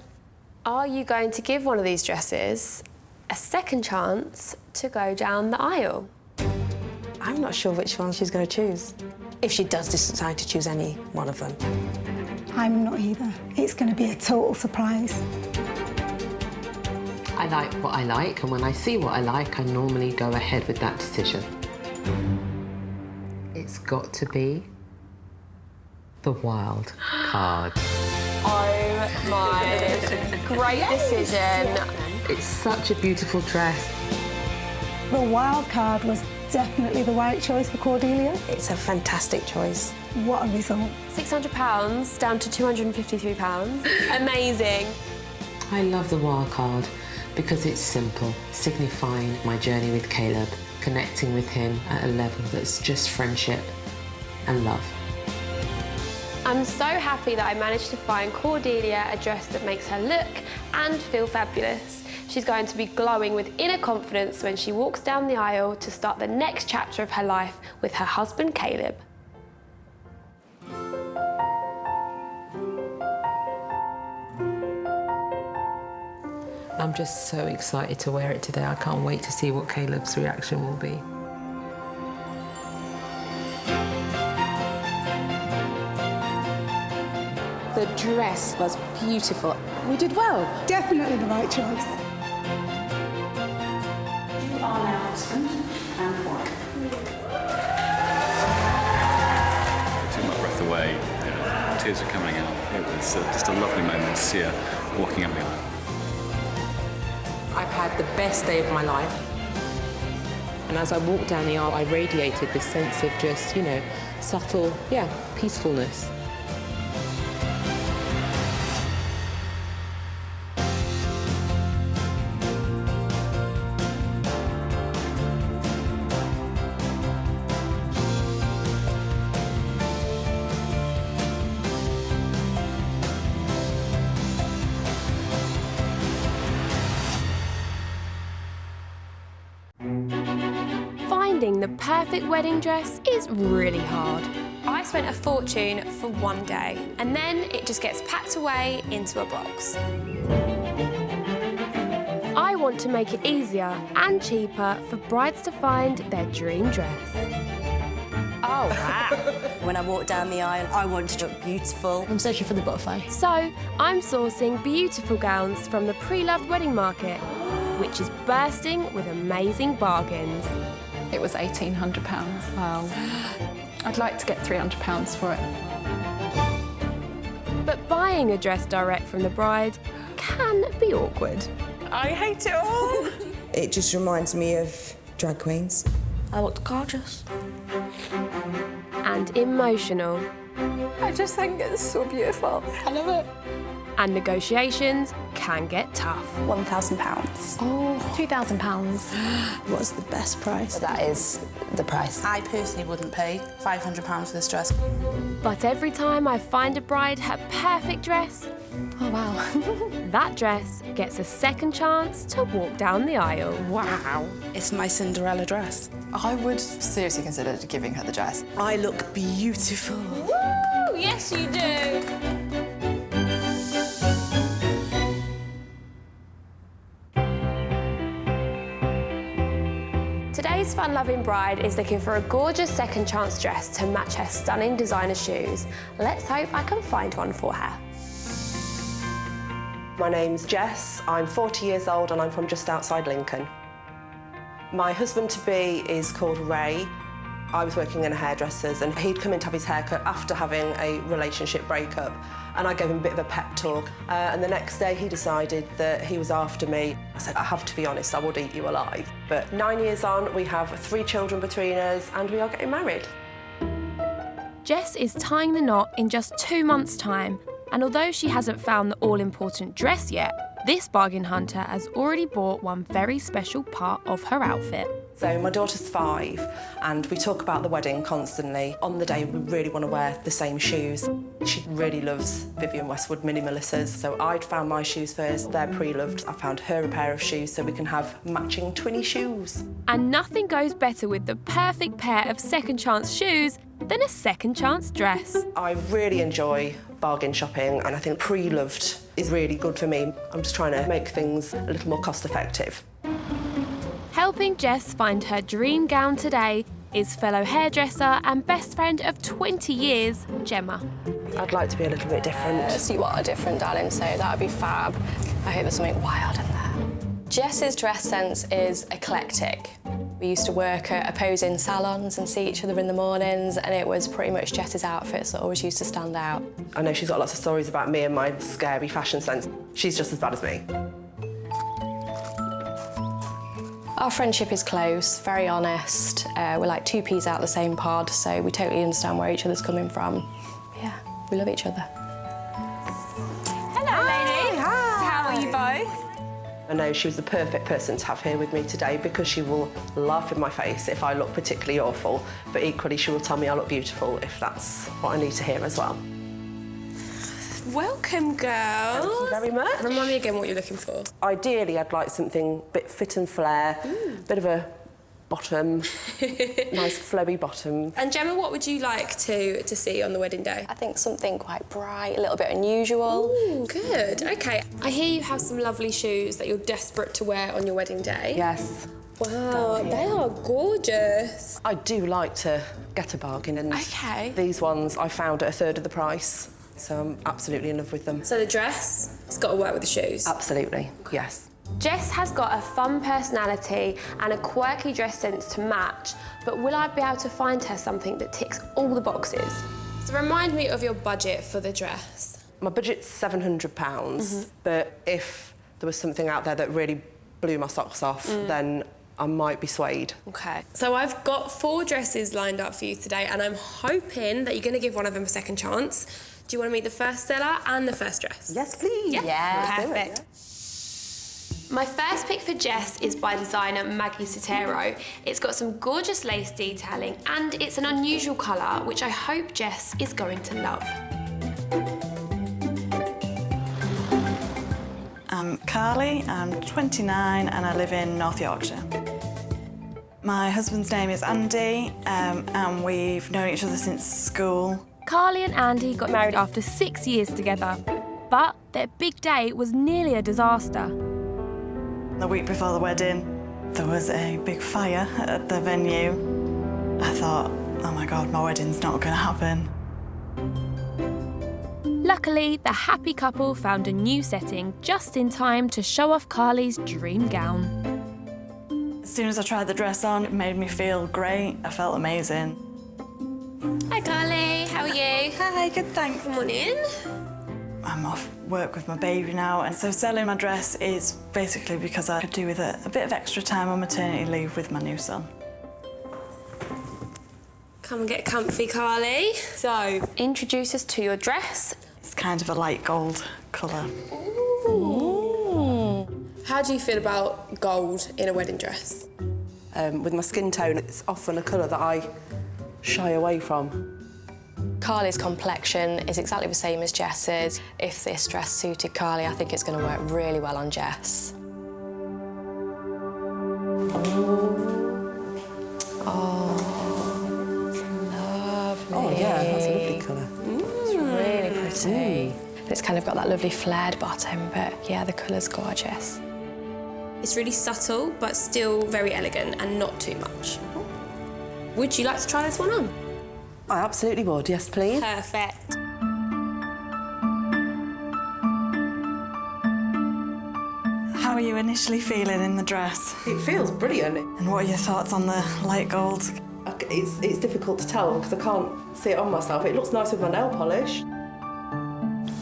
Are you going to give one of these dresses a second chance to go down the aisle? I'm not sure which one she's going to choose, if she does decide to choose any one of them. I'm not either. It's going to be a total surprise. I like what I like, and when I see what I like, I normally go ahead with that decision. It's got to be the wild card. Oh my, great decision. It's such a beautiful dress. The wild card was definitely the right choice for Cordelia. It's a fantastic choice. What a result. £600 down to £253. Amazing. I love the wild card because it's simple, signifying my journey with Caleb, connecting with him at a level that's just friendship and love. I'm so happy that I managed to find Cordelia a dress that makes her look and feel fabulous. She's going to be glowing with inner confidence when she walks down the aisle to start the next chapter of her life with her husband, Caleb. I'm just so excited to wear it today. I can't wait to see what Caleb's reaction will be. The dress was beautiful. We did well. Definitely the right choice. You are now husband and wife. It took my breath away. Tears were coming out. It was just a lovely moment to see her walking up the aisle. I've had the best day of my life. And as I walked down the aisle, I radiated this sense of just, you know, subtle, peacefulness. Finding the perfect wedding dress is really hard. I spent a fortune for one day, and then it just gets packed away into a box. I want to make it easier and cheaper for brides to find their dream dress. Oh, wow. When I walk down the aisle, I want to look beautiful. I'm searching for the butterfly. So, I'm sourcing beautiful gowns from the pre-loved wedding market, which is bursting with amazing bargains. It was £1,800. Wow. I'd like to get £300 for it. But buying a dress direct from the bride can be awkward. I hate it all. It just reminds me of drag queens. I looked gorgeous. And emotional. I just think it's so beautiful. I love it. And negotiations can get tough. £1,000. Oh, £2,000. What's the best price? That is the price. I personally wouldn't pay £500 for this dress. But every time I find a bride her perfect dress, oh wow, that dress gets a second chance to walk down the aisle. Wow. It's my Cinderella dress. I would seriously consider giving her the dress. I look beautiful. Woo! Yes, you do. Today's fun-loving bride is looking for a gorgeous second chance dress to match her stunning designer shoes. Let's hope I can find one for her. My name's Jess, I'm 40 years old and I'm from just outside Lincoln. My husband-to-be is called Ray. I was working in a hairdresser's and he'd come in to have his haircut after having a relationship breakup, and I gave him a bit of a pep talk. And the next day he decided that he was after me. I said, I have to be honest, I would eat you alive. But 9 years on, we have 3 children between us and we are getting married. Jess is tying the knot in just 2 months' time, and although she hasn't found the all-important dress yet, this bargain hunter has already bought one very special part of her outfit. So my daughter's 5 and we talk about the wedding constantly. On the day we really want to wear the same shoes. She really loves Vivienne Westwood Mini Melissa's, so I'd found my shoes first. They're pre-loved. I found her a pair of shoes so we can have matching twinny shoes. And nothing goes better with the perfect pair of second chance shoes than a second chance dress. I really enjoy bargain shopping and I think pre-loved is really good for me. I'm just trying to make things a little more cost effective. Helping Jess find her dream gown today is fellow hairdresser and best friend of 20 years, Gemma. I'd like to be a little bit different. Yes, you are different, darling, so that would be fab. I hope there's something wild in there. Jess's dress sense is eclectic. We used to work at opposing salons and see each other in the mornings, and it was pretty much Jess's outfits that always used to stand out. I know she's got lots of stories about me and my scary fashion sense. She's just as bad as me. Our friendship is close, very honest. We're like 2 peas out of the same pod, so we totally understand where each other's coming from. Yeah, we love each other. Hello, ladies. Hi. How are you both? I know she was the perfect person to have here with me today because she will laugh in my face if I look particularly awful, but equally she will tell me I look beautiful if that's what I need to hear as well. Welcome, girls. Thank you very much. Remind me again what you're looking for. Ideally, I'd like something a bit fit and flare, bit of a bottom, nice flowy bottom. And Gemma, what would you like to see on the wedding day? I think something quite bright, a little bit unusual. Ooh, good, okay. I hear you have some lovely shoes that you're desperate to wear on your wedding day. Yes. Wow, they are gorgeous. I do like to get a bargain, and these ones I found at 1/3 of the price. So I'm absolutely in love with them. So the dress, it's got to work with the shoes? Absolutely, yes. Jess has got a fun personality and a quirky dress sense to match, but will I be able to find her something that ticks all the boxes? So remind me of your budget for the dress. My budget's £700, but if there was something out there that really blew my socks off, then I might be swayed. Okay, so I've got 4 dresses lined up for you today, and I'm hoping that you're going to give one of them a second chance. Do you want to meet the first seller and the first dress? Yes, please. Yeah. Perfect. My first pick for Jess is by designer Maggie Sotero. It's got some gorgeous lace detailing and it's an unusual colour, which I hope Jess is going to love. I'm Carly, I'm 29 and I live in North Yorkshire. My husband's name is Andy and we've known each other since school. Carly and Andy got married after 6 years together, but their big day was nearly a disaster. The week before the wedding, there was a big fire at the venue. I thought, oh my God, my wedding's not going to happen. Luckily, the happy couple found a new setting just in time to show off Carly's dream gown. As soon as I tried the dress on, it made me feel great. I felt amazing. Hi Carly, how are you? Hi, good, thanks. Come on in. I'm off work with my baby now, and so selling my dress is basically because I could do with a bit of extra time on maternity leave with my new son. Come and get comfy, Carly. So, introduce us to your dress. It's kind of a light gold colour. How do you feel about gold in a wedding dress? With my skin tone, it's often a colour that I shy away from. Carly's complexion is exactly the same as Jess's. If this dress suited Carly, I think it's going to work really well on Jess. Oh, yeah, that's a lovely colour. It's really pretty. It's kind of got that lovely flared bottom, but yeah, the colour's gorgeous. It's really subtle, but still very elegant and not too much. Would you like to try this one on? I absolutely would, yes, please. Perfect. How are you initially feeling in the dress? It feels brilliant. And what are your thoughts on the light gold? It's difficult to tell because I can't see it on myself. It looks nice with my nail polish.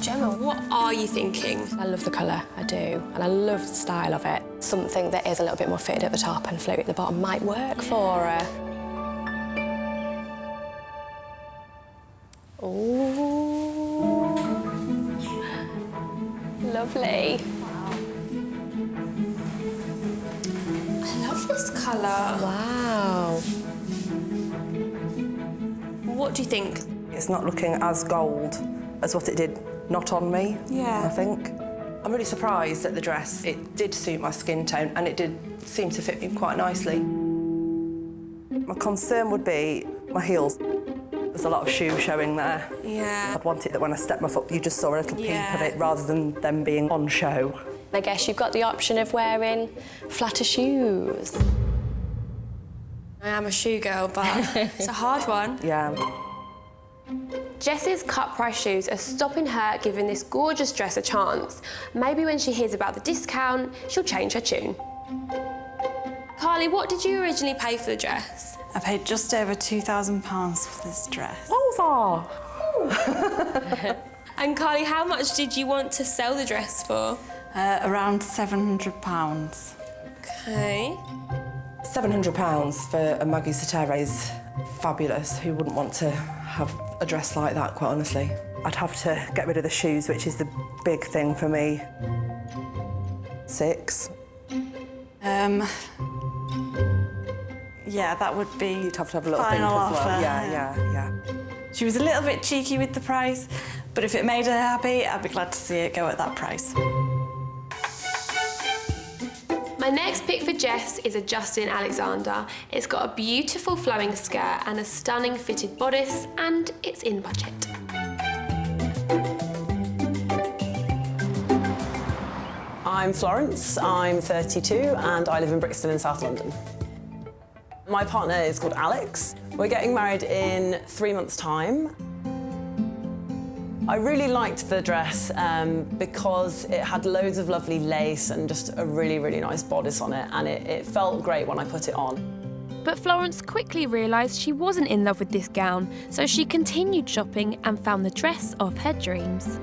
Gemma, what are you thinking? I love the colour, I do, and I love the style of it. Something that is a little bit more fitted at the top and floaty at the bottom might work for her. Ooh. Lovely. I love this colour. Wow. What do you think? It's not looking as gold as what it did not on me, Yeah. I think. I'm really surprised at the dress. It did suit my skin tone and it did seem to fit me quite nicely. My concern would be my heels. There's a lot of shoe showing there. Yeah. I'd want it that when I stepped my foot, you just saw a little peep of it rather than them being on show. I guess you've got the option of wearing flatter shoes. I am a shoe girl, but it's a hard one. Yeah. Jess's cut-price shoes are stopping her giving this gorgeous dress a chance. Maybe when she hears about the discount, she'll change her tune. Carly, what did you originally pay for the dress? I paid just over £2,000 for this dress. Oh, And Carly, how much did you want to sell the dress for? Around £700. Okay. £700 for a Maggie Satere is fabulous. Who wouldn't want to have a dress like that, quite honestly? I'd have to get rid of the shoes, which is the big thing for me. 6. Yeah, that would be. You'd have to have a little think final as well. offer. Yeah. She was a little bit cheeky with the price, but if it made her happy, I'd be glad to see it go at that price. My next pick for Jess is a Justin Alexander. It's got a beautiful flowing skirt and a stunning fitted bodice, and it's in budget. I'm Florence, I'm 32 and I live in Brixton in South London. My partner is called Alex. We're getting married in 3 months' time. I really liked the dress because it had loads of lovely lace and just a really, really nice bodice on it, and it felt great when I put it on. But Florence quickly realised she wasn't in love with this gown, so she continued shopping and found the dress of her dreams.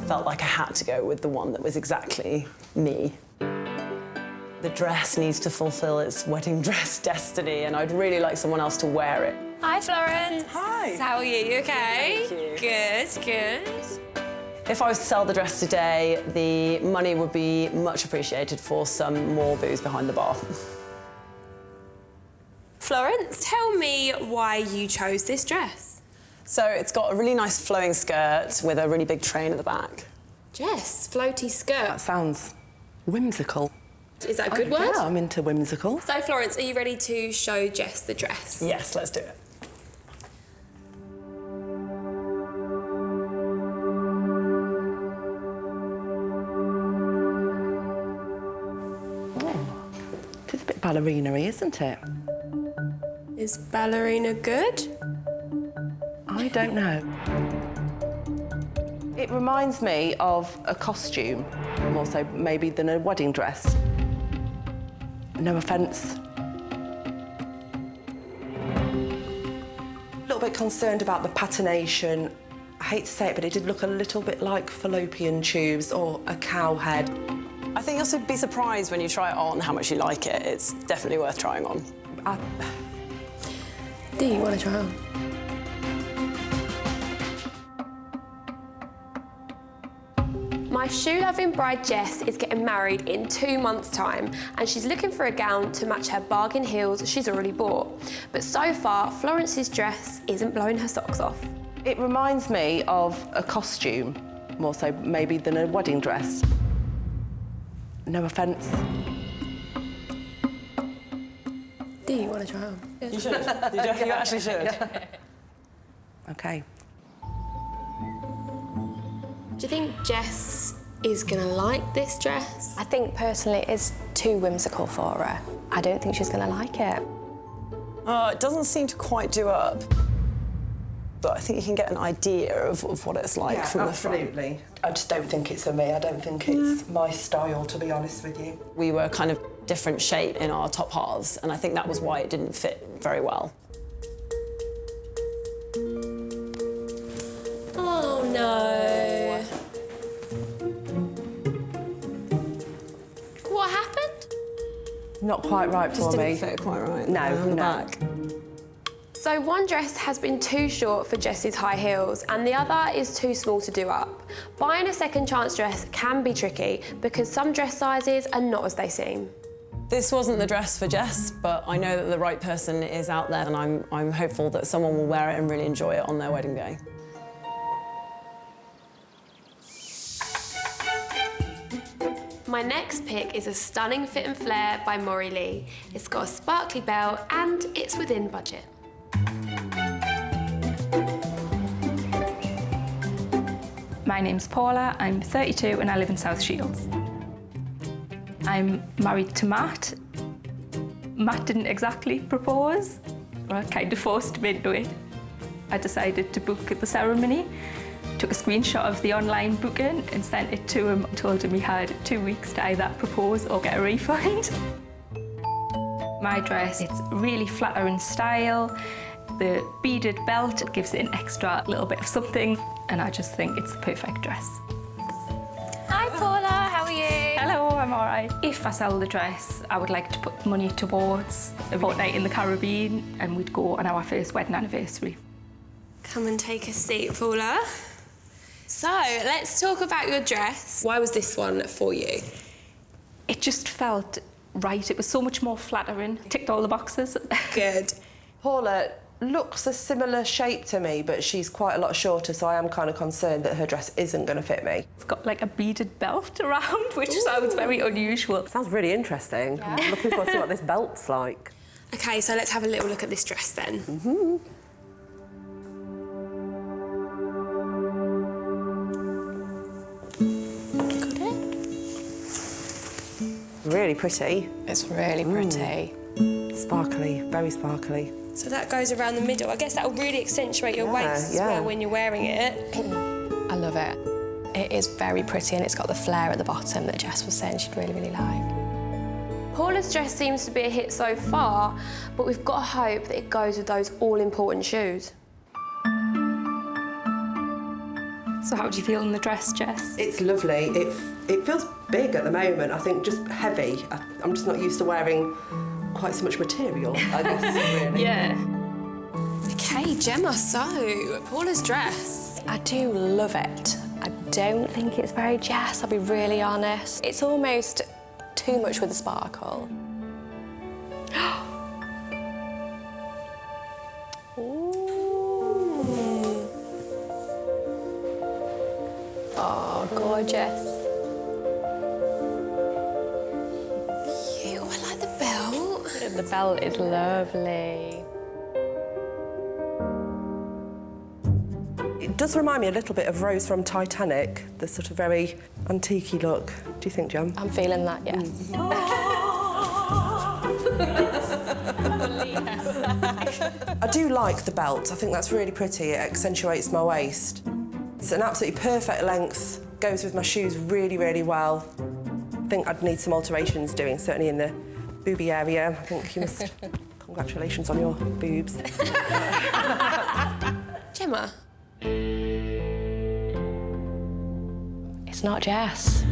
Felt like I had to go with the one that was exactly me. The dress needs to fulfil its wedding dress destiny, and I'd really like someone else to wear it. Hi, Florence. Hi. How are you? You okay? Thank you. Good. If I was to sell the dress today, the money would be much appreciated for some more booze behind the bar. Florence, tell me why you chose this dress. So it's got a really nice flowing skirt with a really big train at the back. Jess, floaty skirt. That sounds whimsical. Is that a good word? Yeah, I'm into whimsical. So, Florence, are you ready to show Jess the dress? Yes, let's do it. It's a bit ballerina-y, isn't it? Is ballerina good? I don't know. It reminds me of a costume, more so maybe than a wedding dress. No offence. A little bit concerned about the patination. I hate to say it, but it did look a little bit like fallopian tubes or a cow head. I think you'll be surprised when you try it on how much you like it. It's definitely worth trying on. Do you want to try on? My shoe-loving bride Jess is getting married in 2 months' time and she's looking for a gown to match her bargain heels she's already bought. But so far, Florence's dress isn't blowing her socks off. It reminds me of a costume, more so maybe than a wedding dress. No offence. Do you want to try on? You should. You actually should. OK. Do you think Jess is going to like this dress? I think personally it is too whimsical for her. I don't think she's going to like it. It doesn't seem to quite do up. But I think you can get an idea of what it's like from the front. Absolutely. I just don't think it's for me. I don't think it's my style, to be honest with you. We were kind of different shape in our top halves, and I think that was why it didn't fit very well. Oh, no. What happened? Not quite right for me. Just didn't fit quite right. No. Back. So one dress has been too short for Jess's high heels and the other is too small to do up. Buying a second chance dress can be tricky because some dress sizes are not as they seem. This wasn't the dress for Jess, but I know that the right person is out there and I'm hopeful that someone will wear it and really enjoy it on their wedding day. My next pick is a stunning fit and flare by Maury Lee. It's got a sparkly belt and it's within budget. My name's Paula, I'm 32 and I live in South Shields. I'm married to Matt. Matt didn't exactly propose, I kind of forced him into it. I decided to book at the ceremony, took a screenshot of the online booking and sent it to him, told him he had 2 weeks to either propose or get a refund. My dress, it's really flattering style. The beaded belt gives it an extra little bit of something, and I just think it's the perfect dress. Hi Paula, how are you? Hello, I'm all right. If I sell the dress, I would like to put money towards a fortnight in the Caribbean, and we'd go on our first wedding anniversary. Come and take a seat, Paula. So, let's talk about your dress. Why was this one for you? It just felt right. It was so much more flattering. Ticked all the boxes. Good. Paula looks a similar shape to me, but she's quite a lot shorter, so I am kind of concerned that her dress isn't going to fit me. It's got like a beaded belt around, which sounds very unusual. Sounds really interesting. Yeah. I'm looking forward to what this belt's like. OK, so let's have a little look at this dress then. Mm-hmm. Really pretty. It's really pretty. Sparkly, very sparkly. So that goes around the middle. I guess that'll really accentuate your waist as well when you're wearing it. I love it. It is very pretty and it's got the flare at the bottom that Jess was saying she'd really, really like. Paula's dress seems to be a hit so far, but we've got to hope that it goes with those all-important shoes. So how do you feel in the dress, Jess? It's lovely. It feels big at the moment. I think just heavy. I'm just not used to wearing quite so much material, I guess, really. Yeah. OK, Gemma, so, Paula's dress. I do love it. I don't think it's very Jess, I'll be really honest. It's almost too much with the sparkle. Oh, gorgeous. Ew, I like the belt. The belt is lovely. It does remind me a little bit of Rose from Titanic, the sort of very antique-y look. Do you think, Jem? I'm feeling that, yes. I do like the belt. I think that's really pretty. It accentuates my waist. It's an absolutely perfect length, goes with my shoes really, really well. I think I'd need some alterations doing, certainly in the boobie area. I think you must... Congratulations on your boobs. Gemma? It's not Jess.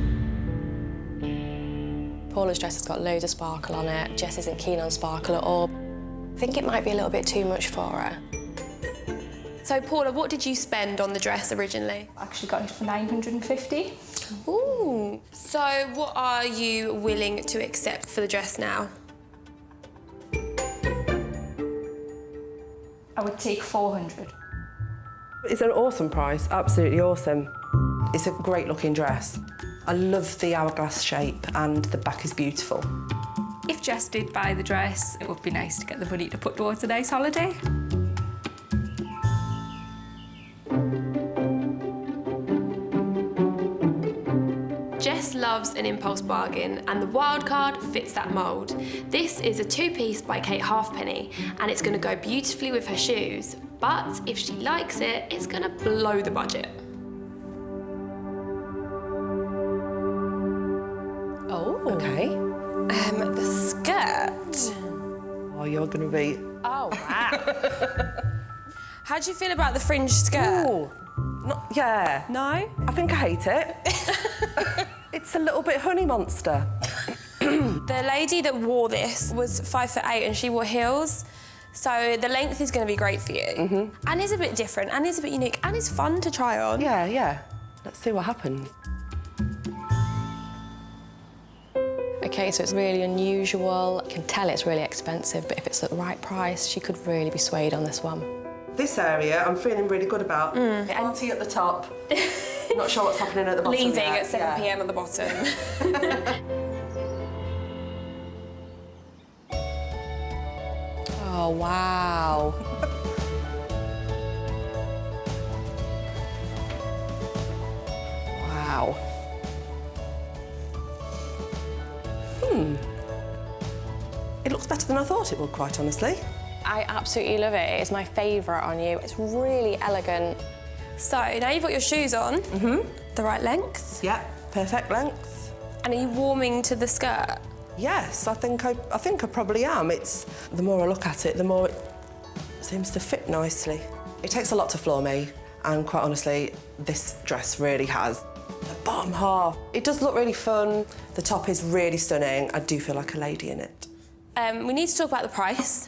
Paula's dress has got loads of sparkle on it. Jess isn't keen on sparkle at all. I think it might be a little bit too much for her. So, Paula, what did you spend on the dress originally? I actually got it for $950. Ooh. So, what are you willing to accept for the dress now? I would take $400. It's an awesome price, absolutely awesome. It's a great looking dress. I love the hourglass shape and the back is beautiful. If Jess did buy the dress, it would be nice to get the money to put towards a nice holiday. Jess loves an impulse bargain, and the wild card fits that mould. This is a two-piece by Kate Halfpenny, and it's going to go beautifully with her shoes. But if she likes it, it's going to blow the budget. Oh. Okay. The skirt. Oh, you're going to be... Oh, wow. How do you feel about the fringe skirt? Ooh. Yeah. No? I think I hate it. It's a little bit honey monster. The lady that wore this was 5'8" and she wore heels. So the length is going to be great for you. And it's a bit different, and it's a bit unique, and it's fun to try on. Yeah, yeah. Let's see what happens. OK, so it's really unusual. You can tell it's really expensive, but if it's at the right price, she could really be swayed on this one. This area I'm feeling really good about. Auntie at the top. Not sure what's happening at the bottom Leaving yet. at 7 p.m. at the bottom. Oh, wow. Wow. It looks better than I thought it would, quite honestly. I absolutely love it. It's my favourite on you. It's really elegant. So now you've got your shoes on. The right length. Yeah, perfect length. And are you warming to the skirt? Yes, I think I probably am. It's the more I look at it, the more it seems to fit nicely. It takes a lot to floor me, and quite honestly, this dress really has. The bottom half, it does look really fun. The top is really stunning. I do feel like a lady in it. We need to talk about the price.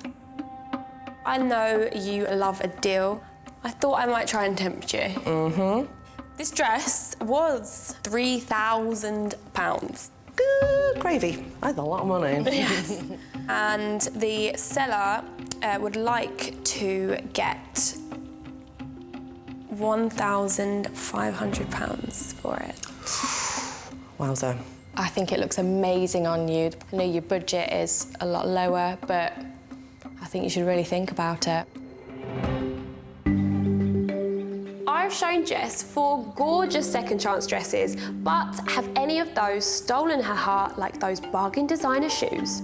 I know you love a deal. I thought I might try and tempt you. This dress was £3,000. Good gravy. That's a lot of money. Yes. And the seller would like to get £1,500 for it. Wowza. I think it looks amazing on you. I know your budget is a lot lower, but I think you should really think about it. I've shown Jess 4 gorgeous second chance dresses, but have any of those stolen her heart like those bargain designer shoes?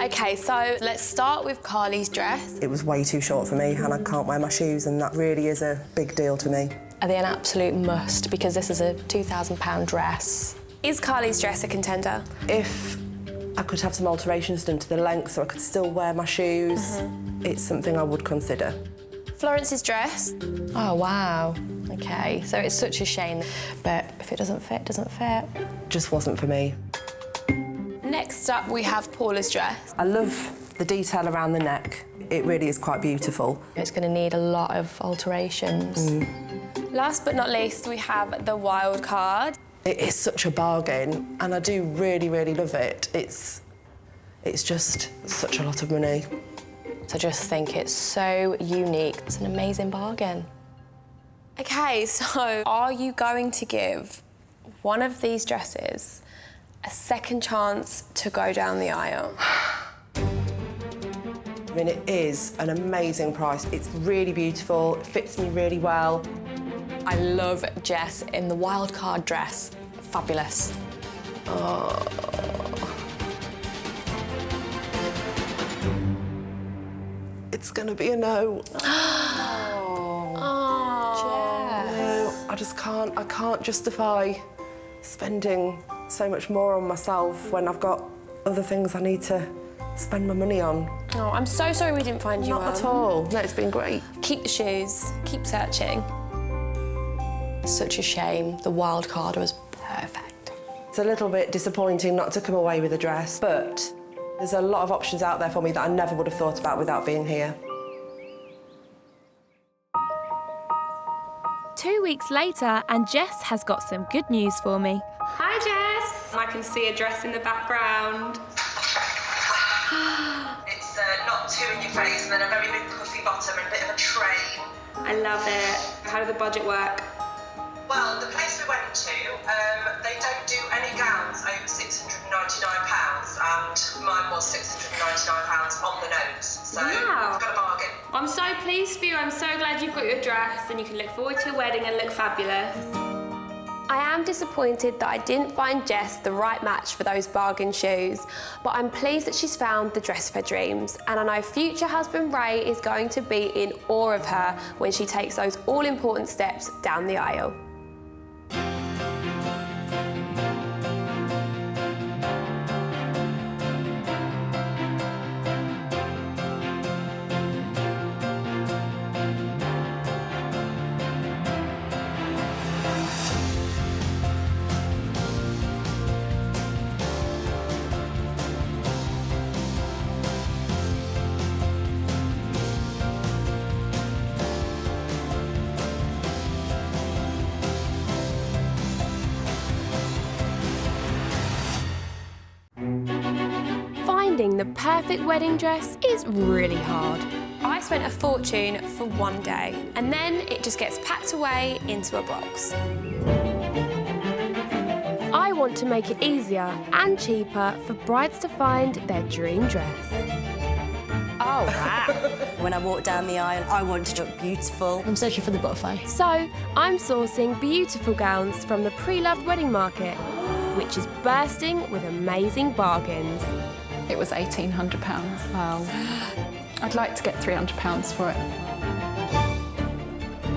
OK, so let's start with Carly's dress. It was way too short for me, and I can't wear my shoes, and that really is a big deal to me. Are they an absolute must? Because this is a £2,000 dress. Is Carly's dress a contender? If I could have some alterations done to the length so I could still wear my shoes, it's something I would consider. Florence's dress. Oh, wow. OK, so it's such a shame, but if it doesn't fit, it doesn't fit. Just wasn't for me. Next up, we have Paula's dress. I love the detail around the neck. It really is quite beautiful. It's going to need a lot of alterations. Last but not least, we have the wild card. It is such a bargain, and I do really, really love it. It's just such a lot of money. I just think it's so unique. It's an amazing bargain. OK, so are you going to give one of these dresses a second chance to go down the aisle? I mean, it is an amazing price. It's really beautiful, it fits me really well. I love Jess in the wild card dress. Fabulous. Oh. It's gonna be a no. No, I just can't. I can't justify spending so much more on myself when I've got other things I need to spend my money on. Oh, I'm so sorry we didn't find you one. Not at all. No, it's been great. Keep the shoes. Keep searching. Such a shame. The wild card was perfect. It's a little bit disappointing not to come away with a dress, but there's a lot of options out there for me that I never would have thought about without being here. 2 weeks later and Jess has got some good news for me. Hi, Jess. I can see a dress in the background. It's not too in your face and then a very big puffy bottom and a bit of a train. I love it. How did the budget work? Well, the place we went to, they don't do any gowns over £699 and mine was £699 on the nose. So Wow. got a bargain. I'm so pleased for you. I'm so glad you've got your dress and you can look forward to your wedding and look fabulous. I am disappointed that I didn't find Jess the right match for those bargain shoes, but I'm pleased that she's found the dress of her dreams, and I know future husband Ray is going to be in awe of her when she takes those all-important steps down the aisle. Finding the perfect wedding dress is really hard. I spent a fortune for one day, and then it just gets packed away into a box. I want to make it easier and cheaper for brides to find their dream dress. Oh, wow. When I walk down the aisle, I want to look beautiful. I'm searching for the butterfly. So I'm sourcing beautiful gowns from the pre-loved wedding market, which is bursting with amazing bargains. It was £1,800. Wow. I'd like to get £300 for it.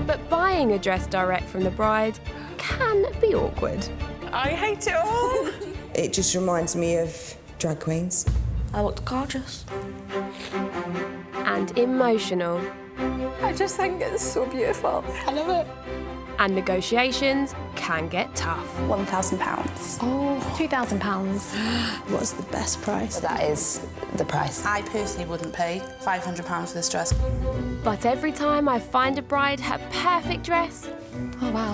But buying a dress direct from the bride can be awkward. I hate it all. It just reminds me of drag queens. I looked gorgeous. And emotional. I just think it's so beautiful. I love it. And negotiations can get tough. £1,000. Oh, £2,000. What's the best price? That is the price. I personally wouldn't pay £500 for this dress. But every time I find a bride her perfect dress, oh wow,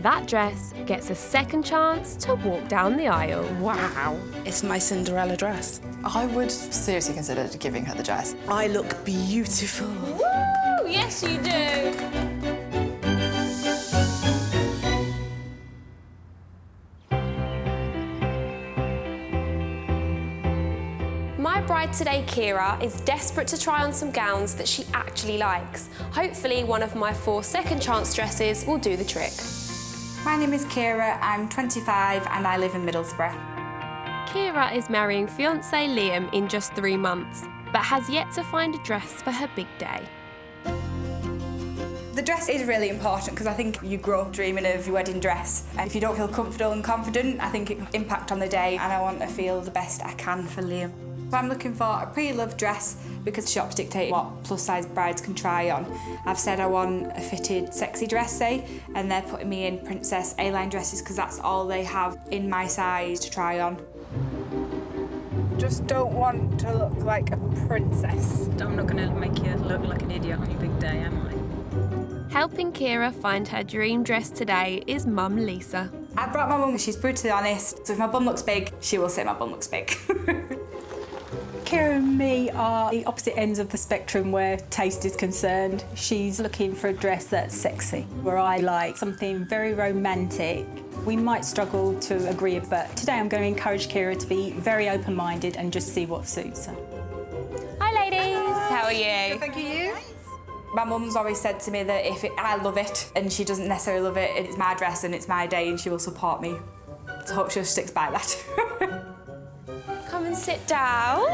that dress gets a second chance to walk down the aisle. Wow. It's my Cinderella dress. I would seriously consider giving her the dress. I look beautiful. Woo! Yes, you do. My bride today, Kira, is desperate to try on some gowns that she actually likes. Hopefully, one of my 4 second chance dresses will do the trick. My name is Kira, I'm 25 and I live in Middlesbrough. Kira is marrying fiancé Liam in just 3 months, but has yet to find a dress for her big day. The dress is really important because I think you grow up dreaming of your wedding dress, and if you don't feel comfortable and confident, I think it can impact on the day, and I want to feel the best I can for Liam. So I'm looking for a pre-loved dress because shops dictate what plus-size brides can try on. I've said I want a fitted, sexy dress, say, and they're putting me in princess A-line dresses because that's all they have in my size to try on. Just don't want to look like a princess. I'm not going to make you look like an idiot on your big day, am I? Helping Kira find her dream dress today is Mum Lisa. I brought my mum, she's brutally honest, so if my bum looks big, she will say my bum looks big. Kira and me are the opposite ends of the spectrum where taste is concerned. She's looking for a dress that's sexy, where I like something very romantic. We might struggle to agree, but today I'm going to encourage Kira to be very open-minded and just see what suits her. Hi, ladies. How are you? Thank you. My mum's always said to me that if I love it and she doesn't necessarily love it, it's my dress and it's my day and she will support me. So I hope she sticks by that. Come and sit down.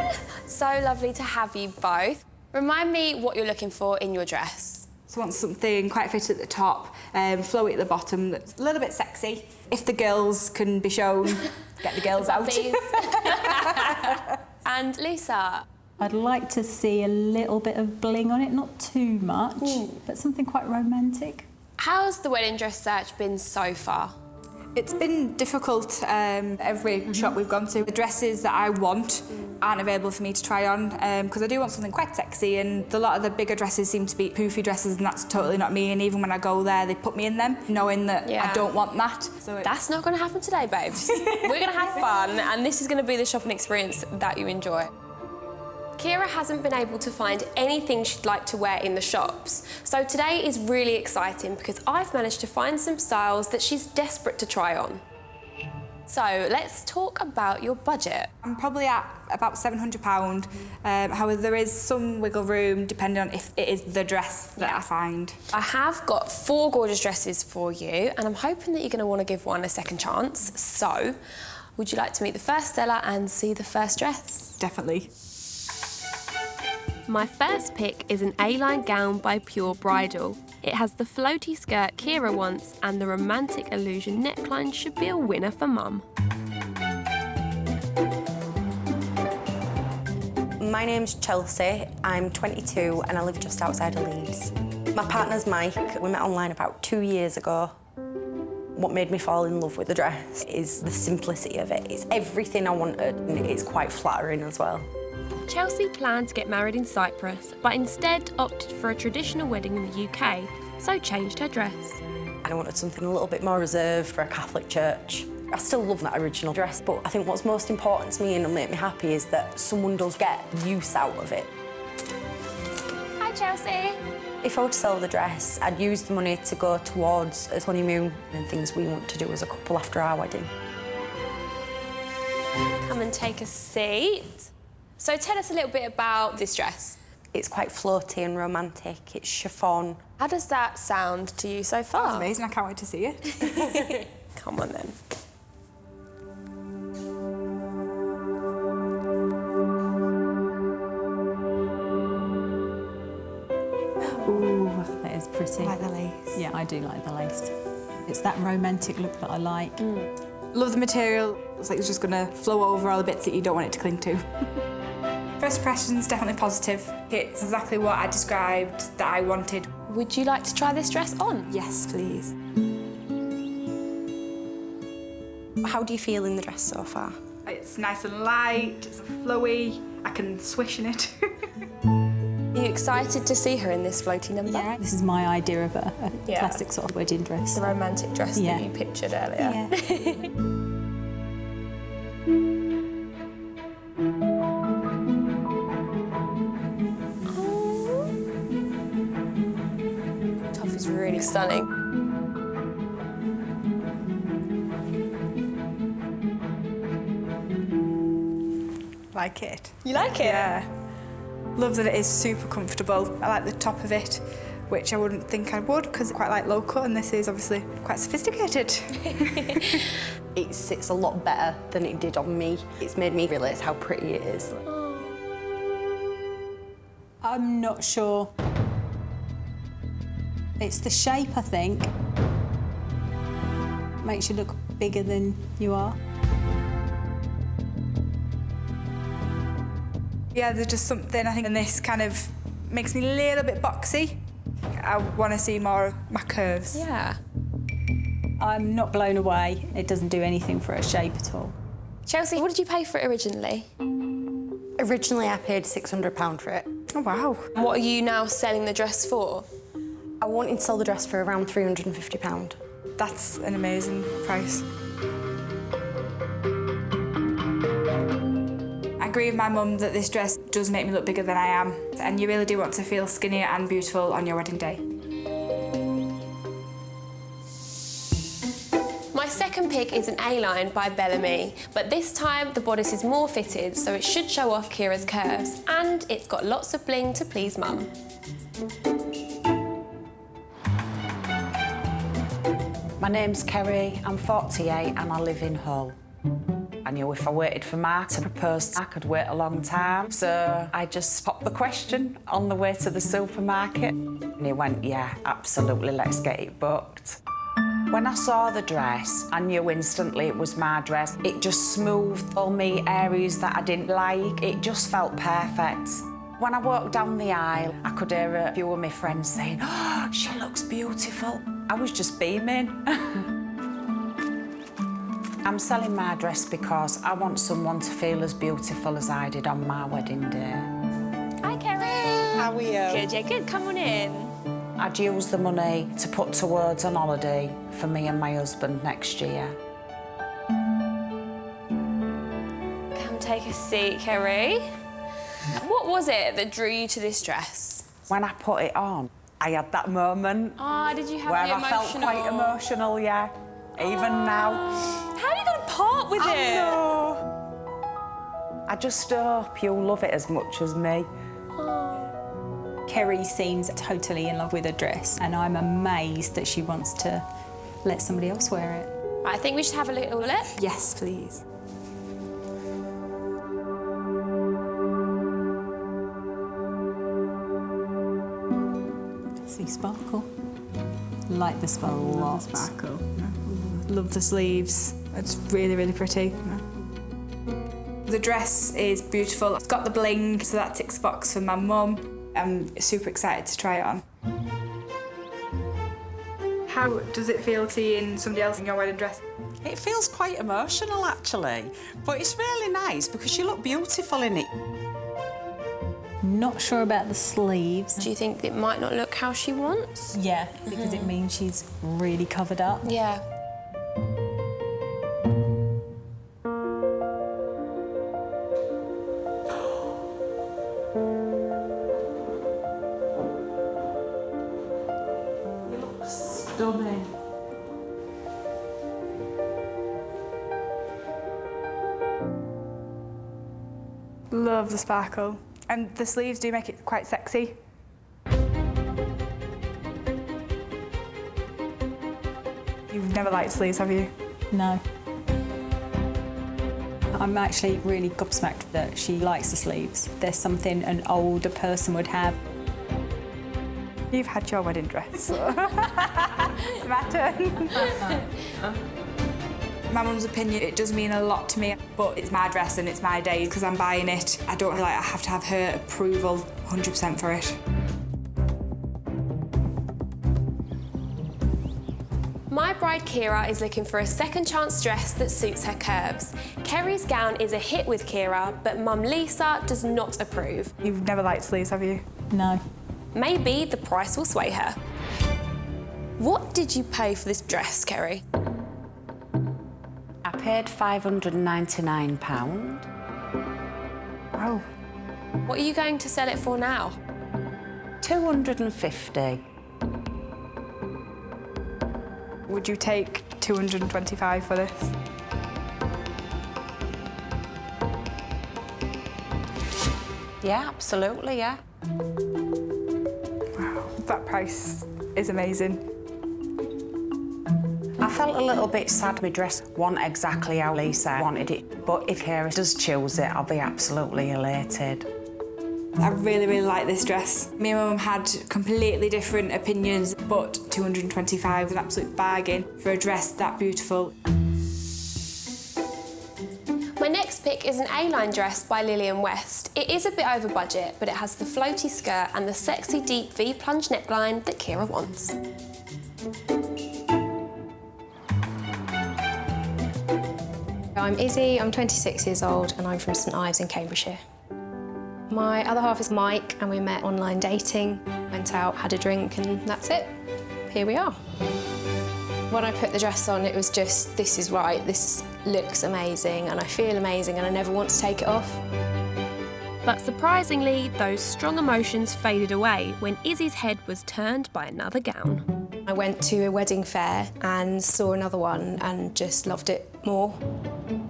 So lovely to have you both. Remind me what you're looking for in your dress. So I want something quite fit at the top, flowy at the bottom, that's a little bit sexy. If the girls can be shown, get the girls out. Please. And Lisa? I'd like to see a little bit of bling on it, not too much, but something quite romantic. How's the wedding dress search been so far? It's been difficult every shop we've gone to. The dresses that I want aren't available for me to try on because I do want something quite sexy, and a lot of the bigger dresses seem to be poofy dresses, and that's totally not me. And even when I go there, they put me in them knowing that I don't want that. So that's not going to happen today, babes. We're going to have fun, and this is going to be the shopping experience that you enjoy. Kira hasn't been able to find anything she'd like to wear in the shops, so today is really exciting because I've managed to find some styles that she's desperate to try on. So let's talk about your budget. I'm probably at about £700. However, there is some wiggle room depending on if it is the dress that I find. I have got 4 gorgeous dresses for you, and I'm hoping that you're going to want to give one a second chance. So, would you like to meet the first seller and see the first dress? Definitely. My first pick is an A-line gown by Pure Bridal. It has the floaty skirt Kira wants, and the romantic illusion neckline should be a winner for Mum. My name's Chelsea, I'm 22 and I live just outside of Leeds. My partner's Mike. We met online about 2 years ago. What made me fall in love with the dress is the simplicity of it. It's everything I wanted, and it's quite flattering as well. Chelsea planned to get married in Cyprus, but instead opted for a traditional wedding in the UK, so changed her dress. I wanted something a little bit more reserved for a Catholic church. I still love that original dress, but I think what's most important to me and will make me happy is that someone does get use out of it. Hi, Chelsea. If I were to sell the dress, I'd use the money to go towards a honeymoon and things we want to do as a couple after our wedding. Come and take a seat. So tell us a little bit about this dress. It's quite floaty and romantic. It's chiffon. How does that sound to you so far? That's amazing. I can't wait to see it. Come on then. Ooh, that is pretty. I like the lace. Yeah, I do like the lace. It's that romantic look that I like. Love the material. It's like it's just going to flow over all the bits that you don't want it to cling to. First impression's definitely positive. It's exactly what I described that I wanted. Would you like to try this dress on? Yes, please. How do you feel in the dress so far? It's nice and light, it's flowy, I can swish in it. Are you excited to see her in this floaty number? Yeah. This is my idea of a classic sort of wedding dress. The romantic dress that you pictured earlier. Yeah. Top is really stunning. Like it. You like it? Yeah. Love that it is super comfortable. I like the top of it, which I wouldn't think I would because I quite like low cut, and this is obviously quite sophisticated. It sits a lot better than it did on me. It's made me realise how pretty it is. I'm not sure. It's the shape, I think. Makes you look bigger than you are. Yeah, there's just something, I think, and this kind of makes me a little bit boxy. I want to see more of my curves. Yeah. I'm not blown away. It doesn't do anything for a shape at all. Chelsea, what did you pay for it originally? Originally, I paid £600 for it. Oh, wow. And what are you now selling the dress for? I wanted to sell the dress for around £350. That's an amazing price. I agree with my mum that this dress does make me look bigger than I am, and you really do want to feel skinnier and beautiful on your wedding day. My second pick is an A-line by Bellamy, but this time the bodice is more fitted, so it should show off Kira's curves, and it's got lots of bling to please Mum. My name's Kerry, I'm 48 and I live in Hull. I knew if I waited for Mark to propose, I could wait a long time. So I just popped the question on the way to the supermarket. And he went, yeah, absolutely, let's get it booked. When I saw the dress, I knew instantly it was my dress. It just smoothed all me areas that I didn't like. It just felt perfect. When I walked down the aisle, I could hear a few of my friends saying, oh, she looks beautiful. I was just beaming. I'm selling my dress because I want someone to feel as beautiful as I did on my wedding day. Hi, Kerry. How are you? Good, yeah, good. Come on in. I'd use the money to put towards an holiday for me and my husband next year. Come take a seat, Kerry. What was it that drew you to this dress? When I put it on, I had that moment Did you have where the I emotional... felt quite emotional, yeah. Even now. How are you going to part with it? I know. I just hope you'll love it as much as me. Kerry seems totally in love with her dress, and I'm amazed that she wants to let somebody else wear it. Right, I think we should have a little look. Yes, please. See sparkle. Like the sparkle. Love the sparkle. Love the sleeves. It's really, really pretty. The dress is beautiful. It's got the bling, so that ticks the box for my mum. I'm super excited to try it on. How does it feel seeing somebody else in your wedding dress? It feels quite emotional, actually, but it's really nice because you look beautiful in it. Not sure about the sleeves. Do you think it might not look how she wants? Yeah, because it means she's really covered up. Yeah. Stunning. Love the sparkle. And the sleeves do make it quite sexy. You've never liked sleeves, have you? No. I'm actually really gobsmacked that she likes the sleeves. There's something an older person would have. You've had your wedding dress. It's my turn. My mum's opinion, it does mean a lot to me, but it's my dress and it's my day because I'm buying it. I don't feel like I have to have her approval 100% for it. My bride Kira is looking for a second chance dress that suits her curves. Kerry's gown is a hit with Kira, but Mum Lisa does not approve. You've never liked sleeves, have you? No. Maybe the price will sway her. What did you pay for this dress, Kerry? I paid £599. Wow. What are you going to sell it for now? £250. Would you take £225 for this? Yeah, absolutely, yeah. Wow, that price is amazing. I felt a little bit sad my dress wasn't exactly how Lisa wanted it, but if Kira does choose it, I'll be absolutely elated. I really, really like this dress. Me and Mum had completely different opinions, but £225 was an absolute bargain for a dress that beautiful. My next pick is an A-line dress by Lillian West. It is a bit over budget, but it has the floaty skirt and the sexy deep V-plunge neckline that Kira wants. I'm Izzy, I'm 26 years old and I'm from St Ives in Cambridgeshire. My other half is Mike and we met online dating, went out, had a drink and that's it. Here we are. When I put the dress on, it was just, this is right, this looks amazing and I feel amazing and I never want to take it off. But surprisingly, those strong emotions faded away when Izzy's head was turned by another gown. I went to a wedding fair and saw another one and just loved it more.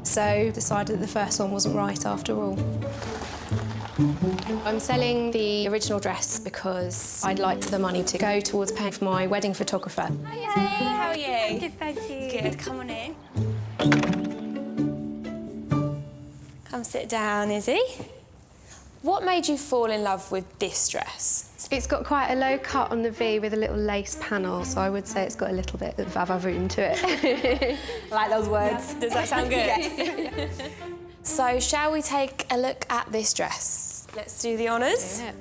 So decided that the first one wasn't right after all. I'm selling the original dress because I'd like the money to go towards paying for my wedding photographer. Hey, how are you? Good, thank you. Good, come on in. Come sit down, Izzy. What made you fall in love with this dress? It's got quite a low cut on the V with a little lace panel, so I would say it's got a little bit of vava-voom to it. I like those words. Does that sound good? Yes. So, shall we take a look at this dress? Let's do the honours. Yeah.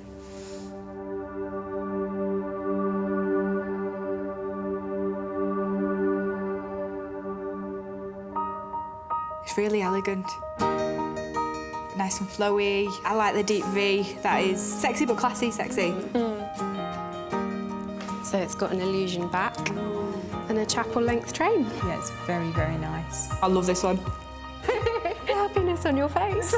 just really elegant. Nice and flowy. I like the deep V. That is sexy but classy sexy. So it's got an illusion back and a chapel-length train. Yeah, it's very, very nice. I love this one. Happiness on your face.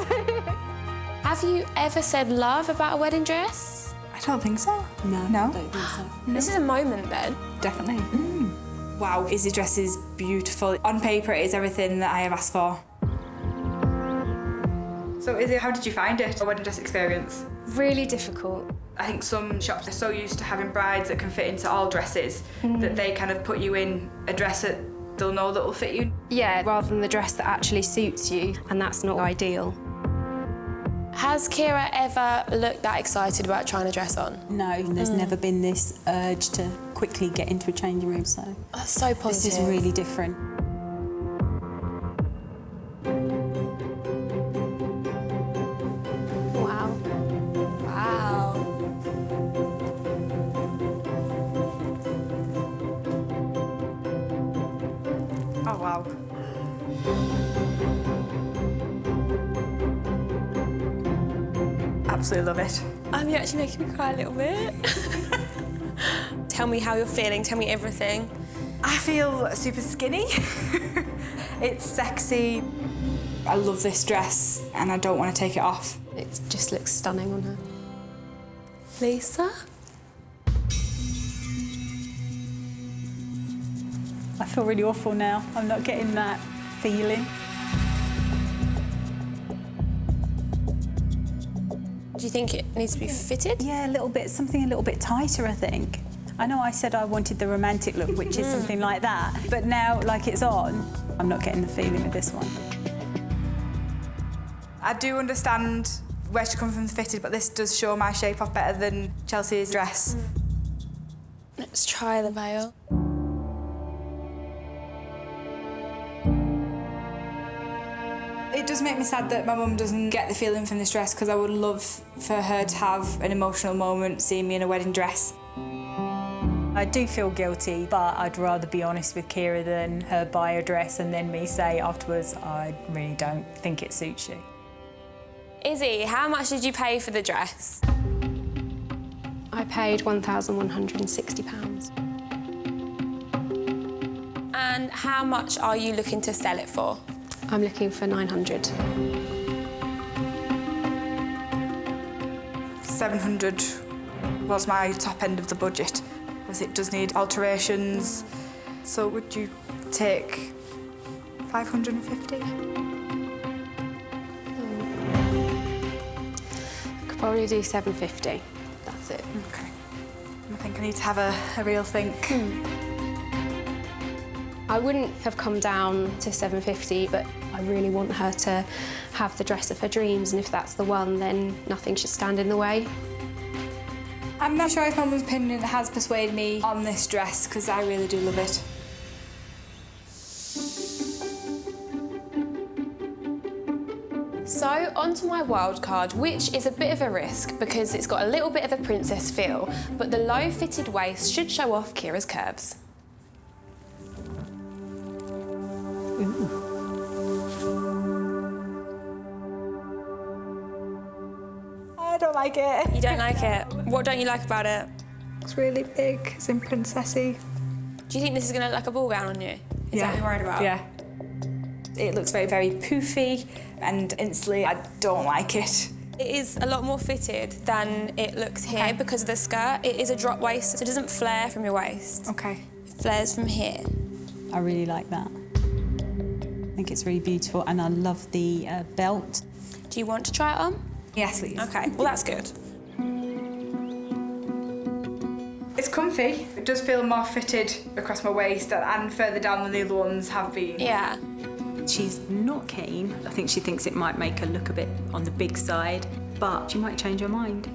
Have you ever said love about a wedding dress? I don't think so. No, No? I don't think so. This is a moment then. Definitely. Wow, Izzy's dress is beautiful. On paper, it is everything that I have asked for. So, Izzy, how did you find it, a wedding dress experience? Really difficult. I think some shops are so used to having brides that can fit into all dresses that they kind of put you in a dress that they'll know that will fit you. Yeah, rather than the dress that actually suits you, and that's not ideal. Has Kira ever looked that excited about trying a dress on? No, there's never been this urge to quickly get into a changing room, so... That's so positive. This is really different. Wow. Wow. Oh, wow. Absolutely love it. You're actually making me cry a little bit. Tell me how you're feeling, tell me everything. I feel super skinny. It's sexy. I love this dress and I don't want to take it off. It just looks stunning on her. Lisa? I feel really awful now. I'm not getting that feeling. Do you think it needs to be fitted? Yeah, a little bit, something a little bit tighter, I think. I know I said I wanted the romantic look, which is something like that, but now, like it's on, I'm not getting the feeling with this one. I do understand where she comes from fitted, but this does show my shape off better than Chelsea's dress. Let's try the veil. It does make me sad that my mum doesn't get the feeling from this dress because I would love for her to have an emotional moment seeing me in a wedding dress. I do feel guilty, but I'd rather be honest with Kira than her buy a dress and then me say afterwards, I really don't think it suits you. Izzy, how much did you pay for the dress? I paid £1,160. And how much are you looking to sell it for? I'm looking for 900. 700 was my top end of the budget, because it does need alterations. So would you take 550? I could probably do 750. That's it. Okay. I think I need to have a real think. I wouldn't have come down to 750, but I really want her to have the dress of her dreams, and if that's the one, then nothing should stand in the way. I'm not sure if my mum's opinion has persuaded me on this dress, because I really do love it. So, onto my wild card, which is a bit of a risk because it's got a little bit of a princess feel, but the low-fitted waist should show off Kira's curves. I don't like it. You don't like it? What don't you like about it? It's really big, it's in princessy. Do you think this is going to look like a ball gown on you? Is that what you're worried about? Yeah. It looks very, very poofy, and instantly I don't like it. It is a lot more fitted than it looks here because of the skirt. It is a drop waist, so it doesn't flare from your waist. Okay. It flares from here. I really like that. I think it's really beautiful, and I love the belt. Do you want to try it on? Yes, please. Okay, well that's good. It's comfy. It does feel more fitted across my waist and further down than the other ones have been. Yeah. She's not keen. I think she thinks it might make her look a bit on the big side, but she might change her mind.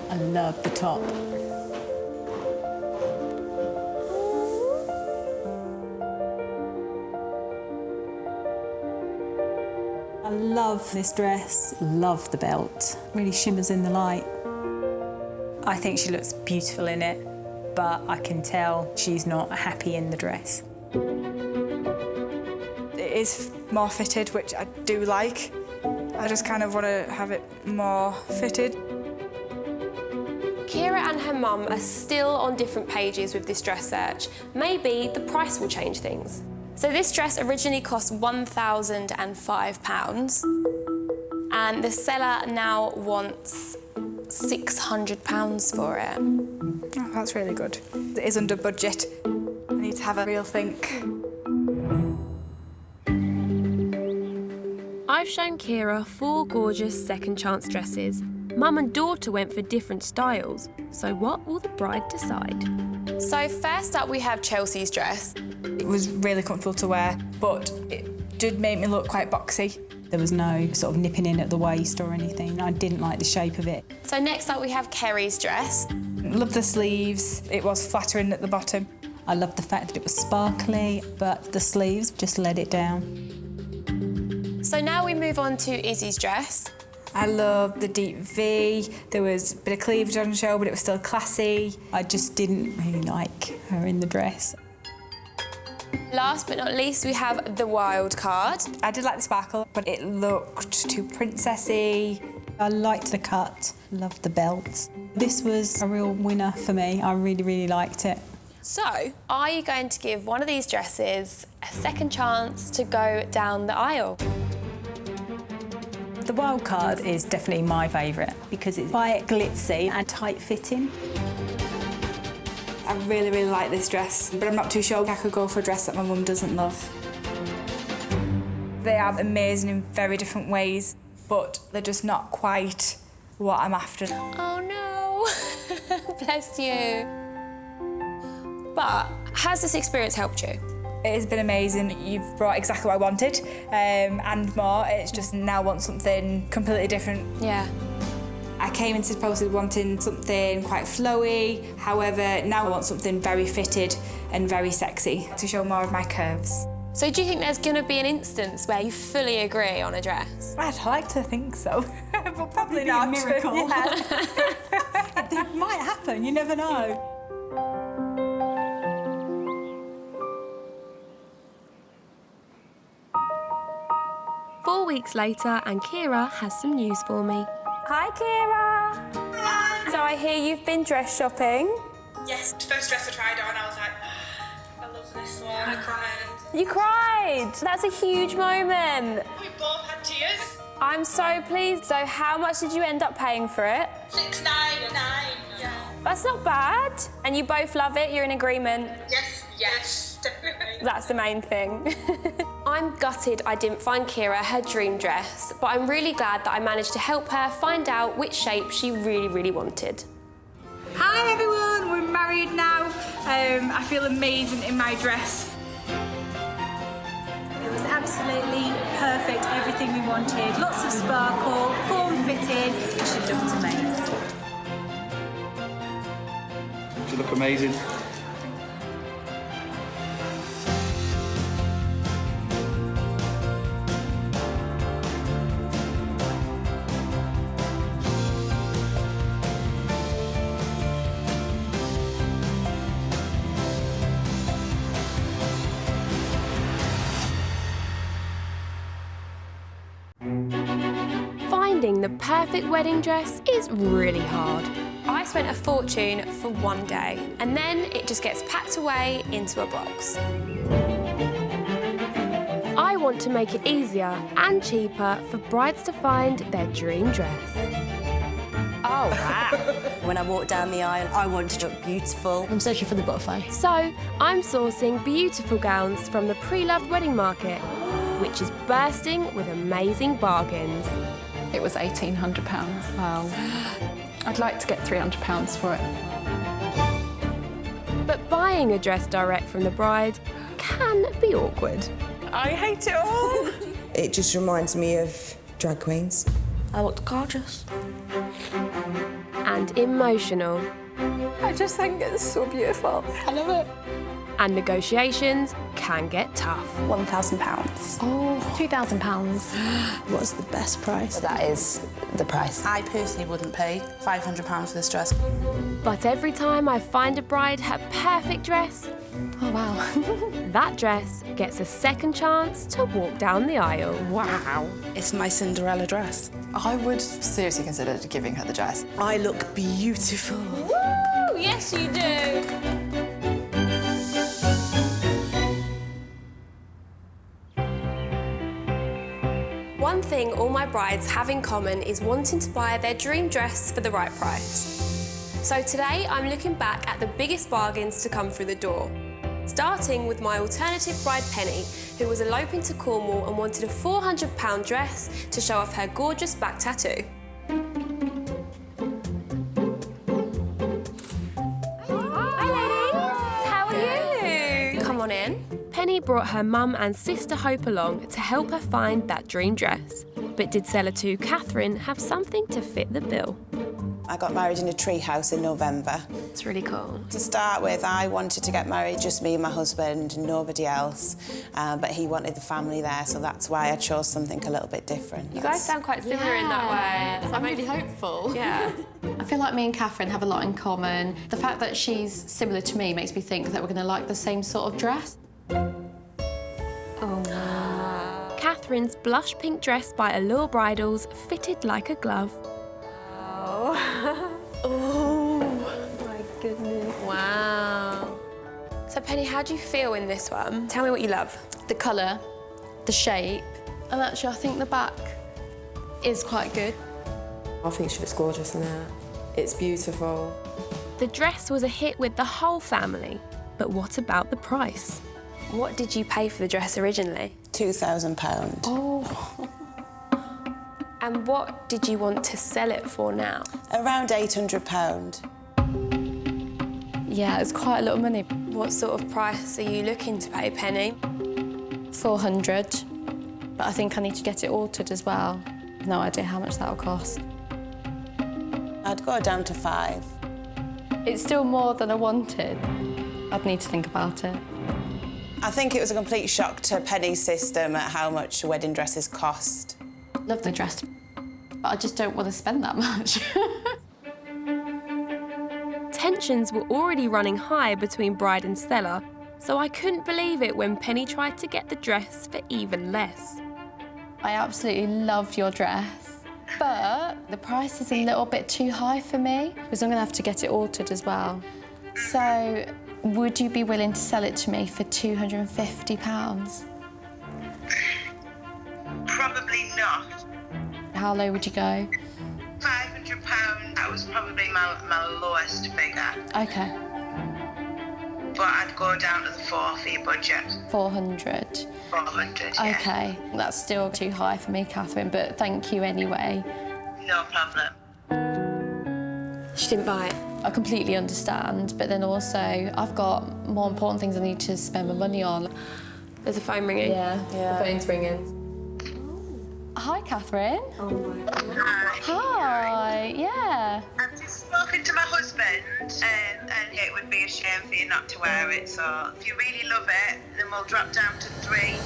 I love the top. I love this dress, love the belt. Really shimmers in the light. I think she looks beautiful in it, but I can tell she's not happy in the dress. It is more fitted, which I do like. I just kind of want to have it more fitted. Kira and her mum are still on different pages with this dress search. Maybe the price will change things. So this dress originally cost £1,005 and the seller now wants £600 for it. Oh, that's really good. It is under budget. I need to have a real think. I've shown Kira 4 gorgeous second chance dresses. Mum and daughter went for different styles, so what will the bride decide? So first up we have Chelsea's dress. It was really comfortable to wear, but it did make me look quite boxy. There was no sort of nipping in at the waist or anything. I didn't like the shape of it. So next up we have Kerry's dress. Love the sleeves. It was flattering at the bottom. I loved the fact that it was sparkly, but the sleeves just let it down. So now we move on to Izzy's dress. I love the deep V. There was a bit of cleavage on show, but it was still classy. I just didn't really like her in the dress. Last but not least, we have the wild card. I did like the sparkle, but it looked too princessy. I liked the cut, loved the belt. This was a real winner for me. I really, really liked it. So, are you going to give one of these dresses a second chance to go down the aisle? The wild card is definitely my favourite because it's quite glitzy and tight-fitting. I really, really like this dress, but I'm not too sure I could go for a dress that my mum doesn't love. They are amazing in very different ways, but they're just not quite what I'm after. Oh no, bless you. But has this experience helped you? It has been amazing. You've brought exactly what I wanted and more. It's just now want something completely different. Yeah. I came into the process wanting something quite flowy. However, now I want something very fitted and very sexy to show more of my curves. So do you think there's going to be an instance where you fully agree on a dress? I'd like to think so, but probably not. A miracle. Yeah. It might happen, you never know. Four weeks later, and Kira has some news for me. Hi, Kira. Hi. So I hear you've been dress shopping. Yes, first dress I tried on, I was like, I love this one. I cried. You cried. That's a huge moment. We both had tears. I'm so pleased. So how much did you end up paying for it? $6.99. Yeah. That's not bad. And you both love it? You're in agreement? Yes, definitely. That's the main thing. I'm gutted I didn't find Kira her dream dress, but I'm really glad that I managed to help her find out which shape she really, really wanted. Hi everyone, we're married now. I feel amazing in my dress. It was absolutely perfect, everything we wanted. Lots of sparkle, form-fitted. She looked amazing. You look amazing. Finding the perfect wedding dress is really hard. I spent a fortune for one day, and then it just gets packed away into a box. I want to make it easier and cheaper for brides to find their dream dress. Oh, wow. When I walk down the aisle, I want to look beautiful. I'm searching for the butterfly. So, I'm sourcing beautiful gowns from the pre-loved wedding market, which is bursting with amazing bargains. It was £1,800. Wow. I'd like to get £300 for it. But buying a dress direct from the bride can be awkward. I hate it all. It just reminds me of drag queens. I looked gorgeous. And emotional. I just think it's so beautiful. I love it. And negotiations can get tough. £1,000. Oh, £2,000. What's the best price? That is the price. I personally wouldn't pay £500 for this dress. But every time I find a bride her perfect dress, oh wow, that dress gets a second chance to walk down the aisle. Wow. It's my Cinderella dress. I would seriously consider giving her the dress. I look beautiful. Woo! Yes, you do. One thing all my brides have in common is wanting to buy their dream dress for the right price. So today I'm looking back at the biggest bargains to come through the door. Starting with my alternative bride Penny, who was eloping to Cornwall and wanted a £400 dress to show off her gorgeous back tattoo. Hi ladies, how are you? Come on in. Penny brought her mum and sister Hope along to help her find that dream dress. But did seller 2 Catherine have something to fit the bill? I got married in a tree house in November. It's really cool. To start with, I wanted to get married, just me and my husband, nobody else. But he wanted the family there, so that's why I chose something a little bit different. You guys sound quite similar in that way. I'm really hopeful. Yeah. I feel like me and Catherine have a lot in common. The fact that she's similar to me makes me think that we're going to like the same sort of dress. Oh, wow. Catherine's blush pink dress by Allure Bridals fitted like a glove. Oh my goodness. Wow. So Penny, how do you feel in this one? Tell me what you love. The colour, the shape, and actually I think the back is quite good. I think she looks gorgeous in it. It's beautiful. The dress was a hit with the whole family, but what about the price? What did you pay for the dress originally? £2,000. Oh. And what did you want to sell it for now? Around £800. Yeah, it's quite a lot of money. What sort of price are you looking to pay, Penny? 400, but I think I need to get it altered as well. No idea how much that'll cost. I'd go down to 5. It's still more than I wanted. I'd need to think about it. I think it was a complete shock to Penny's system at how much wedding dresses cost. Love the dress, but I just don't want to spend that much. Tensions were already running high between bride and seller, so I couldn't believe it when Penny tried to get the dress for even less. I absolutely love your dress, but the price is a little bit too high for me, because I'm going to have to get it altered as well. So, would you be willing to sell it to me for £250? Probably not. How low would you go? £500, that was probably my lowest figure. Okay. But I'd go down to the 4 for your budget. 400? 400, yeah. Okay, that's still too high for me, Catherine, but thank you anyway. No problem. She didn't buy it. I completely understand, but then also I've got more important things I need to spend my money on. There's a phone ringing. Yeah. The phone's ringing. Hi, Catherine. Oh my God. Hi, yeah. I've just spoken to my husband and it would be a shame for you not to wear it, so if you really love it, then we'll drop down to 3.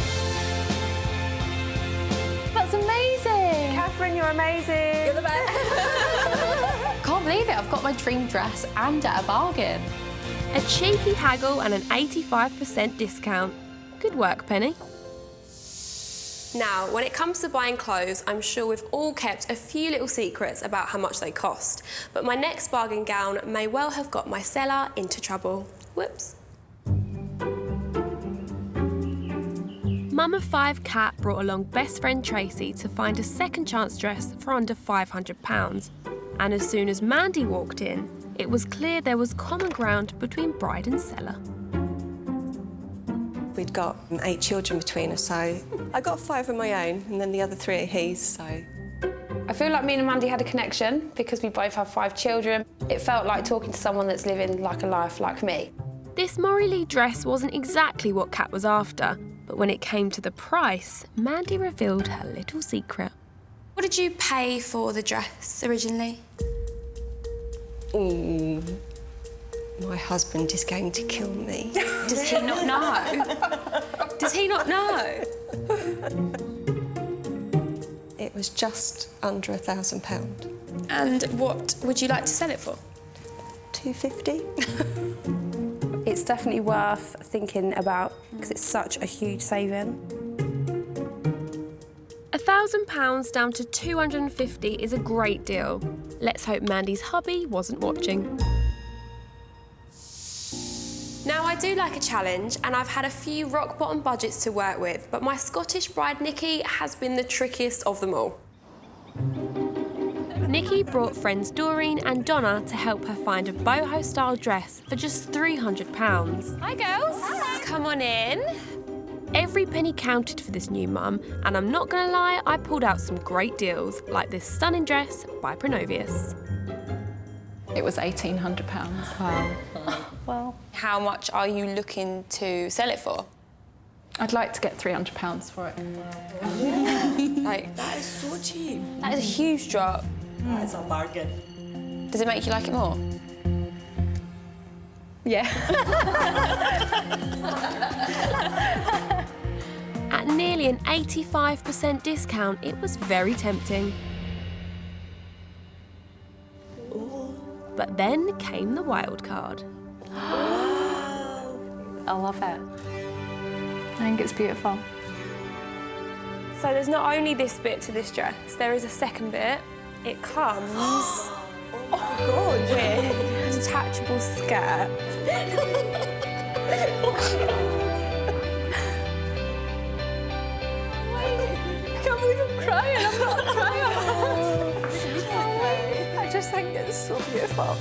That's amazing. Catherine, you're amazing. You're the best. Can't believe it, I've got my dream dress and at a bargain. A cheeky haggle and an 85% discount. Good work, Penny. Now, when it comes to buying clothes, I'm sure we've all kept a few little secrets about how much they cost. But my next bargain gown may well have got my seller into trouble. Whoops. Mum of 5 Kat brought along best friend Tracy to find a second chance dress for under £500. And as soon as Mandy walked in, it was clear there was common ground between bride and seller. We'd got 8 children between us, so I got 5 of my own, and then the other 3 are his, so... I feel like me and Mandy had a connection because we both have 5 children. It felt like talking to someone that's living like a life like me. This Maury Lee dress wasn't exactly what Kat was after, but when it came to the price, Mandy revealed her little secret. What did you pay for the dress originally? My husband is going to kill me. Does he not know? Does he not know? It was just under £1,000. And what would you like to sell it for? £250. It's definitely worth thinking about because it's such a huge saving. £1,000 down to £250 is a great deal. Let's hope Mandy's hubby wasn't watching. Now, I do like a challenge, and I've had a few rock-bottom budgets to work with, but my Scottish bride, Nikki, has been the trickiest of them all. Nikki brought friends Doreen and Donna to help her find a boho-style dress for just £300. Hi, girls. Hi. Come on in. Every penny counted for this new mum, and I'm not gonna lie, I pulled out some great deals, like this stunning dress by Pronovius. It was £1,800. Wow. Well, how much are you looking to sell it for? I'd like to get £300 for it. Like, That is so cheap. that is a huge drop. That is a bargain. Does it make you like it more? Yeah. At nearly an 85% discount, it was very tempting. But then came the wild card. I love it. I think it's beautiful. So there's not only this bit to this dress, there is a second bit. It comes with a detachable skirt. I can't believe I'm crying. I'm not crying. I just think it's so beautiful.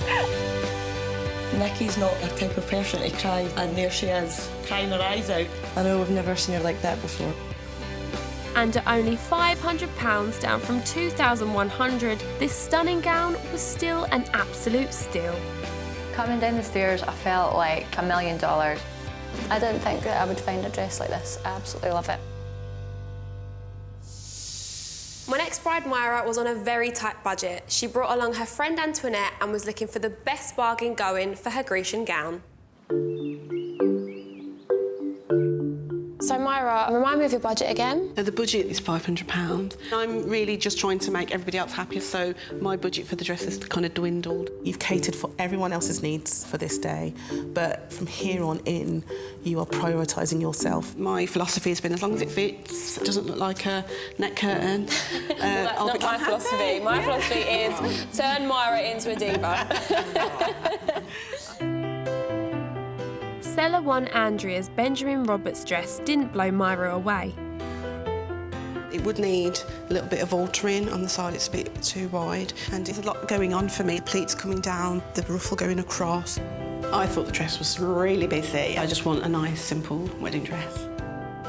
Nikki's not the type of person to cry, and there she is, crying her eyes out. I know, we've never seen her like that before. And at only £500 down from £2,100, this stunning gown was still an absolute steal. Coming down the stairs, I felt like $1 million. I didn't think that I would find a dress like this. I absolutely love it. My next bride, Myra, was on a very tight budget. She brought along her friend Antoinette and was looking for the best bargain going for her Grecian gown. So, Myra, remind me of your budget again. The budget is £500. I'm really just trying to make everybody else happier, so my budget for the dress has kind of dwindled. You've catered for everyone else's needs for this day, but from here on in, you are prioritising yourself. My philosophy has been as long as it fits, it doesn't look like a neck curtain. That's not my philosophy. My philosophy is turn Myra into a diva. Seller one Andrea's Benjamin Roberts dress didn't blow Myra away. It would need a little bit of altering on the side, it's a bit too wide. And there's a lot going on for me. The pleats coming down, the ruffle going across. I thought the dress was really busy. I just want a nice, simple wedding dress.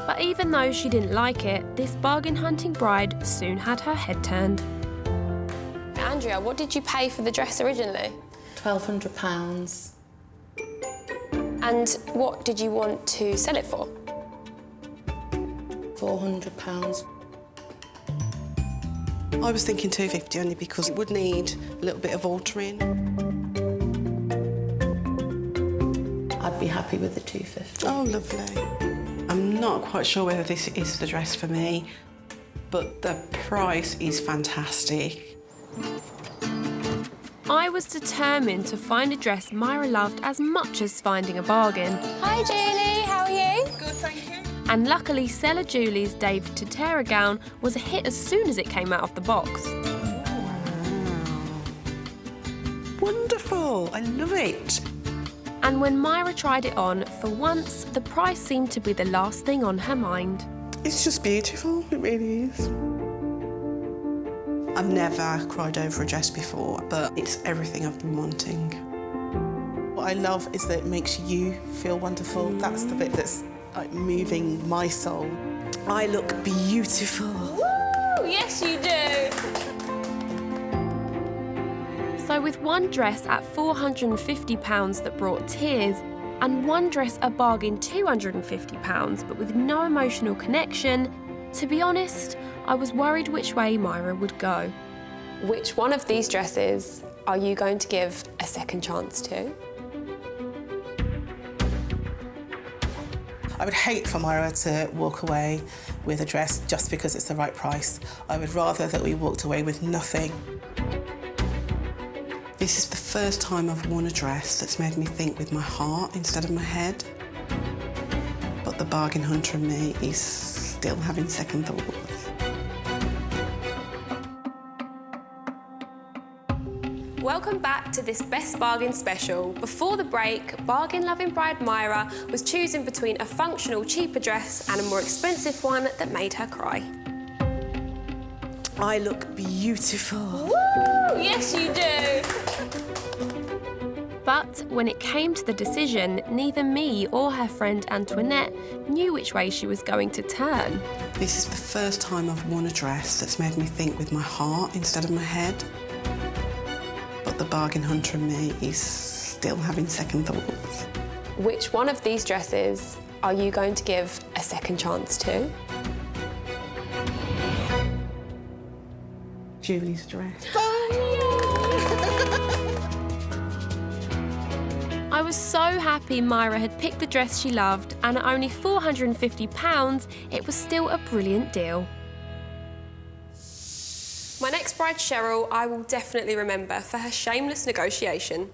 But even though she didn't like it, this bargain hunting bride soon had her head turned. Andrea, what did you pay for the dress originally? £1,200. And what did you want to sell it for? £400. I was thinking £250 only because it would need a little bit of altering. I'd be happy with the £250. Oh, lovely. I'm not quite sure whether this is the dress for me, but the price is fantastic. I was determined to find a dress Myra loved as much as finding a bargain. Hi, Julie. How are you? Good, thank you. And luckily, Seller Julie's David Tutera gown was a hit as soon as it came out of the box. Wonderful, I love it. And when Myra tried it on, for once, the price seemed to be the last thing on her mind. It's just beautiful, it really is. I've never cried over a dress before, but it's everything I've been wanting. What I love is that it makes you feel wonderful. That's the bit that's like moving my soul. I look beautiful. Woo! Yes, you do. So with one dress at £450 that brought tears, and one dress a bargain £250 but with no emotional connection, to be honest, I was worried which way Myra would go. Which one of these dresses are you going to give a second chance to? I would hate for Myra to walk away with a dress just because it's the right price. I would rather that we walked away with nothing. This is the first time I've worn a dress that's made me think with my heart instead of my head. But the bargain hunter in me is still having second thoughts. Welcome back to this Best Bargain special. Before the break, bargain-loving bride Myra was choosing between a functional, cheaper dress and a more expensive one that made her cry. I look beautiful. Woo! Yes, you do. But when it came to the decision, neither me or her friend Antoinette knew which way she was going to turn. This is the first time I've worn a dress that's made me think with my heart instead of my head. But the bargain hunter in me is still having second thoughts. Which one of these dresses are you going to give a second chance to? Julie's dress. I was so happy Myra had picked the dress she loved, and at only £450, it was still a brilliant deal. My next bride, Cheryl, I will definitely remember for her shameless negotiation.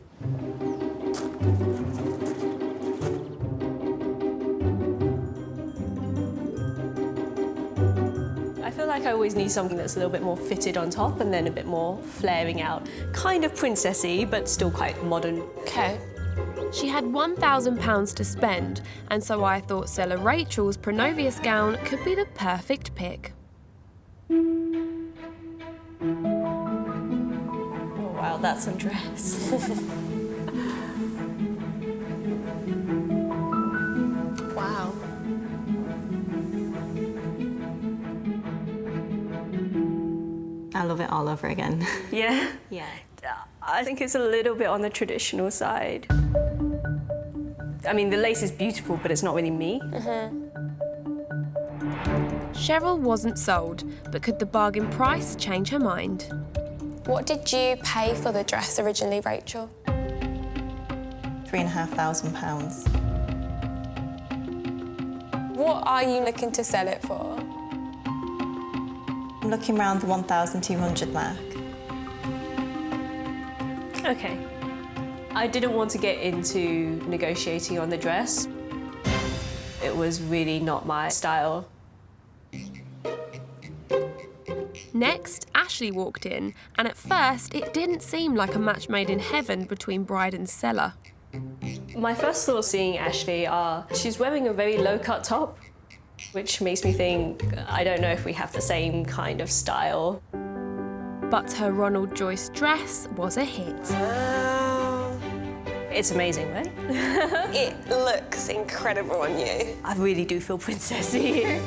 I feel like I always need something that's a little bit more fitted on top and then a bit more flaring out. Kind of princessy, but still quite modern. Okay. She had £1,000 to spend, and so I thought seller Rachel's Pronovius gown could be the perfect pick. Oh, wow, that's a dress. Wow. I love it all over again. Yeah? Yeah. I think it's a little bit on the traditional side. I mean, the lace is beautiful, but it's not really me. Cheryl wasn't sold, but could the bargain price change her mind? What did you pay for the dress originally, Rachel? £3,500. What are you looking to sell it for? I'm looking around the 1,200 mark. Okay. I didn't want to get into negotiating on the dress. It was really not my style. Next, Ashley walked in, and at first it didn't seem like a match made in heaven between bride and seller. My first thoughts seeing Ashley are she's wearing a very low-cut top, which makes me think I don't know if we have the same kind of style. But her Ronald Joyce dress was a hit. It's amazing, right? It looks incredible on you. I really do feel princessy.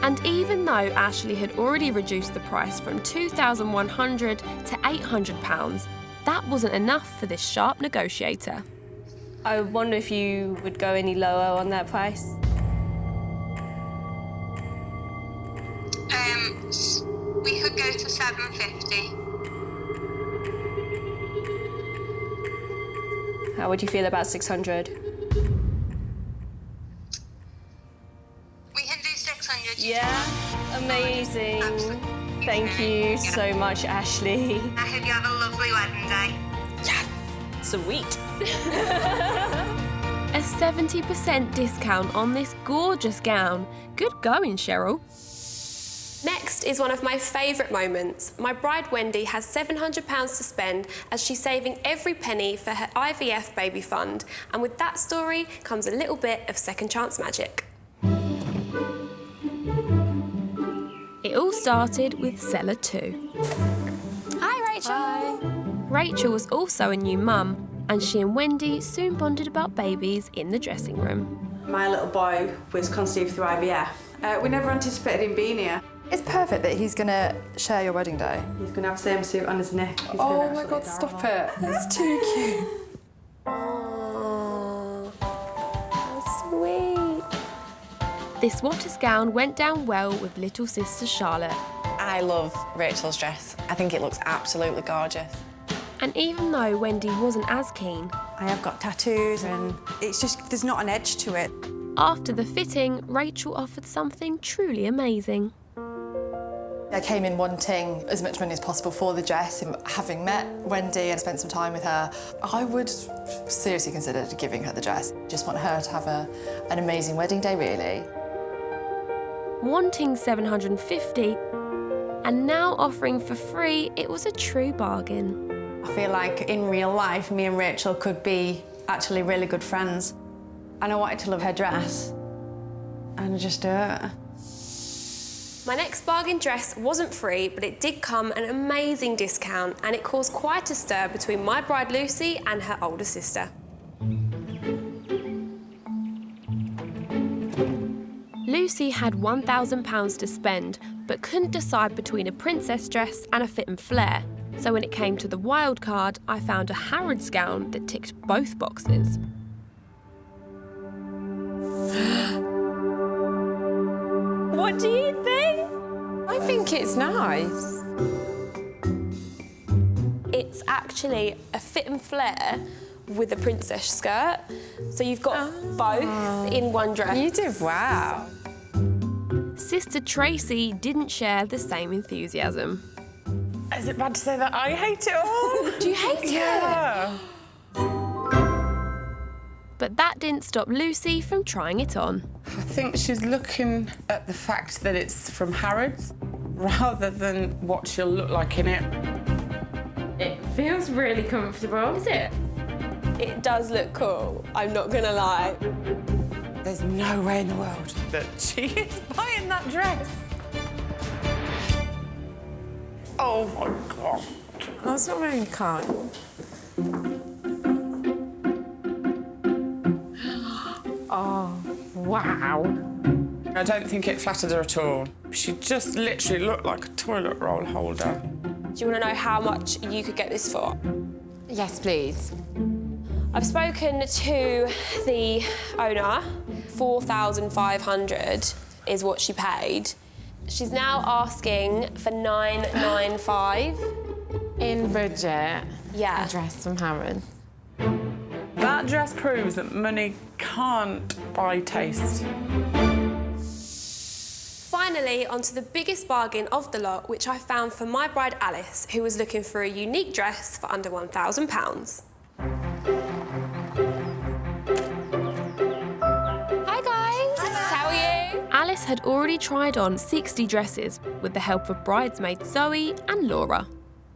And even though Ashley had already reduced the price from £2,100 to £800, that wasn't enough for this sharp negotiator. I wonder if you would go any lower on that price? We could go to 750. How would you feel about 600? We can do 600. Yeah, amazing. Absolutely. Thank you so much, Ashley. I hope you have a lovely wedding day. Sweet. A 70% discount on this gorgeous gown. Good going, Cheryl. Next is one of my favourite moments. My bride Wendy has £700 to spend as she's saving every penny for her IVF baby fund. And with that story comes a little bit of second chance magic. It all started with seller 2. Hi, Rachel. Hi. Rachel was also a new mum, and she and Wendy soon bonded about babies in the dressing room. My little boy was conceived through IVF. We never anticipated him being here. It's perfect that he's going to share your wedding day. He's going to have the same suit on his neck. Oh my God, stop it. It's too cute. Oh, how sweet. This Waters gown went down well with little sister Charlotte. I love Rachel's dress. I think it looks absolutely gorgeous. And even though Wendy wasn't as keen, I have got tattoos and it's just, there's not an edge to it. After the fitting, Rachel offered something truly amazing. I came in wanting as much money as possible for the dress. Having met Wendy and spent some time with her, I would seriously consider giving her the dress. Just want her to have an amazing wedding day, really. Wanting $750 and now offering for free, it was a true bargain. I feel like in real life, me and Rachel could be actually really good friends. And I wanted to love her dress, and I just do it. My next bargain dress wasn't free, but it did come at an amazing discount, and it caused quite a stir between my bride Lucy and her older sister. Lucy had £1,000 to spend, but couldn't decide between a princess dress and a fit and flare. So when it came to the wild card, I found a Harrods gown that ticked both boxes. What do you think? I think it's nice. It's actually a fit and flare with a princess skirt. So you've got both in one dress. You did, wow. Sister Tracy didn't share the same enthusiasm. Is it bad to say that I hate it all? Do you hate it? Yeah. But that didn't stop Lucy from trying it on. I think she's looking at the fact that it's from Harrods rather than what she'll look like in it. It feels really comfortable. Is it? It does look cool, I'm not gonna lie. There's no way in the world that she is buying that dress. Oh my God. That's not very kind. Oh, wow. I don't think it flattered her at all. She just literally looked like a toilet roll holder. Do you want to know how much you could get this for? Yes, please. I've spoken to the owner. $4,500 is what she paid. She's now asking for $995. In budget. Yeah. A dress from Harrods. That dress proves that money can't buy taste. Finally, onto the biggest bargain of the lot, which I found for my bride Alice, who was looking for a unique dress for under £1,000. Hi guys! How are you? Alice had already tried on 60 dresses with the help of bridesmaids Zoe and Laura.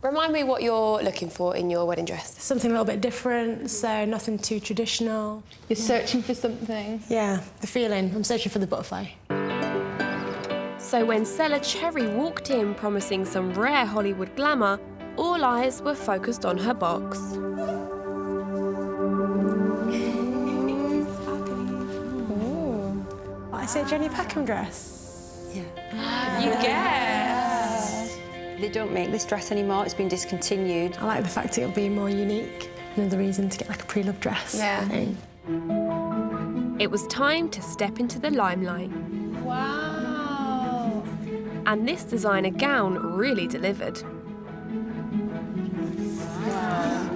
Remind me what you're looking for in your wedding dress. Something a little bit different, so nothing too traditional. You're searching for something? Yeah, the feeling. I'm searching for the butterfly. So when seller Cherry walked in promising some rare Hollywood glamour, all eyes were focused on her box. I said Jenny Peckham dress. Yeah. You guess. They don't make this dress anymore, it's been discontinued. I like the fact it'll be more unique. Another reason to get like a pre-loved dress. Yeah. It was time to step into the limelight. Wow. And this designer gown really delivered. Wow.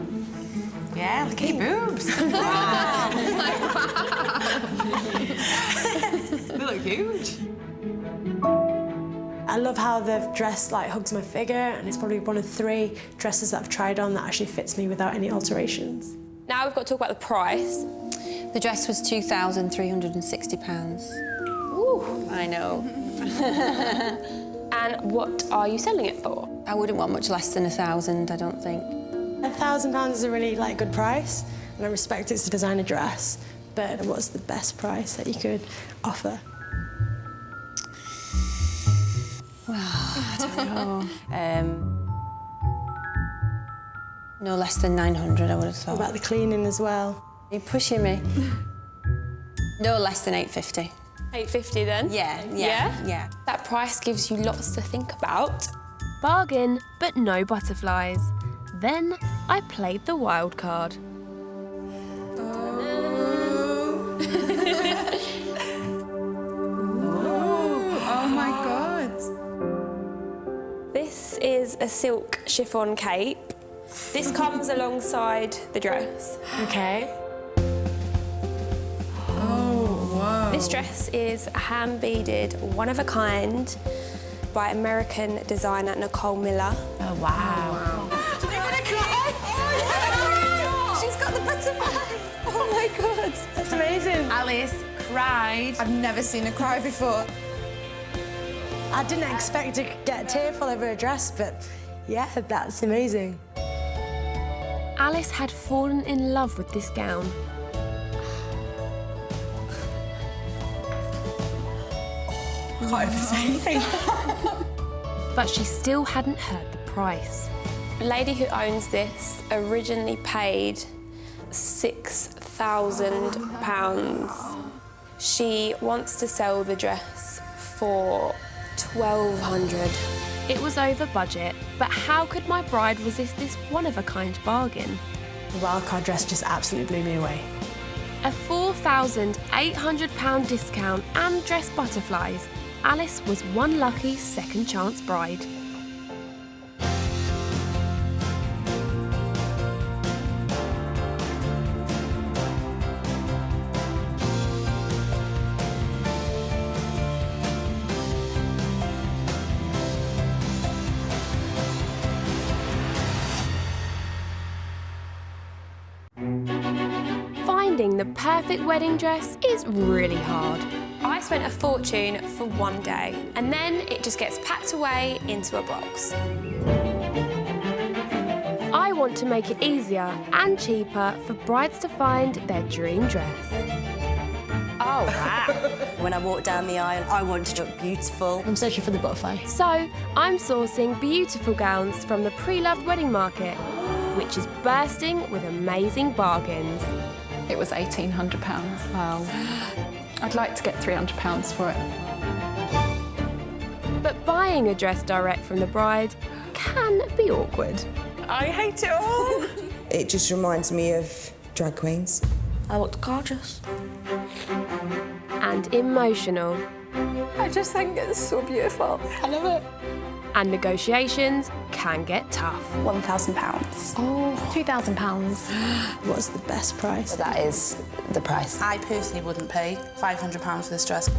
Yeah, look at your boobs. They look huge. I love how the dress like hugs my figure, and it's probably one of 3 dresses that I've tried on that actually fits me without any alterations. Now we've got to talk about the price. The dress was £2,360. Ooh. I know. And what are you selling it for? I wouldn't want much less than £1,000, I don't think. £1,000 is a really like good price, and I respect it's a designer dress, but what's the best price that you could offer? Well, I don't know. No less than 900, I would have thought. What about the cleaning as well? You're pushing me. No less than 850. 850 then? Yeah. That price gives you lots to think about. Bargain, but no butterflies. Then I played the wild card. Oh my God. This is a silk chiffon cape. This comes alongside the dress. Okay. Oh, wow. This dress is hand-beaded, one of a kind, by American designer Nicole Miller. Oh, wow. She's got the butterfly. Oh my God. That's amazing. Alice cried. I've never seen her cry before. I didn't expect to get tearful over a dress, but yeah, that's amazing. Alice had fallen in love with this gown. Can't even say anything. But she still hadn't heard the price. The lady who owns this originally paid £6,000. She wants to sell the dress for $1,200. It was over budget, but how could my bride resist this one-of-a-kind bargain? The wildcard dress just absolutely blew me away. A £4,800 discount and dress butterflies. Alice was one lucky second chance bride. Finding the perfect wedding dress is really hard. I spent a fortune for one day, and then it just gets packed away into a box. I want to make it easier and cheaper for brides to find their dream dress. Oh, wow. When I walk down the aisle, I want to look beautiful. I'm searching for the butterfly. So, I'm sourcing beautiful gowns from the pre-loved wedding market, which is bursting with amazing bargains. It was £1,800. Wow. I'd like to get £300 for it. But buying a dress direct from the bride can be awkward. I hate it all. It just reminds me of drag queens. I looked gorgeous. And emotional. I just think it's so beautiful. I love it. And negotiations can get tough. £1,000. Oh, £2,000. What's the best price? That is the price. I personally wouldn't pay £500 for this dress.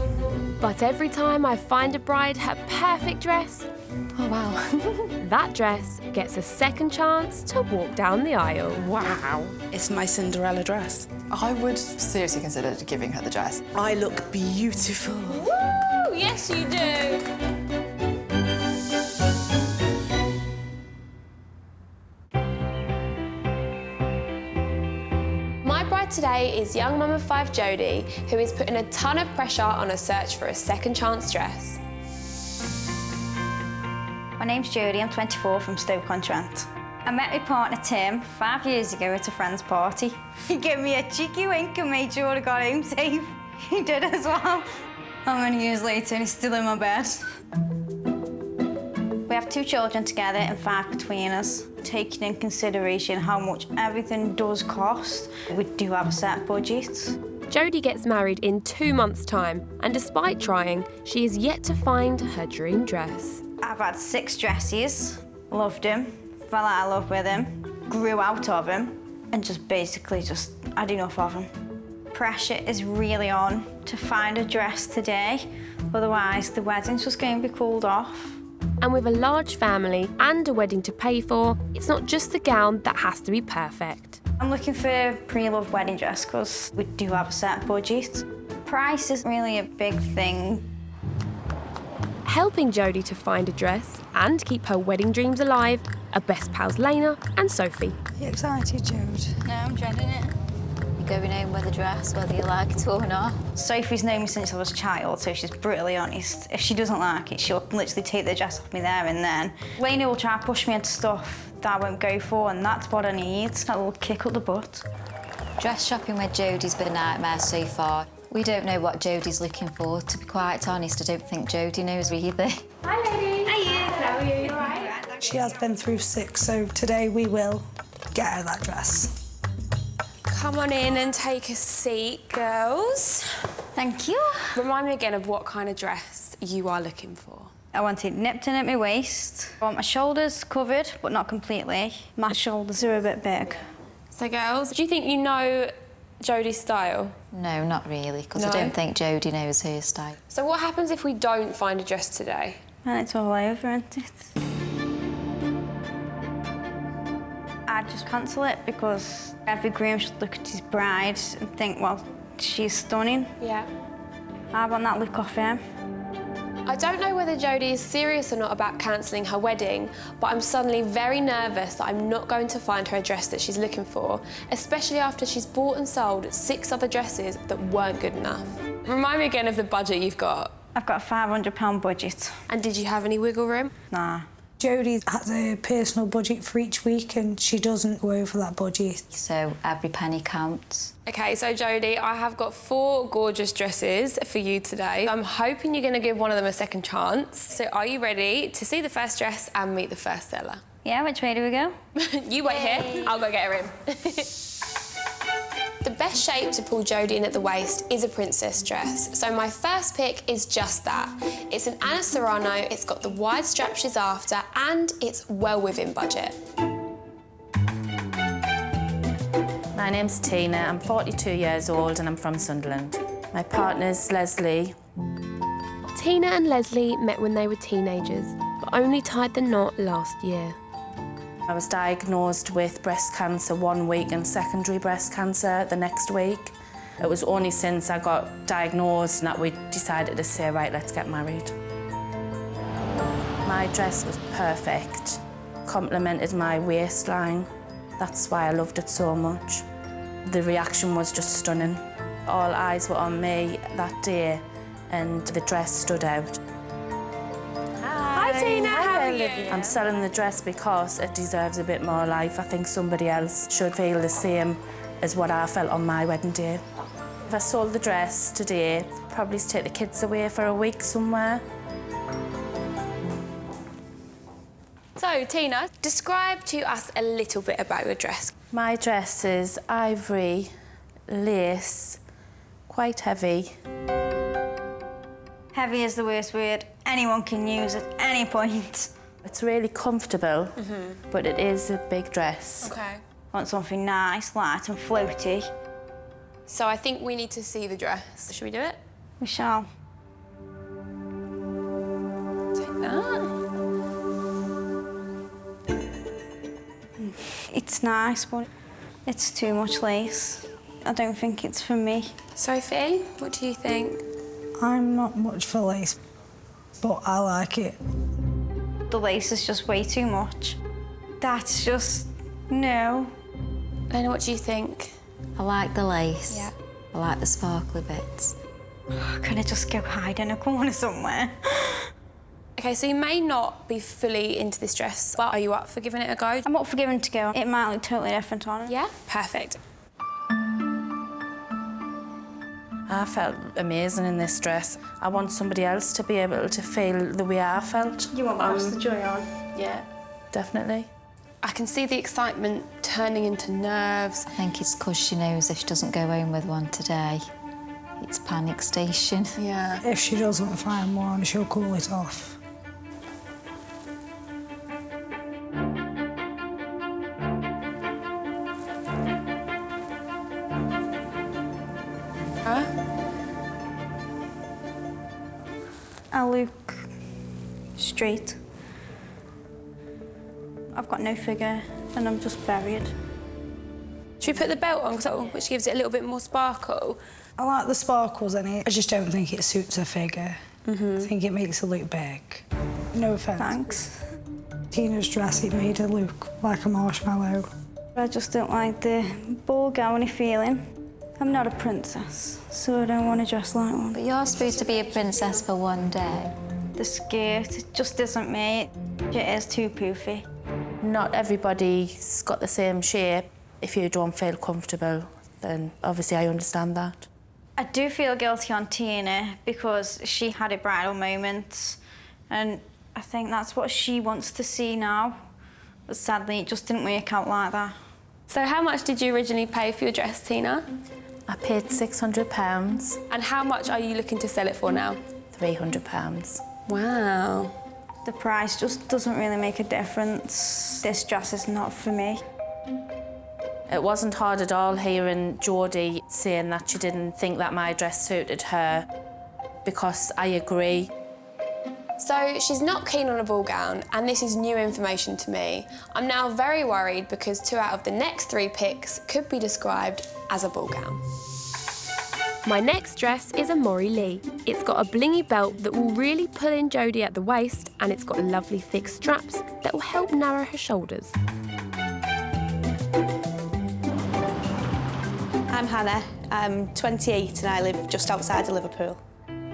But every time I find a bride her perfect dress, oh wow, that dress gets a second chance to walk down the aisle. Wow. It's my Cinderella dress. I would seriously consider giving her the dress. I look beautiful. Woo! Yes, you do. My bride today is young mum of 5 Jodie, who is putting a ton of pressure on a search for a second chance dress. My name's Jodie, I'm 24 from Stoke-on-Trent. I met my partner Tim 5 years ago at a friend's party. He gave me a cheeky wink and made sure I got home safe. He did as well. How many years later and he's still in my bed? We have 2 children together and 5 between us. Taking in consideration how much everything does cost, we do have a set budget. Jodie gets married in 2 months' time, and despite trying, she is yet to find her dream dress. I've had 6 dresses, loved him, fell out of love with him, grew out of him, and just basically just had enough of him. Pressure is really on to find a dress today, otherwise the wedding's just going to be called off. And with a large family and a wedding to pay for, it's not just the gown that has to be perfect. I'm looking for a pre-loved wedding dress because we do have a set budget. Price is really a big thing. Helping Jodie to find a dress and keep her wedding dreams alive are best pals Helina and Sophie. Are you excited, Jode? No, I'm dreading it. You're going home with a dress, whether you like it or not. Sophie's known me since I was a child, so she's brutally honest. If she doesn't like it, she'll literally take the dress off me there and then. Helina will try to push me into stuff that I won't go for, and that's what I need, that little kick up the butt. Dress shopping with Jodie's been a nightmare so far. We don't know what Jodie's looking for. To be quite honest, I don't think Jodie knows either. Hi, ladies. Hiya. How are you? All right? She has been through 6, so today we will get her that dress. Come on in and take a seat, girls. Thank you. Remind me again of what kind of dress you are looking for. I want it nipped in at my waist. I want my shoulders covered, but not completely. My shoulders are a bit big. So, girls, do you think you know Jodie's style? No, not really, because No? I don't think Jodie knows her style. So what happens if we don't find a dress today? And it's all over, isn't it? I'd just cancel it because every groom should look at his bride and think, well, she's stunning. Yeah. I want that look off him. I don't know whether Jodie is serious or not about cancelling her wedding, but I'm suddenly very nervous that I'm not going to find her a dress that she's looking for, especially after she's bought and sold 6 other dresses that weren't good enough. Remind me again of the budget you've got. I've got a £500 budget. And did you have any wiggle room? Nah. Jodie has a personal budget for each week and she doesn't go over that budget. So every penny counts. OK, so Jodie, I have got 4 gorgeous dresses for you today. I'm hoping you're going to give one of them a second chance. So are you ready to see the first dress and meet the first seller? Yeah, which way do we go? You wait here, I'll go get her in. The best shape to pull Jodie in at the waist is a princess dress, so my first pick is just that. It's an Anna Serrano, it's got the wide strap she's after, and it's well within budget. My name's Tina, I'm 42 years old and I'm from Sunderland. My partner's Leslie. Tina and Leslie met when they were teenagers, but only tied the knot last year. I was diagnosed with breast cancer one week and secondary breast cancer the next week. It was only since I got diagnosed that we decided to say, right, let's get married. My dress was perfect, complemented my waistline. That's why I loved it so much. The reaction was just stunning. All eyes were on me that day and the dress stood out. Hi Tina, how are you? I'm selling the dress because it deserves a bit more life. I think somebody else should feel the same as what I felt on my wedding day. If I sold the dress today, I'd probably take the kids away for a week somewhere. So Tina, describe to us a little bit about your dress. My dress is ivory, lace, quite heavy. Heavy is the worst word anyone can use at any point. It's really comfortable, but it is a big dress. Okay. Want something nice, light and floaty. So I think we need to see the dress. Should we do it? We shall. Take that. It's nice, but it's too much lace. I don't think it's for me. Sophie, what do you think? I'm not much for lace, but I like it. The lace is just way too much. That's just... no. Helena, what do you think? I like the lace. Yeah. I like the sparkly bits. Can I just go hide in a corner somewhere? OK, so you may not be fully into this dress, but are you up for giving it a go? I'm up for giving it a go. It might look totally different on it. Yeah? Perfect. I felt amazing in this dress. I want somebody else to be able to feel the way I felt. You want the joy on? Yeah, definitely. I can see the excitement turning into nerves. I think it's because she knows if she doesn't go home with one today, it's panic station. Yeah. If she doesn't find one, she'll call it off. I look straight. I've got no figure and I'm just buried. Should we put the belt on, which gives it a little bit more sparkle? I like the sparkles in it. I just don't think it suits her figure. I think it makes her look big. No offence. Thanks. Tina's dress, it made her look like a marshmallow. I just don't like the ball gowny feeling. I'm not a princess, so I don't want to dress like one. But you're supposed to be a princess for one day. The skirt, it just isn't me. It is too poofy. Not everybody's got the same shape. If you don't feel comfortable, then obviously I understand that. I do feel guilty on Tina because she had a bridal moment and I think that's what she wants to see now. But sadly, it just didn't work out like that. So how much did you originally pay for your dress, Tina? I paid £600. And how much are you looking to sell it for now? £300. Wow. The price just doesn't really make a difference. This dress is not for me. It wasn't hard at all hearing Jodie saying that she didn't think that my dress suited her, because I agree. So she's not keen on a ball gown, and this is new information to me. I'm now very worried because 2 out of the next 3 picks could be described as a ball gown. My next dress is a Maury Lee. It's got a blingy belt that will really pull in Jodie at the waist, and it's got lovely thick straps that will help narrow her shoulders. I'm Hannah. I'm 28 and I live just outside of Liverpool.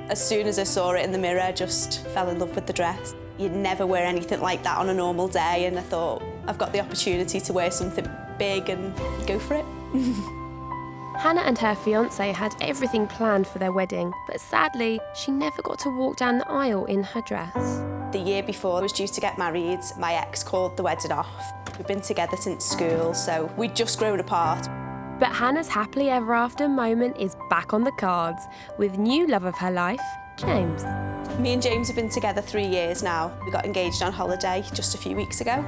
As soon as I saw it in the mirror, I just fell in love with the dress. You'd never wear anything like that on a normal day, and I thought, I've got the opportunity to wear something big and go for it. Hannah and her fiancé had everything planned for their wedding, but sadly, she never got to walk down the aisle in her dress. The year before I was due to get married, my ex called the wedding off. We've been together since school, so we'd just grown apart. But Hannah's happily ever after moment is back on the cards with new love of her life, James. Me and James have been together 3 years now. We got engaged on holiday just a few weeks ago,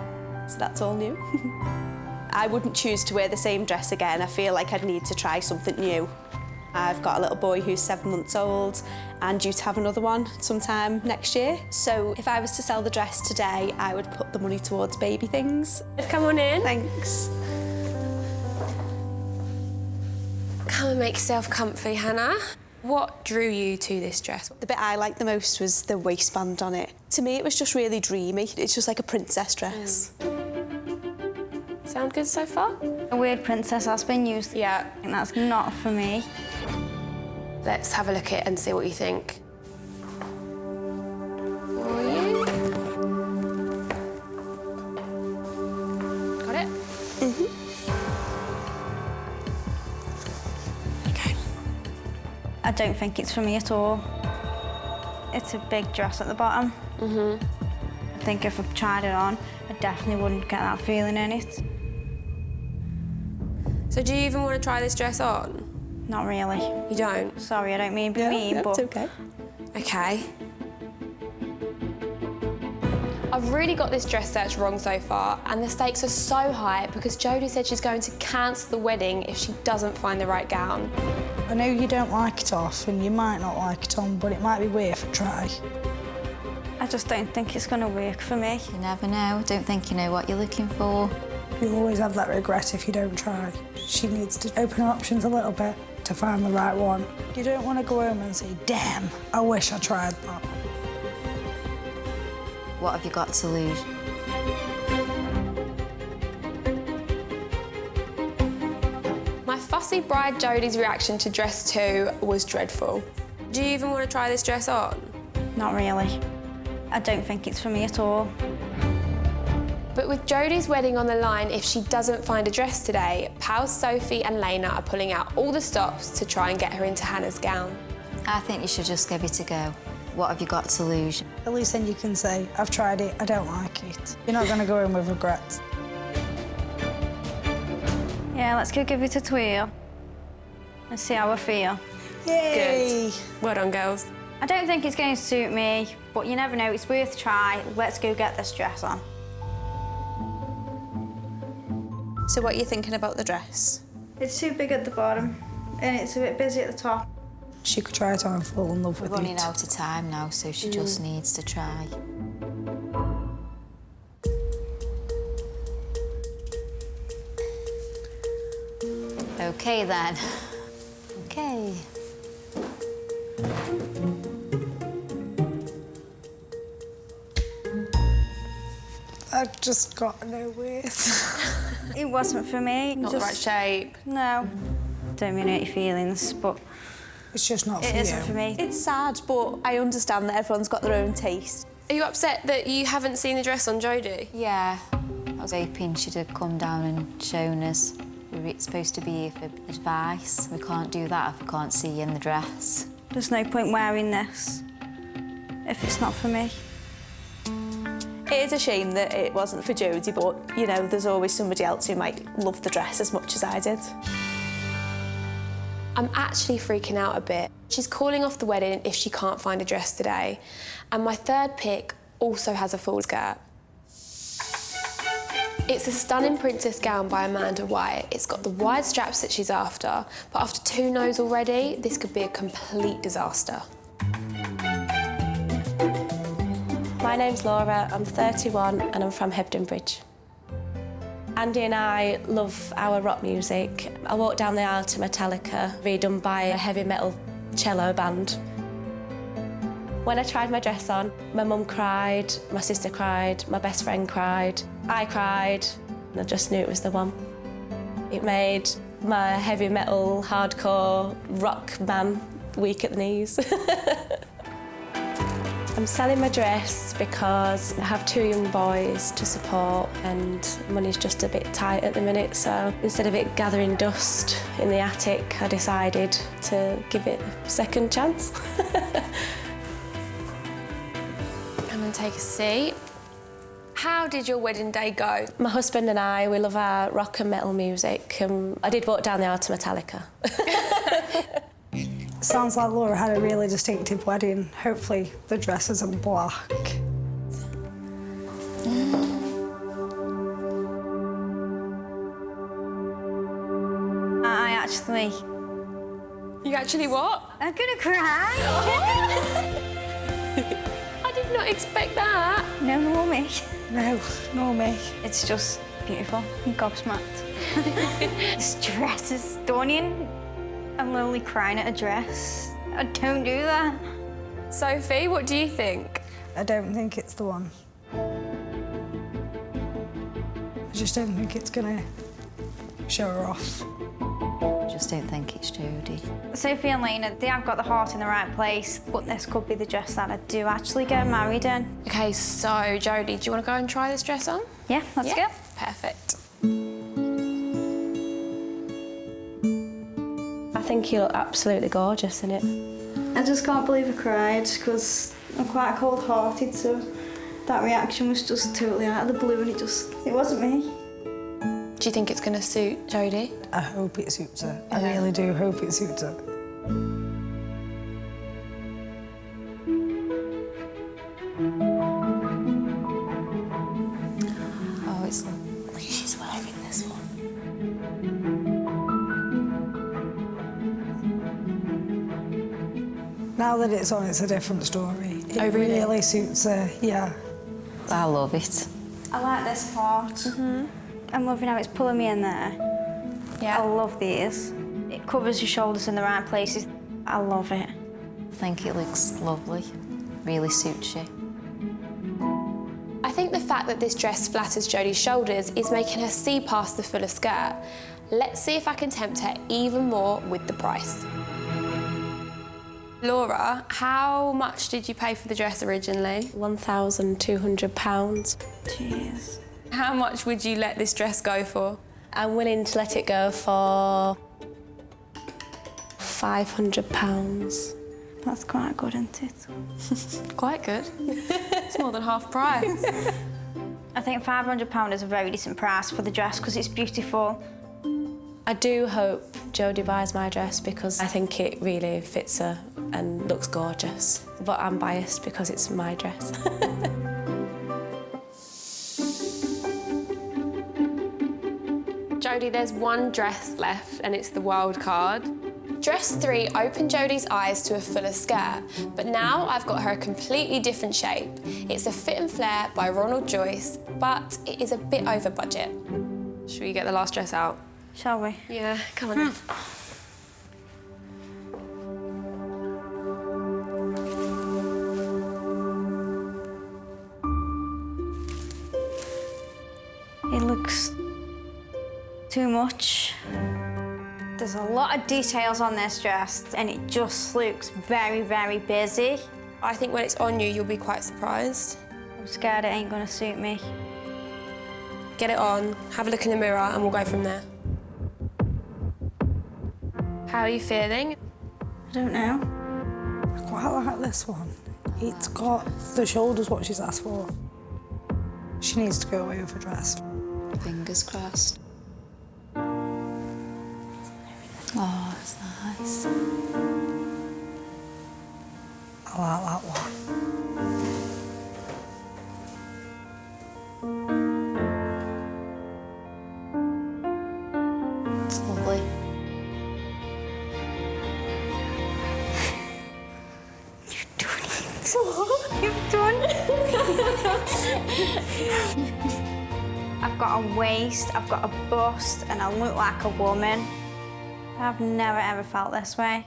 so that's all new. I wouldn't choose to wear the same dress again. I feel like I'd need to try something new. I've got a little boy who's 7 months old and due to have another one sometime next year. So if I was to sell the dress today, I would put the money towards baby things. Come on in. Thanks. Come and make yourself comfy, Hannah. What drew you to this dress? The bit I liked the most was the waistband on it. To me, it was just really dreamy. It's just like a princess dress. Sound good so far? A weird princess has been used. Yeah. And that's not for me. Let's have a look at it and see what you think. For you. Got it? Mm-hmm. Okay. I don't think it's for me at all. It's a big dress at the bottom. Mm-hmm. I think if I tried it on, I definitely wouldn't get that feeling in it. So do you even want to try this dress on? Not really. You don't? Sorry, I don't mean to be mean, but... okay. Okay. I've really got this dress search wrong so far, and the stakes are so high because Jodie said she's going to cancel the wedding if she doesn't find the right gown. I know you don't like it off and you might not like it on, but it might be worth a try. I just don't think it's going to work for me. You never know. Don't think you know what you're looking for. You'll always have that regret if you don't try. She needs to open her options a little bit to find the right one. You don't want to go home and say, damn, I wish I tried that. What have you got to lose? My fussy bride Jodie's reaction to dress 2 was dreadful. Do you even want to try this dress on? Not really. I don't think it's for me at all. But with Jodie's wedding on the line, if she doesn't find a dress today, pals Sophie and Helina are pulling out all the stops to try and get her into Hannah's gown. I think you should just give it a go. What have you got to lose? At least then you can say, I've tried it, I don't like it. You're not going to go in with regrets. Yeah, let's go give it a twirl and see how I feel. Yay! Good. Well done, girls. I don't think it's going to suit me, but you never know, it's worth a try. Let's go get this dress on. So what are you thinking about the dress? It's too big at the bottom and it's a bit busy at the top. She could try it on and fall in love with We're running it. out of time now, so she just needs to try. Okay then. Okay. I just got nowhere. It wasn't for me. Not the right shape. No. Don't mean hurt your feelings, but it's just not for it you. isn't for me. It's sad, but I understand that everyone's got their own taste. Are you upset that you haven't seen the dress on Jodie? Yeah. I was hoping she'd have come down and shown us. We're supposed to be here for advice. We can't do that if we can't see you in the dress. There's no point wearing this if it's not for me. It is a shame that it wasn't for Jodie, but, you know, there's always somebody else who might love the dress as much as I did. I'm actually freaking out a bit. She's calling off the wedding if she can't find a dress today. And my third pick also has a full skirt. It's a stunning princess gown by Amanda White. It's got the wide straps that she's after, but after 2 no's already, this could be a complete disaster. My name's Laura, I'm 31 and I'm from Hebden Bridge. Andy and I love our rock music. I walked down the aisle to Metallica, redone by a heavy metal cello band. When I tried my dress on, my mum cried, my sister cried, my best friend cried, I cried, and I just knew it was the one. It made my heavy metal, hardcore rock man weak at the knees. I'm selling my dress because I have 2 young boys to support and money's just a bit tight at the minute, so instead of it gathering dust in the attic, I decided to give it a second chance. Come and take a seat. How did your wedding day go? My husband and I, we love our rock and metal music. I did walk down the aisle to Metallica. Sounds like Laura had a really distinctive wedding. Hopefully the dress isn't black. I actually... You actually what? I'm gonna cry. I did not expect that. No, nor me. No, nor me. It's just beautiful. I'm gobsmacked. This dress is stunning. I'm literally crying at a dress. I don't do that. Sophie, what do you think? I don't think it's the one. I just don't think it's gonna show her off. Just don't think it's Jodie. Sophie and Helina, they have got the heart in the right place, but this could be the dress that I do actually get married in. OK, so, Jodie, do you want to go and try this dress on? Yeah, let's go. Perfect. I think you look absolutely gorgeous in it. I just can't believe I cried because I'm quite cold-hearted, so that reaction was just totally out of the blue and it wasn't me. Do you think it's going to suit Jodie? I hope it suits her. I really do hope it suits her. Oh, it's lovely. She's wearing this one. Now that it's on, it's a different story. It really suits her, yeah. I love it. I like this part. I'm loving how it's pulling me in there. Yeah. I love these. It covers your shoulders in the right places. I love it. I think it looks lovely. Really suits you. I think the fact that this dress flatters Jodie's shoulders is making her see past the fuller skirt. Let's see if I can tempt her even more with the price. Laura, how much did you pay for the dress originally? £1,200. Jeez. How much would you let this dress go for? I'm willing to let it go for £500. That's quite good, isn't it? Quite good. It's more than half price. I think £500 is a very decent price for the dress because it's beautiful. I do hope Jodie buys my dress because I think it really fits her and looks gorgeous. But I'm biased because it's my dress. Jodie, there's one dress left and it's the wild card. Dress 3 opened Jodie's eyes to a fuller skirt, but now I've got her a completely different shape. It's a fit and flare by Ronald Joyce, but it is a bit over budget. Should we get the last dress out? Shall we? Yeah, come on then. It looks too much. There's a lot of details on this dress and it just looks very, very busy. I think when it's on you, you'll be quite surprised. I'm scared it ain't gonna suit me. Get it on, have a look in the mirror and we'll go from there. How are you feeling? I don't know. I quite like this one. It's got the shoulders what she's asked for. She needs to go away with her dress. Fingers crossed. Oh, it's nice. I like that one. I've got a waist, I've got a bust, and I look like a woman. I've never ever felt this way.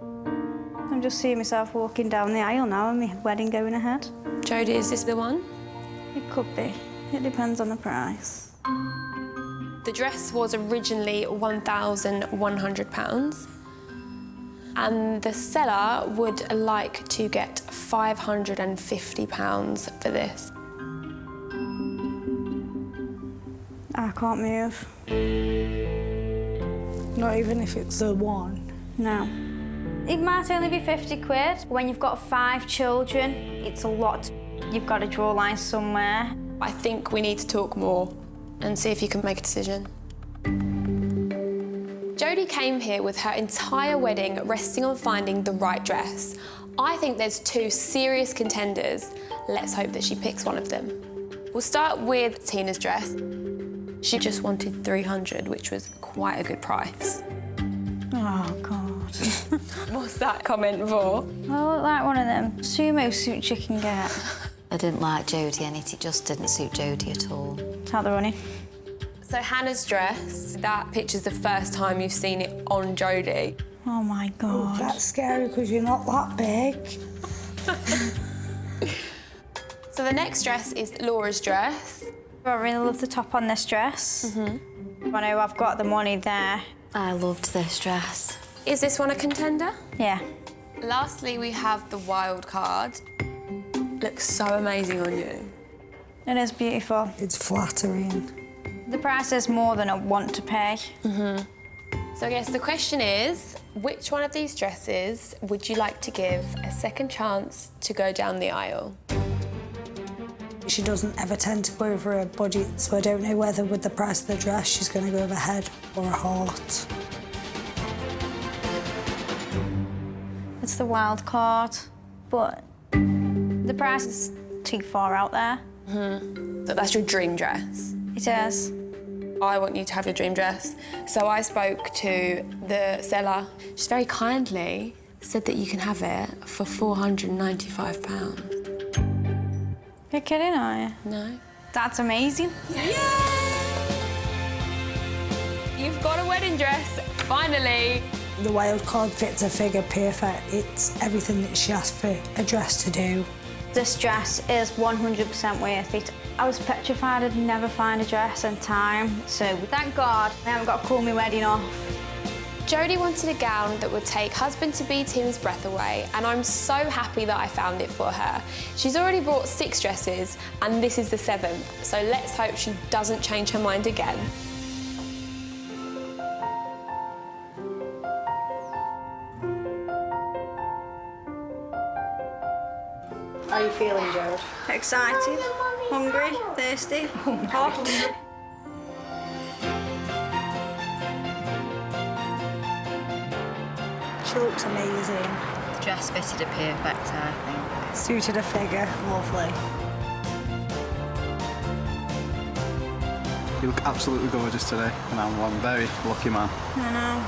I'm just seeing myself walking down the aisle now and my wedding going ahead. Jodie, is this the one? It could be. It depends on the price. The dress was originally £1,100 and the seller would like to get £550 for this. I can't move. Not even if it's the one? No. It might only be 50 quid. When you've got 5 children, it's a lot. You've got to draw lines somewhere. I think we need to talk more and see if you can make a decision. Jodie came here with her entire wedding resting on finding the right dress. I think there's 2 serious contenders. Let's hope that she picks one of them. We'll start with Tina's dress. She just wanted $300, which was quite a good price. Oh, God. What's that comment for? I look like one of them sumo suits you can get. I didn't like Jodie and it just didn't suit Jodie at all. How they're running. So Hannah's dress, that picture's the first time you've seen it on Jodie. Oh, my God. Oh, that's scary because you're not that big. So the next dress is Laura's dress. I really love the top on this dress. I know I've got the money there. I loved this dress. Is this one a contender? Yeah. Lastly, we have the wild card. Looks so amazing on you. It is beautiful. It's flattering. The price is more than I want to pay. So I guess the question is, which one of these dresses would you like to give a second chance to go down the aisle? She doesn't ever tend to go over her budget, so I don't know whether with the price of the dress she's going to go over head or a heart. It's the wild card, but the price is too far out there. So that's your dream dress? It is. I want you to have your dream dress. So I spoke to the seller. She very kindly said that you can have it for £495. You're kidding, are you? No. That's amazing. You've got a wedding dress, finally. The wild card fits her figure perfect. It's everything that she asked for a dress to do. This dress is 100% worth it. I was petrified I'd never find a dress in time, so thank God I haven't got to call my wedding off. Jodie wanted a gown that would take husband-to-be Tim's breath away, and I'm so happy that I found it for her. She's already brought 6 dresses, and this is the 7th, so let's hope she doesn't change her mind again. How are you feeling, Jode? Excited, hungry, thirsty, hot. She looks amazing. The dress fitted her perfect, I think. Suited her figure, lovely. You look absolutely gorgeous today, and I'm one very lucky man. I know.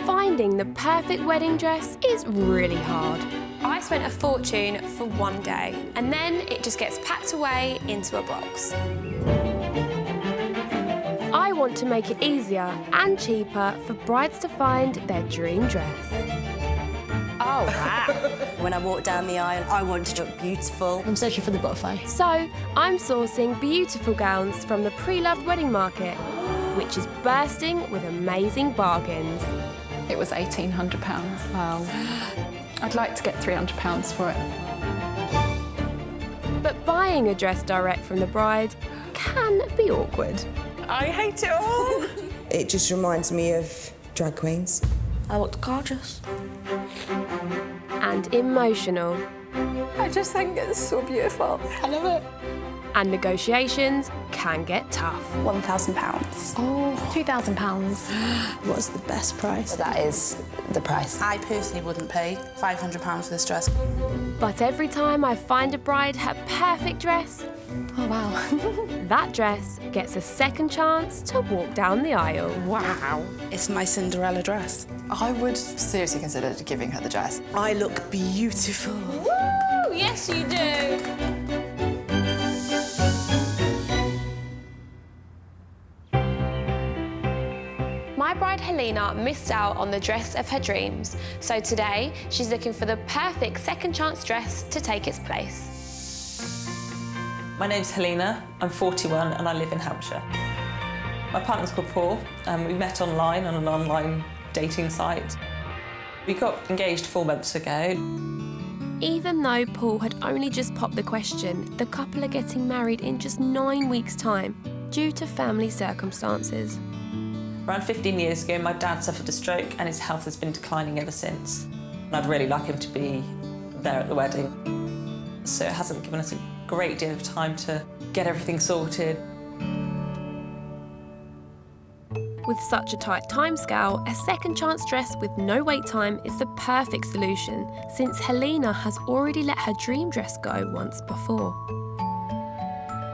Finding the perfect wedding dress is really hard. I spent a fortune for one day, and then it just gets packed away into a box. I want to make it easier and cheaper for brides to find their dream dress. Oh, wow. When I walk down the aisle, I want to look beautiful. I'm searching for the butterfly. So, I'm sourcing beautiful gowns from the pre-loved wedding market, which is bursting with amazing bargains. It was £1,800. Wow. I'd like to get £300 for it. But buying a dress direct from the bride can be awkward. I hate it all. It just reminds me of drag queens. I looked gorgeous. And emotional. I just think it's so beautiful. I love it. And negotiations can get tough. £1,000. Oh, £2,000. What's the best price? That is the price. I personally wouldn't pay £500 for this dress. But every time I find a bride her perfect dress, Oh, wow. that dress gets a second chance to walk down the aisle. Wow. It's my Cinderella dress. I would seriously consider giving her the dress. I look beautiful. Woo! Yes, you do. My bride Helina missed out on the dress of her dreams, so today she's looking for the perfect second chance dress to take its place. My name's Helina, I'm 41 and I live in Hampshire. My partner's called Paul and we met online on an online dating site. We got engaged 4 months ago. Even though Paul had only just popped the question, the couple are getting married in just 9 weeks' time due to family circumstances. Around 15 years ago, my dad suffered a stroke and his health has been declining ever since. And I'd really like him to be there at the wedding. So it hasn't given us a great deal of time to get everything sorted. With such a tight timescale, a second chance dress with no wait time is the perfect solution, since Helina has already let her dream dress go once before.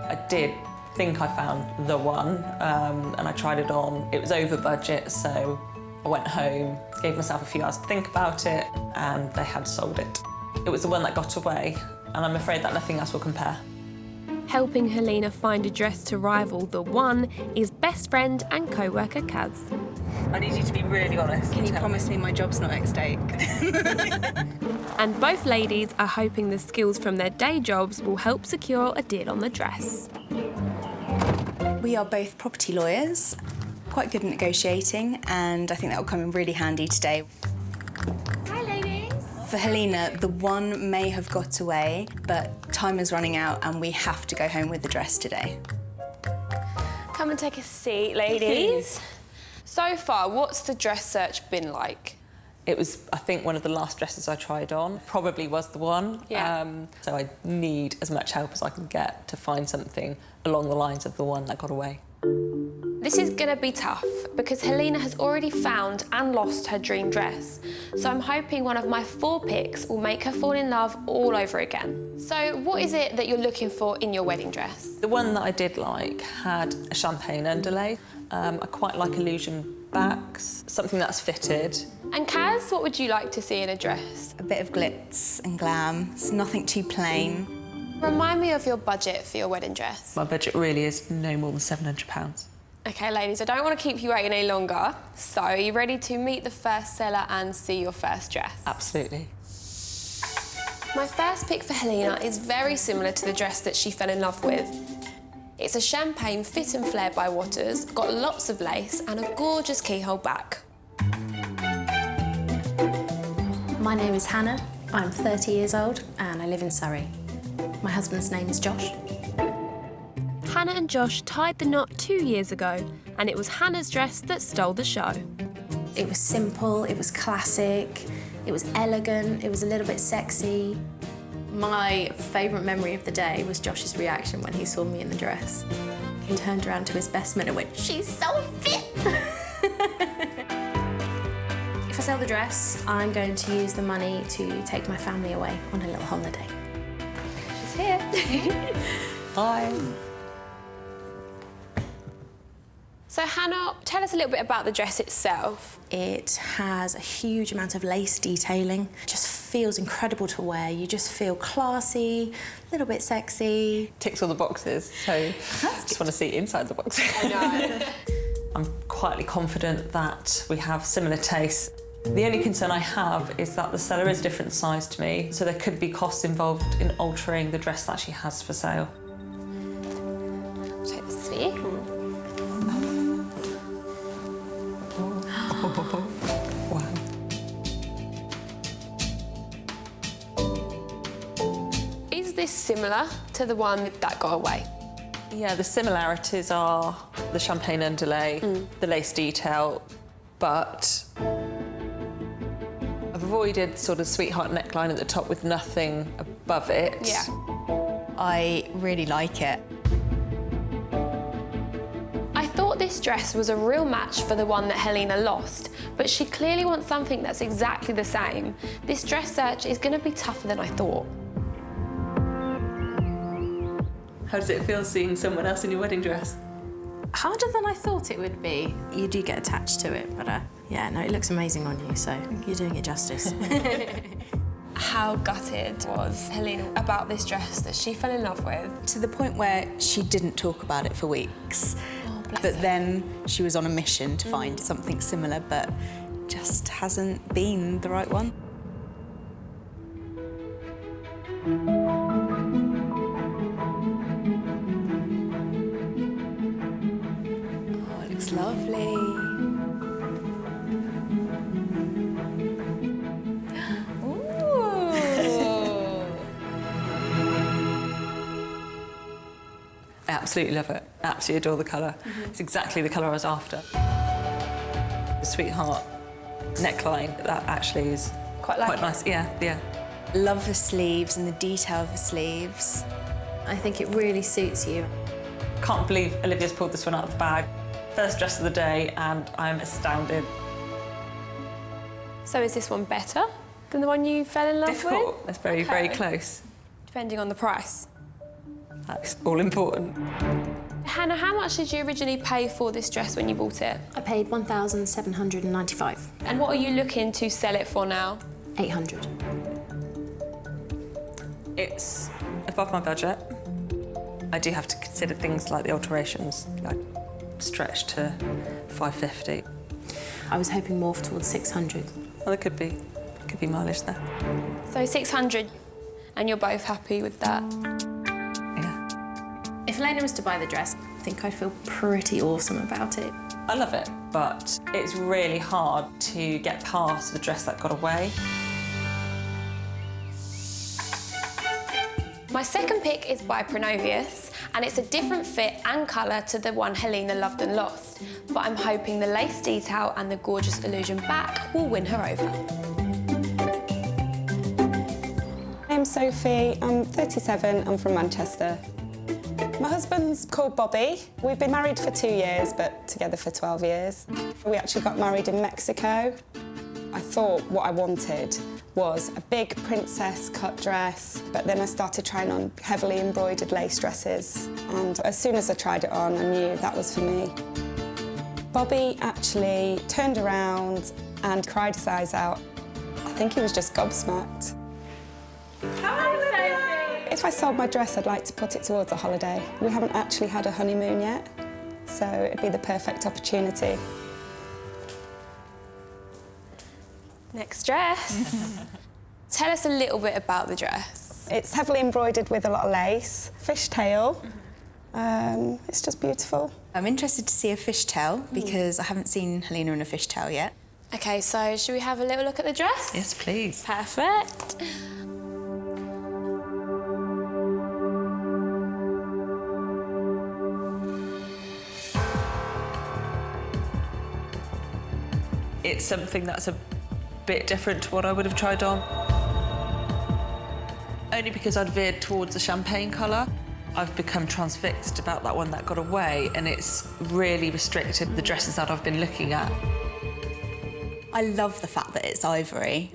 I did think I found the one and I tried it on. It was over budget, so I went home, gave myself a few hours to think about it, and they had sold it. It was the one that got away, and I'm afraid that nothing else will compare. Helping Helina find a dress to rival the one is best friend and co-worker Kaz. I need you to be really honest. Can you promise me my job's not at stake? And both ladies are hoping the skills from their day jobs will help secure a deal on the dress. We are both property lawyers, quite good at negotiating, and I think that will come in really handy today. Hi, ladies. For Helina, the one may have got away, but time is running out and we have to go home with the dress today. Come and take a seat, ladies. So far, what's the dress search been like? It was, I think, one of the last dresses I tried on. Probably was the one. Yeah. So I need as much help as I can get to find something along the lines of the one that got away. This is gonna be tough because Helina has already found and lost her dream dress. So I'm hoping one of my 4 picks will make her fall in love all over again. So what is it that you're looking for in your wedding dress? The one that I did like had a champagne underlay. I quite like illusion backs, something that's fitted. And Kaz, what would you like to see in a dress? A bit of glitz and glam, so nothing too plain. Remind me of your budget for your wedding dress. My budget really is no more than £700. Okay, ladies, I don't want to keep you waiting any longer. So, are you ready to meet the first seller and see your first dress? Absolutely. My first pick for Helina is very similar to the dress that she fell in love with. It's a champagne fit and flare by Waters, got lots of lace and a gorgeous keyhole back. My name is Hannah, I'm 30 years old and I live in Surrey. My husband's name is Josh. Hannah and Josh tied the knot 2 years ago, and it was Hannah's dress that stole the show. It was simple, it was classic, it was elegant, it was a little bit sexy. My favourite memory of the day was Josh's reaction when he saw me in the dress. He turned around to his best man and went, "She's so fit!" If I sell the dress, I'm going to use the money to take my family away on a little holiday. She's here. Hi. So Hannah, tell us a little bit about the dress itself. It has a huge amount of lace detailing. It just feels incredible to wear. You just feel classy, a little bit sexy. Ticks all the boxes, so I just want to see inside the box. I know. I'm quietly confident that we have similar tastes. The only concern I have is that the seller is different size to me, so there could be costs involved in altering the dress that she has for sale. Take the seat. Wow. Is this similar to the one that got away? Yeah, the similarities are the champagne underlay, the lace detail, but a I've avoided sort of sweetheart neckline at the top with nothing above it. Yeah. I really like it. I thought this dress was a real match for the one that Helina lost, but she clearly wants something that's exactly the same. This dress search is going to be tougher than I thought. How does it feel seeing someone else in your wedding dress? Harder than I thought it would be. You do get attached to it, but yeah, no, it looks amazing on you, so you're doing it justice. How gutted was Helina about this dress that she fell in love with? To the point where she didn't talk about it for weeks. But then she was on a mission to find something similar, but just hasn't been the right one. Oh, it looks lovely. I absolutely love it. Absolutely adore the colour. It's exactly the colour I was after. The sweetheart neckline, that actually is quite nice. Yeah, yeah. Love the sleeves and the detail of the sleeves. I think it really suits you. Can't believe Olivia's pulled this one out of the bag. First dress of the day, and I'm astounded. So is this one better than the one you fell in love Difficult. with? It's very, very close. Depending on the price. That's all important. Hannah, how much did you originally pay for this dress when you bought it? I paid $1,795. And what are you looking to sell it for now? $800. It's above my budget. I do have to consider things like the alterations, like stretch to $550. I was hoping more towards $600. Well, there could be mileage there. So $600, and you're both happy with that? If Helena was to buy the dress, I think I'd feel pretty awesome about it. I love it, but it's really hard to get past the dress that got away. My second pick is by Pronovius, and it's a different fit and colour to the one Helina loved and lost. But I'm hoping the lace detail and the gorgeous illusion back will win her over. I'm Sophie, I'm 37, I'm from Manchester. My husband's called Bobby. We've been married for 2 years, but together for 12 years. We actually got married in Mexico. I thought what I wanted was a big princess cut dress, but then I started trying on heavily embroidered lace dresses. And as soon as I tried it on, I knew that was for me. Bobby actually turned around and cried his eyes out. I think he was just gobsmacked. If I sold my dress, I'd like to put it towards a holiday. We haven't actually had a honeymoon yet, so it'd be the perfect opportunity. Next dress. Tell us a little bit about the dress. It's heavily embroidered with a lot of lace, fishtail. It's just beautiful. I'm interested to see a fishtail because I haven't seen Helina in a fishtail yet. OK, so should we have a little look at the dress? Yes, please. Perfect. It's something that's a bit different to what I would have tried on. Only because I'd veered towards the champagne colour. I've become transfixed about that one that got away, and it's really restricted the dresses that I've been looking at. I love the fact that it's ivory.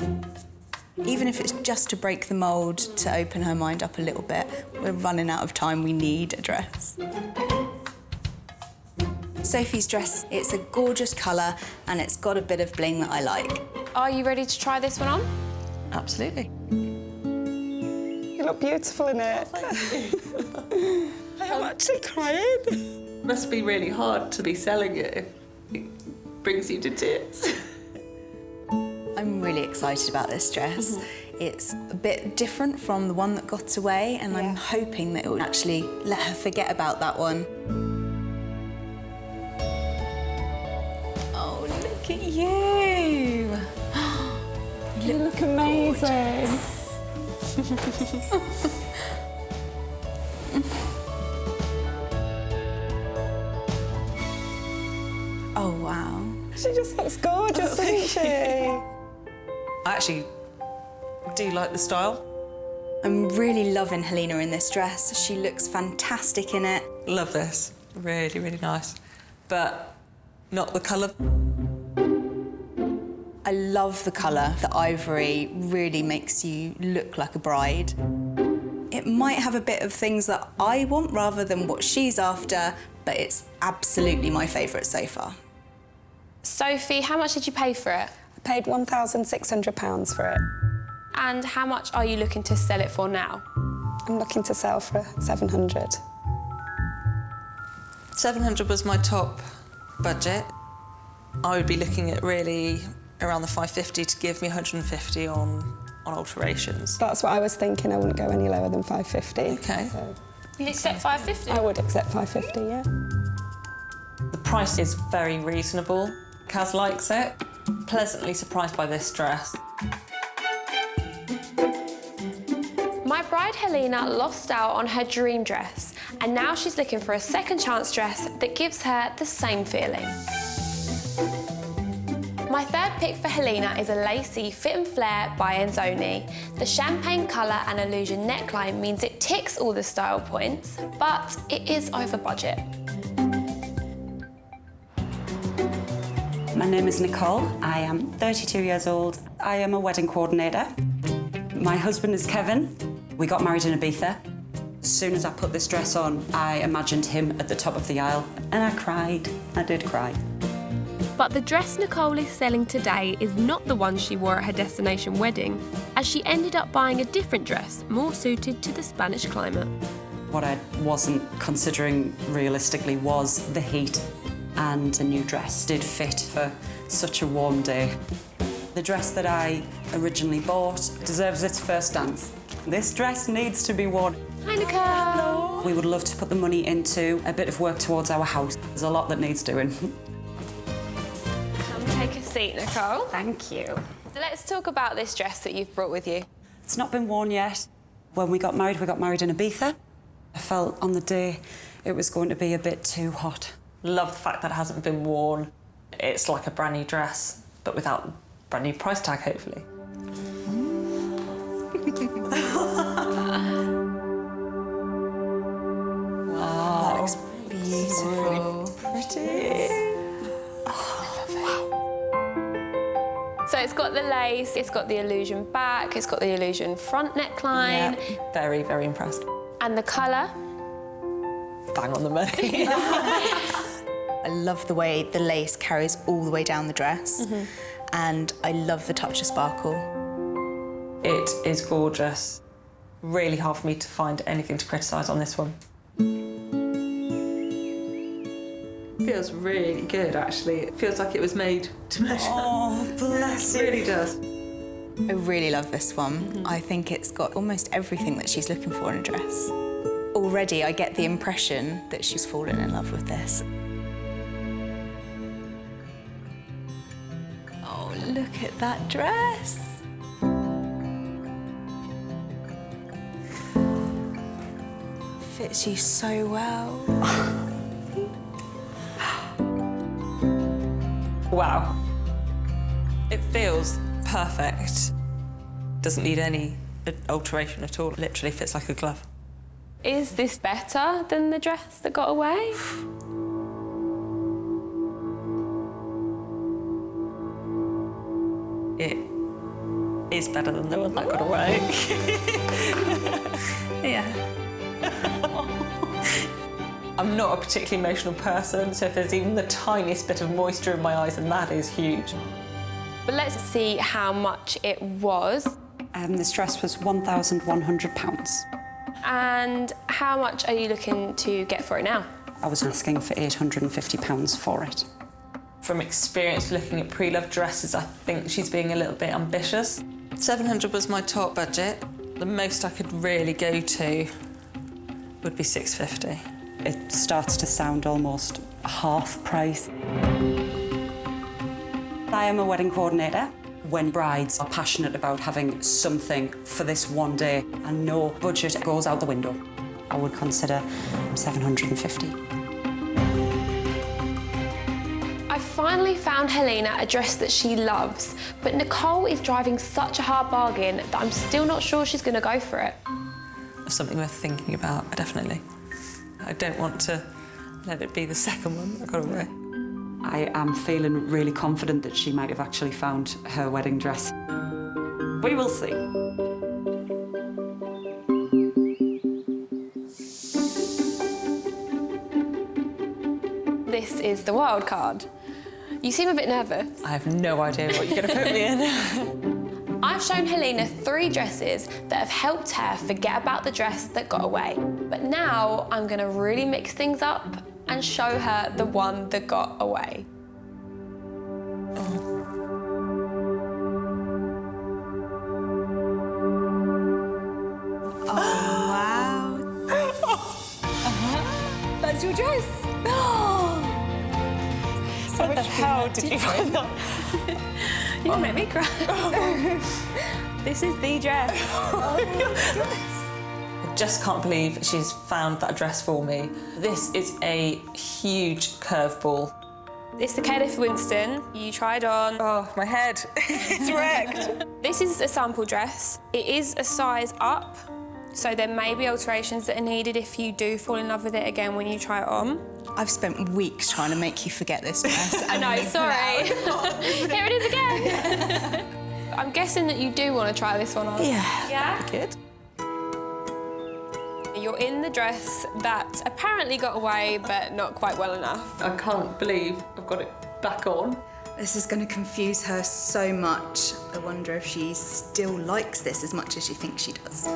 Even if it's just to break the mould, to open her mind up a little bit. We're running out of time, we need a dress. Sophie's dress, it's a gorgeous colour and it's got a bit of bling that I like. Are you ready to try this one on? Absolutely. You look beautiful in it. I am actually crying. It must be really hard to be selling it if it brings you to tears. I'm really excited about this dress. It's a bit different from the one that got away, and I'm hoping that it will actually let her forget about that one. Oh, look at you! You look amazing. Oh, wow. She just looks gorgeous, doesn't she? I actually do like the style. I'm really loving Helina in this dress. She looks fantastic in it. Love this. Really, really nice. But not the colour. I love the colour. The ivory really makes you look like a bride. It might have a bit of things that I want rather than what she's after, but it's absolutely my favourite so far. Sophie, how much did you pay for it? I paid £1,600 for it. And how much are you looking to sell it for now? I'm looking to sell for £700. 700 was my top budget. I would be looking at really around the 550 to give me 150 on alterations. That's what I was thinking. I wouldn't go any lower than 550. Okay. So You'd accept 550? I would accept 550, yeah. The price is very reasonable. Kaz likes it. Pleasantly surprised by this dress. My bride Helina lost out on her dream dress, and now she's looking for a second chance dress that gives her the same feeling. My third pick for Helina is a lacy fit and flare by Enzoni. The champagne colour and illusion neckline means it ticks all the style points, but it is over budget. My name is Nicole. I am 32 years old. I am a wedding coordinator. My husband is Kevin. We got married in Ibiza. As soon as I put this dress on, I imagined him at the top of the aisle, and I cried. I did cry. But the dress Nicole is selling today is not the one she wore at her destination wedding, as she ended up buying a different dress more suited to the Spanish climate. What I wasn't considering realistically was the heat, and the new dress did fit for such a warm day. The dress that I originally bought deserves its first dance. This dress needs to be worn. Hi, Nicole. We would love to put the money into a bit of work towards our house. There's a lot that needs doing. Come take a seat, Nicole. Thank you. So let's talk about this dress that you've brought with you. It's not been worn yet. When we got married in Ibiza. I felt on the day it was going to be a bit too hot. Love the fact that it hasn't been worn. It's like a brand new dress, but without brand new price tag, hopefully. Wow, that looks beautiful. Really pretty. So it's got the lace, it's got the illusion back, it's got the illusion front neckline. Yeah, very, very impressed. And the colour? Bang on the money. I love the way the lace carries all the way down the dress. And I love the touch of sparkle. It is gorgeous. Really hard for me to find anything to criticise on this one. Feels really good, actually. It feels like it was made to measure. Oh, bless it. It really does. I really love this one. I think it's got almost everything that she's looking for in a dress. Already, I get the impression that she's fallen in love with this. Oh, look at that dress. Fits you so well. Wow. It feels perfect. Doesn't need any alteration at all. Literally fits like a glove. Is this better than the dress that got away? It is better than the one that got away. Yeah. I'm not a particularly emotional person, so if there's even the tiniest bit of moisture in my eyes, then that is huge. But let's see how much it was. This dress was £1,100. And how much are you looking to get for it now? I was asking for £850 for it. From experience looking at pre-loved dresses, I think she's being a little bit ambitious. 700 was my top budget. The most I could really go to would be 650. It starts to sound almost half price. I am a wedding coordinator. When brides are passionate about having something for this one day and no budget goes out the window, I would consider 750. I finally found Helina a dress that she loves, but Nicole is driving such a hard bargain that I'm still not sure she's going to go for it. Something worth thinking about, definitely. I don't want to let it be the second one that got away. I am feeling really confident that she might have actually found her wedding dress. We will see. This is the wild card. You seem a bit nervous. I have no idea what you're going to put me in. I've shown Helina 3 dresses that have helped her forget about the dress that got away. But now I'm going to really mix things up and show her the one that got away. Oh, wow. That's your dress. How the hell did you find that? You made me cry. This is the dress. I just can't believe she's found that dress for me. This is a huge curveball. It's the Kenneth Winston. You tried on. Oh, my head. It's wrecked. This is a sample dress. It is a size up, so there may be alterations that are needed if you do fall in love with it again when you try it on. I've spent weeks trying to make you forget this dress. I know, sorry. Here it is again. I'm guessing that you do want to try this one on. Yeah. Yeah? Good. You're in the dress that apparently got away, but not quite well enough. I can't believe I've got it back on. This is going to confuse her so much. I wonder if she still likes this as much as she thinks she does.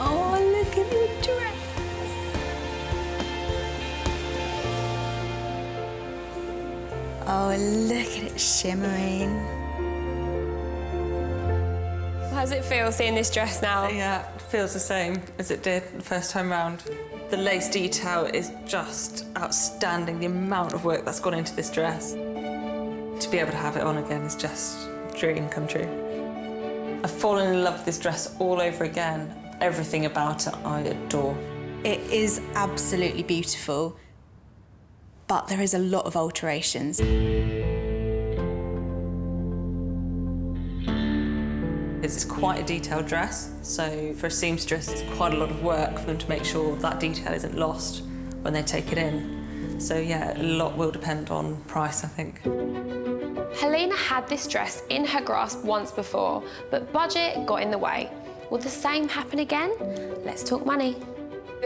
Oh, look at the dress. Oh, look at it shimmering. How does it feel seeing this dress now? Yeah, it feels the same as it did the first time round. The lace detail is just outstanding, the amount of work that's gone into this dress. To be able to have it on again is just a dream come true. I've fallen in love with this dress all over again. Everything about it I adore. It is absolutely beautiful, but there is a lot of alterations. It's quite a detailed dress, so for a seamstress it's quite a lot of work for them to make sure that detail isn't lost when they take it in. So yeah, a lot will depend on price, I think. Helina had this dress in her grasp once before, but budget got in the way. Will the same happen again? Let's talk money.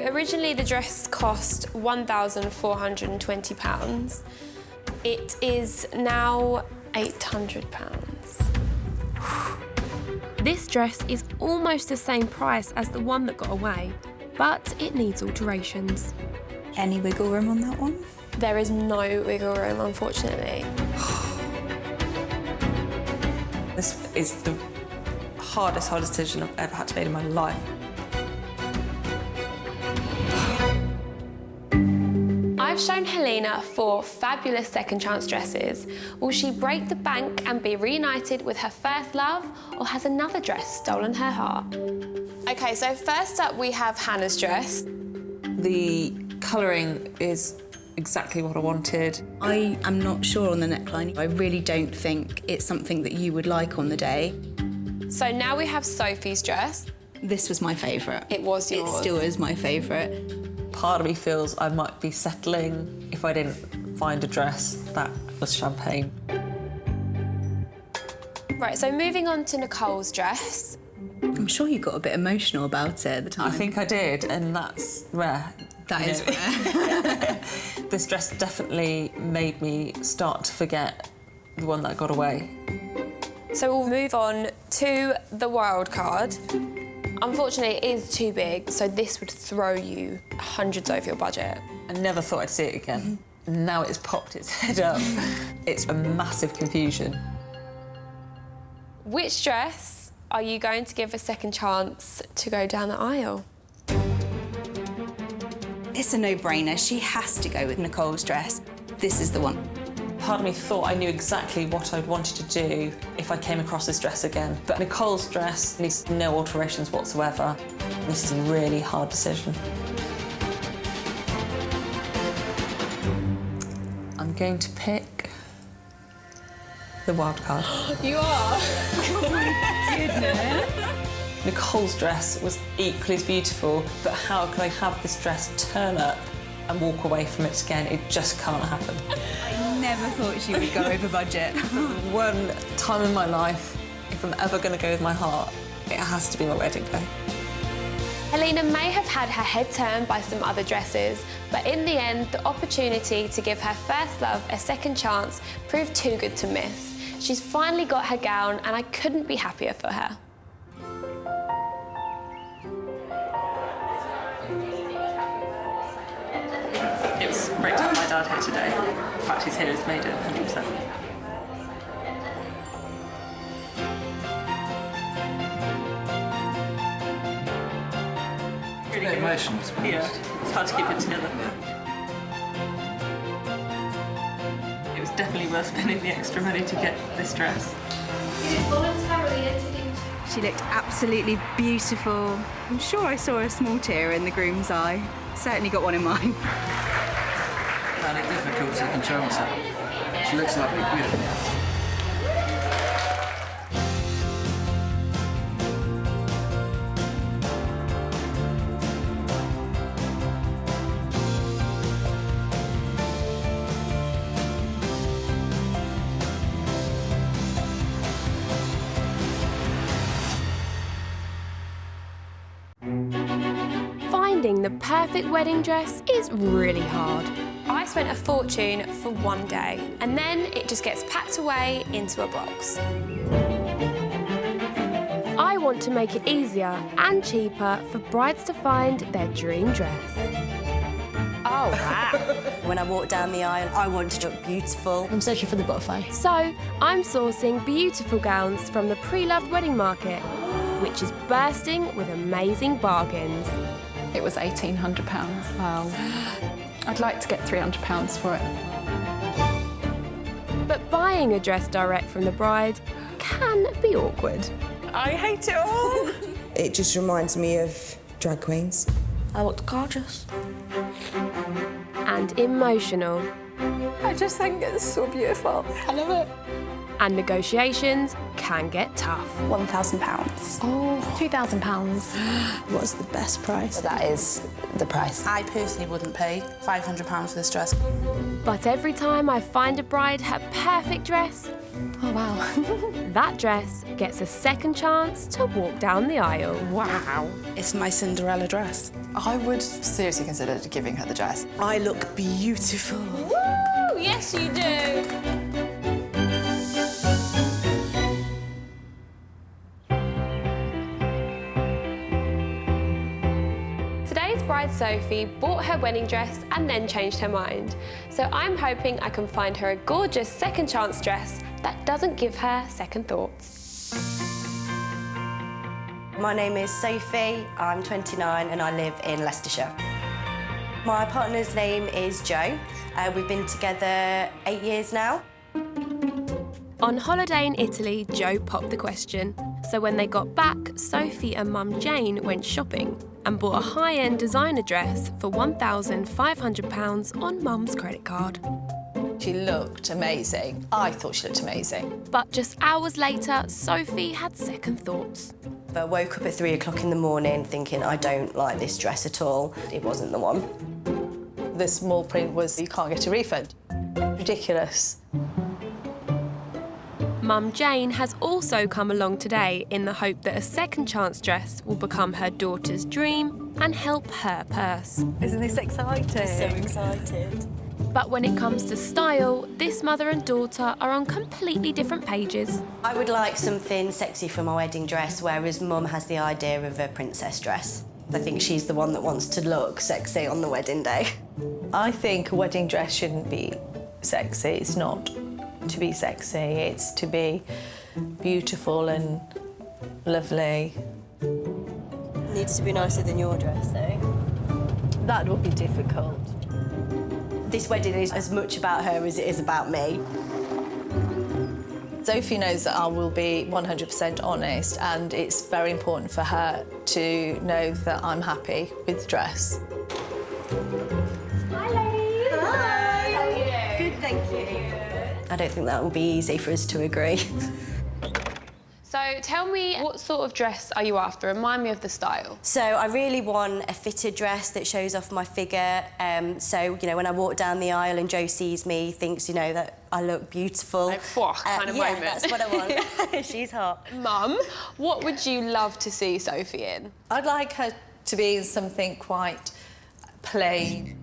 Originally, the dress cost £1,420. It is now £800. This dress is almost the same price as the one that got away, but it needs alterations. Any wiggle room on that one? There is no wiggle room, unfortunately. This is the hardest decision I've ever had to make in my life. I've shown Helina 4 fabulous second chance dresses. Will she break the bank and be reunited with her first love, or has another dress stolen her heart? Okay, so first up we have Hannah's dress. The colouring is exactly what I wanted. I am not sure on the neckline. I really don't think it's something that you would like on the day. So now we have Sophie's dress. This was my favourite. It was yours. It still is my favourite. Part of me feels I might be settling if I didn't find a dress that was champagne. Right, so moving on to Nicole's dress. I'm sure you got a bit emotional about it at the time. I think I did, and that's rare. That is rare. This dress definitely made me start to forget the one that got away. So we'll move on to the wild card. Unfortunately, it is too big, so this would throw you hundreds over your budget. I never thought I'd see it again. Now it's popped its head up. It's a massive confusion. Which dress are you going to give a second chance to go down the aisle? It's a no-brainer. She has to go with Nicole's dress. This is the one. Part of me thought I knew exactly what I'd wanted to do if I came across this dress again, but Nicole's dress needs no alterations whatsoever. This is a really hard decision. I'm going to pick the wild card. You are? Oh my goodness. Nicole's dress was equally as beautiful, but how can I have this dress turn up and walk away from it again? It just can't happen. I never thought she would go over budget. One time in my life, if I'm ever going to go with my heart, it has to be my wedding day. Helina may have had her head turned by some other dresses, but in the end, the opportunity to give her first love a second chance proved too good to miss. She's finally got her gown, and I couldn't be happier for her. It was great to have my dad here today. The fact he's here has made it 100%. Really good emotional, to be honest. Yeah, it's hard to keep it together. It was definitely worth spending the extra money to get this dress. You did voluntarily enter into... She looked absolutely beautiful. I'm sure I saw a small tear in the groom's eye. Certainly got one in mine. Found it difficult to control myself. She looks lovely, beautiful. Finding the perfect wedding dress is really hard. I spent a fortune for one day, and then it just gets packed away into a box. I want to make it easier and cheaper for brides to find their dream dress. Oh, wow. When I walk down the aisle, I want to look beautiful. I'm searching for the butterfly. So I'm sourcing beautiful gowns from the pre-loved wedding market, which is bursting with amazing bargains. It was £1,800. Wow. I'd like to get £300 for it. But buying a dress direct from the bride can be awkward. I hate it all. It just reminds me of drag queens. I looked gorgeous. And emotional. I just think it's so beautiful. I love it. And negotiations can get tough. £1,000. Oh, £2,000. What's the best price? That is the price. I personally wouldn't pay £500 for this dress. But every time I find a bride her perfect dress, oh wow, that dress gets a second chance to walk down the aisle. Wow. It's my Cinderella dress. I would seriously consider giving her the dress. I look beautiful. Woo! Yes, you do. Bride Sophie bought her wedding dress and then changed her mind. So I'm hoping I can find her a gorgeous second chance dress that doesn't give her second thoughts. My name is Sophie, I'm 29 and I live in Leicestershire. My partner's name is Joe. We've been together 8 years now. On holiday in Italy, Joe popped the question. So when they got back, Sophie and Mum Jane went shopping and bought a high-end designer dress for £1,500 on Mum's credit card. She looked amazing. I thought she looked amazing. But just hours later, Sophie had second thoughts. I woke up at 3 o'clock in the morning thinking, I don't like this dress at all. It wasn't the one. The small print was, you can't get a refund. Ridiculous. Mum Jane has also come along today in the hope that a second chance dress will become her daughter's dream and help her purse. Isn't this exciting? I'm so excited. But when it comes to style, this mother and daughter are on completely different pages. I would like something sexy for my wedding dress, whereas Mum has the idea of a princess dress. I think she's the one that wants to look sexy on the wedding day. I think a wedding dress shouldn't be sexy. It's not to be sexy, it's to be beautiful and lovely. Needs to be nicer than your dress, though. That would be difficult. This wedding is as much about her as it is about me. Sophie knows that I will be 100% honest, and it's very important for her to know that I'm happy with the dress. Hi, ladies. Hi. How are you? Good, thank you. I don't think that will be easy for us to agree. So tell me, what sort of dress are you after? Remind me of the style. So I really want a fitted dress that shows off my figure. So, you know, when I walk down the aisle and Joe sees me, thinks, you know, that I look beautiful. Like, kind of moment. Yeah, that's what I want. She's hot. Mum, what would you love to see Sophie in? I'd like her to be in something quite plain,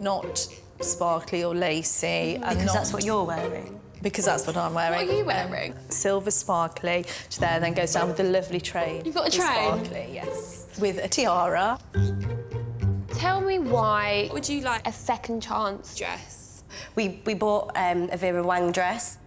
not sparkly or lacy. Because that's what you're wearing. Because that's what I'm wearing. What are you wearing? Silver sparkly, which there then goes down with a lovely train. You've got a train? Sparkly, yes. With a tiara. Tell me why would you like a second chance dress? We bought a Vera Wang dress.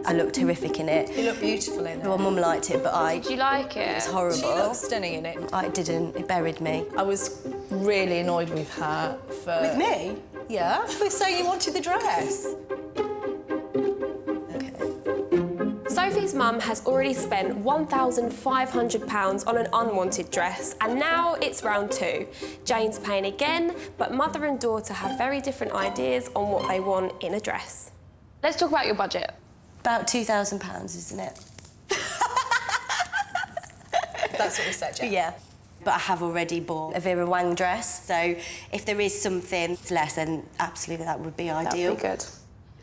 I looked horrific in it. You look beautiful in it. Well, Mum liked it, but I... Did you like it? It was horrible. She looked stunning in it. I didn't. It buried me. I was really annoyed with her for... With me? Yeah, for saying you wanted the dress. Sophie's mum has already spent £1,500 on an unwanted dress, and now it's round 2. Jane's paying again, but mother and daughter have very different ideas on what they want in a dress. Let's talk about your budget. About £2,000, isn't it? That's what we said, yeah. Yeah. But I have already bought a Vera Wang dress, so if there is something less, then absolutely that would be ideal. That'd be good.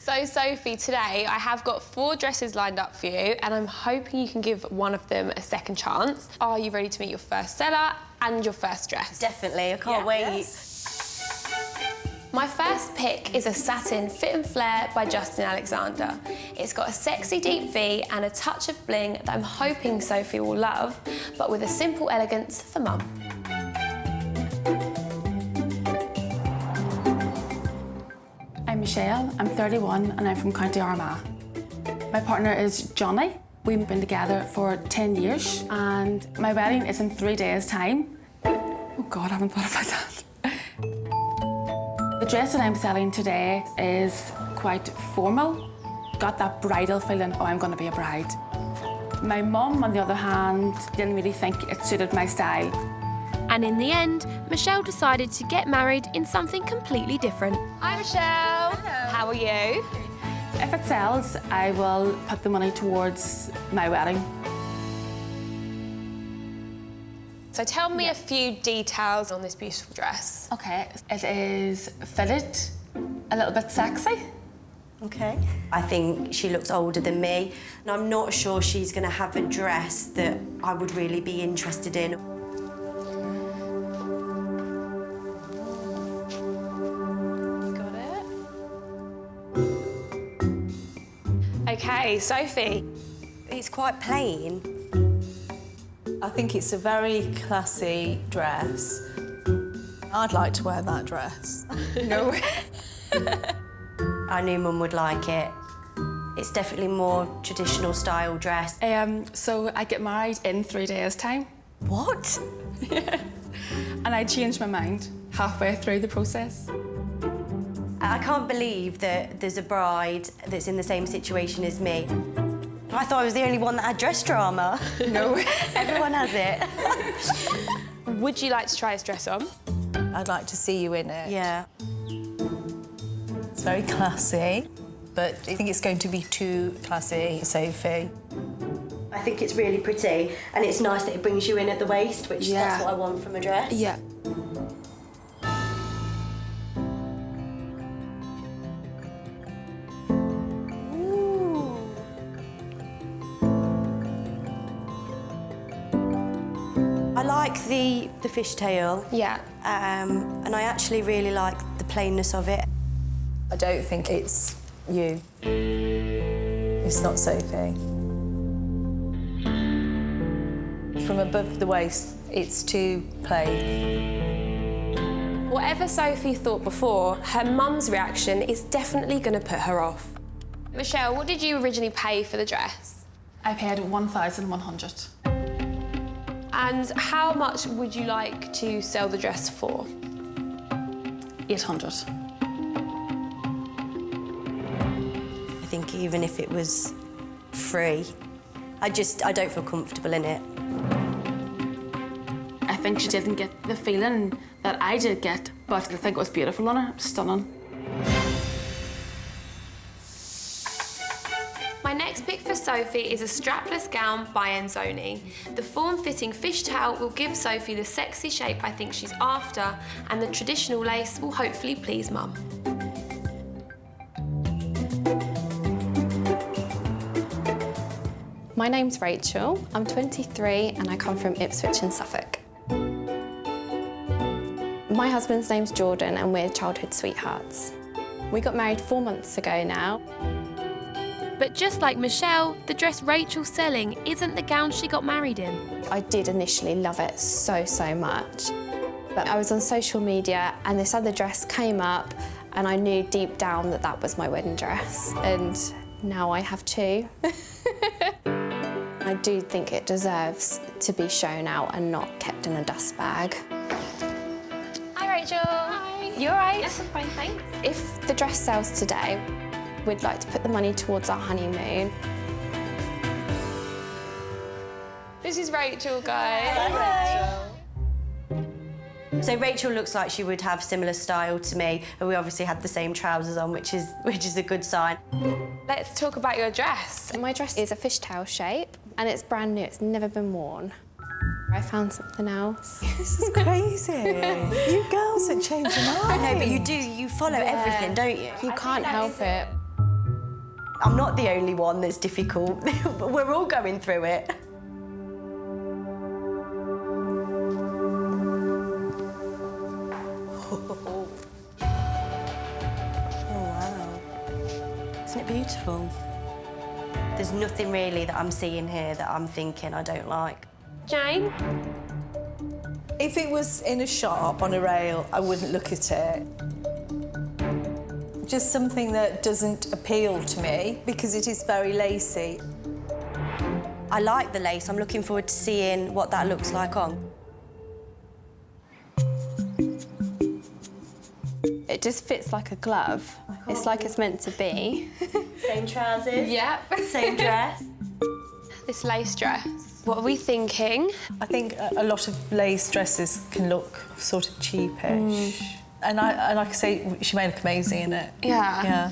So, Sophie, today I have got 4 dresses lined up for you, and I'm hoping you can give one of them a second chance. Are you ready to meet your first seller and your first dress? Definitely, I can't wait. Yes. My first pick is a satin Fit and Flare by Justin Alexander. It's got a sexy deep V and a touch of bling that I'm hoping Sophie will love, but with a simple elegance for mum. I'm Michelle, I'm 31 and I'm from County Armagh. My partner is Johnny. We've been together for 10 years and my wedding is in 3 days' time. Oh God, I haven't thought about that. The dress that I'm selling today is quite formal. Got that bridal feeling, oh, I'm going to be a bride. My mum, on the other hand, didn't really think it suited my style. And in the end, Michelle decided to get married in something completely different. Hi, Michelle. Hello. How are you? If it sells, I will put the money towards my wedding. So tell me a few details on this beautiful dress. Okay, it is fitted, a little bit sexy. Okay. I think she looks older than me, and I'm not sure she's going to have a dress that I would really be interested in. Okay, Sophie. It's quite plain. I think it's a very classy dress. I'd like to wear that dress. No. I knew Mum would like it. It's definitely more traditional style dress. So I get married in 3 days' time. What? Yeah. And I changed my mind halfway through the process. I can't believe that there's a bride that's in the same situation as me. I thought I was the only one that had dress drama. No. Everyone has it. Would you like to try this dress on? I'd like to see you in it. Yeah. It's very classy, but I think it's going to be too classy, Sophie. I think it's really pretty, and it's nice that it brings you in at the waist, which that's what I want from a dress. Yeah. I like the fishtail. Yeah. And I actually really like the plainness of it. I don't think it's you. It's not Sophie. From above the waist, it's too plain. Whatever Sophie thought before, her mum's reaction is definitely going to put her off. Michelle, what did you originally pay for the dress? I paid 1,100. And how much would you like to sell the dress for? 800. I think think, even if it was free. I don't feel comfortable in it. I think she didn't get the feeling that I did get, but I think it was beautiful on her, stunning. My next pick for Sophie is a strapless gown by Enzoni. The form-fitting fishtail will give Sophie the sexy shape I think she's after, and the traditional lace will hopefully please Mum. My name's Rachel, I'm 23 and I come from Ipswich in Suffolk. My husband's name's Jordan and we're childhood sweethearts. We got married 4 months ago now. But just like Michelle, the dress Rachel's selling isn't the gown she got married in. I did initially love it so much. But I was on social media and this other dress came up and I knew deep down that that was my wedding dress. And now I have two. I do think it deserves to be shown out and not kept in a dust bag. Hi, Rachel. Hi. You all right? Yes, I'm fine, thanks. If the dress sells today, we'd like to put the money towards our honeymoon. This is Rachel, guys. Hi. So Rachel looks like she would have similar style to me, and we obviously had the same trousers on, which is a good sign. Let's talk about your dress. My dress is a fishtail shape, and it's brand new. It's never been worn. I found something else. This is crazy. You girls are changing your mind. I know, but you follow everything, don't you? You can't help it. I'm not the only one that's difficult. We're all going through it. Isn't it beautiful? There's nothing really that I'm seeing here that I'm thinking I don't like. Jane? If it was in a shop on a rail, I wouldn't look at it. Just something that doesn't appeal to me because it is very lacy. I like the lace. I'm looking forward to seeing what that looks like on. It just fits like a glove. It's like it's meant to be. Same trousers? Yep. Same dress? This lace dress. What are we thinking? I think a lot of lace dresses can look sort of cheapish. And like I say, she may look amazing in it. Yeah. Yeah.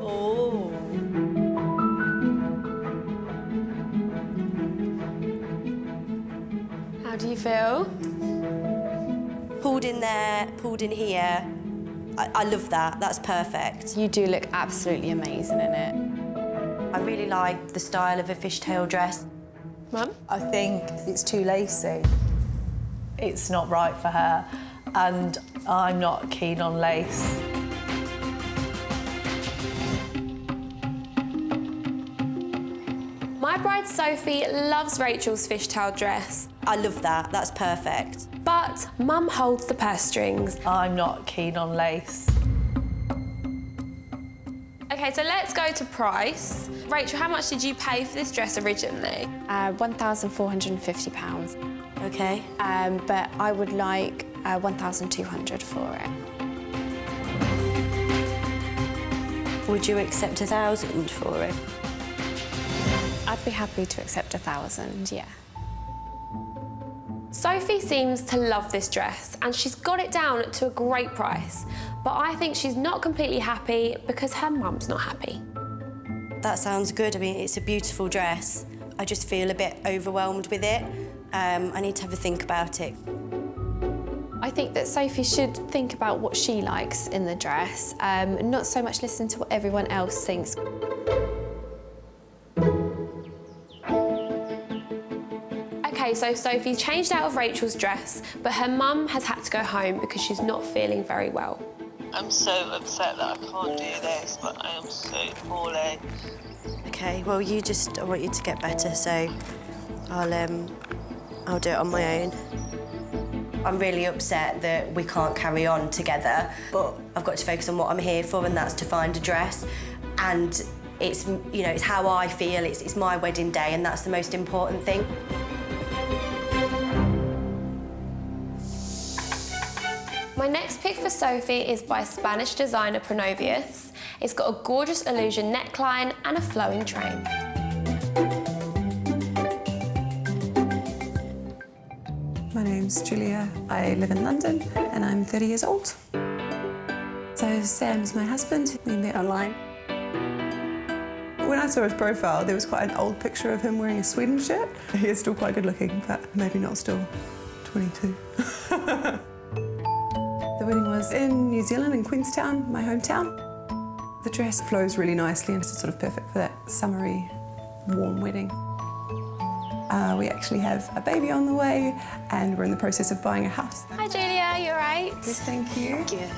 Oh. How do you feel? Pulled in there, pulled in here. I love that. That's perfect. You do look absolutely amazing in it. I really like the style of a fishtail dress. Mum? I think it's too lacy. It's not right for her, and I'm not keen on lace. My bride Sophie loves Rachel's fishtail dress. I love that. That's perfect. But Mum holds the purse strings. I'm not keen on lace. OK, so let's go to price. Rachel, how much did you pay for this dress originally? £1,450. OK. But I would like £1,200 for it. Would you accept £1,000 for it? I'd be happy to accept £1,000, yeah. Sophie seems to love this dress and she's got it down to a great price. But I think she's not completely happy because her mum's not happy. That sounds good. I mean, it's a beautiful dress. I just feel a bit overwhelmed with it. I need to have a think about it. I think that Sophie should think about what she likes in the dress, not so much listen to what everyone else thinks. OK, so Sophie changed out of Rachel's dress, but her mum has had to go home because she's not feeling very well. I'm so upset that I can't do this, but I am so poorly. OK, well, I want you to get better, so I'll do it on my own. I'm really upset that we can't carry on together, but I've got to focus on what I'm here for, and that's to find a dress. And it's, you know, it's how I feel, it's my wedding day, and that's the most important thing. My next pick for Sophie is by Spanish designer Pronovius. It's got a gorgeous illusion neckline and a flowing train. My name's Julia. I live in London and I'm 30 years old. So Sam's my husband. We met online. When I saw his profile, there was quite an old picture of him wearing a Sweden shirt. He is still quite good looking, but maybe not still 22. The wedding was in New Zealand, in Queenstown, my hometown. The dress flows really nicely and it's sort of perfect for that summery, warm wedding. We actually have a baby on the way and we're in the process of buying a house. Hi Julia, you all right? Good, thank you. Good.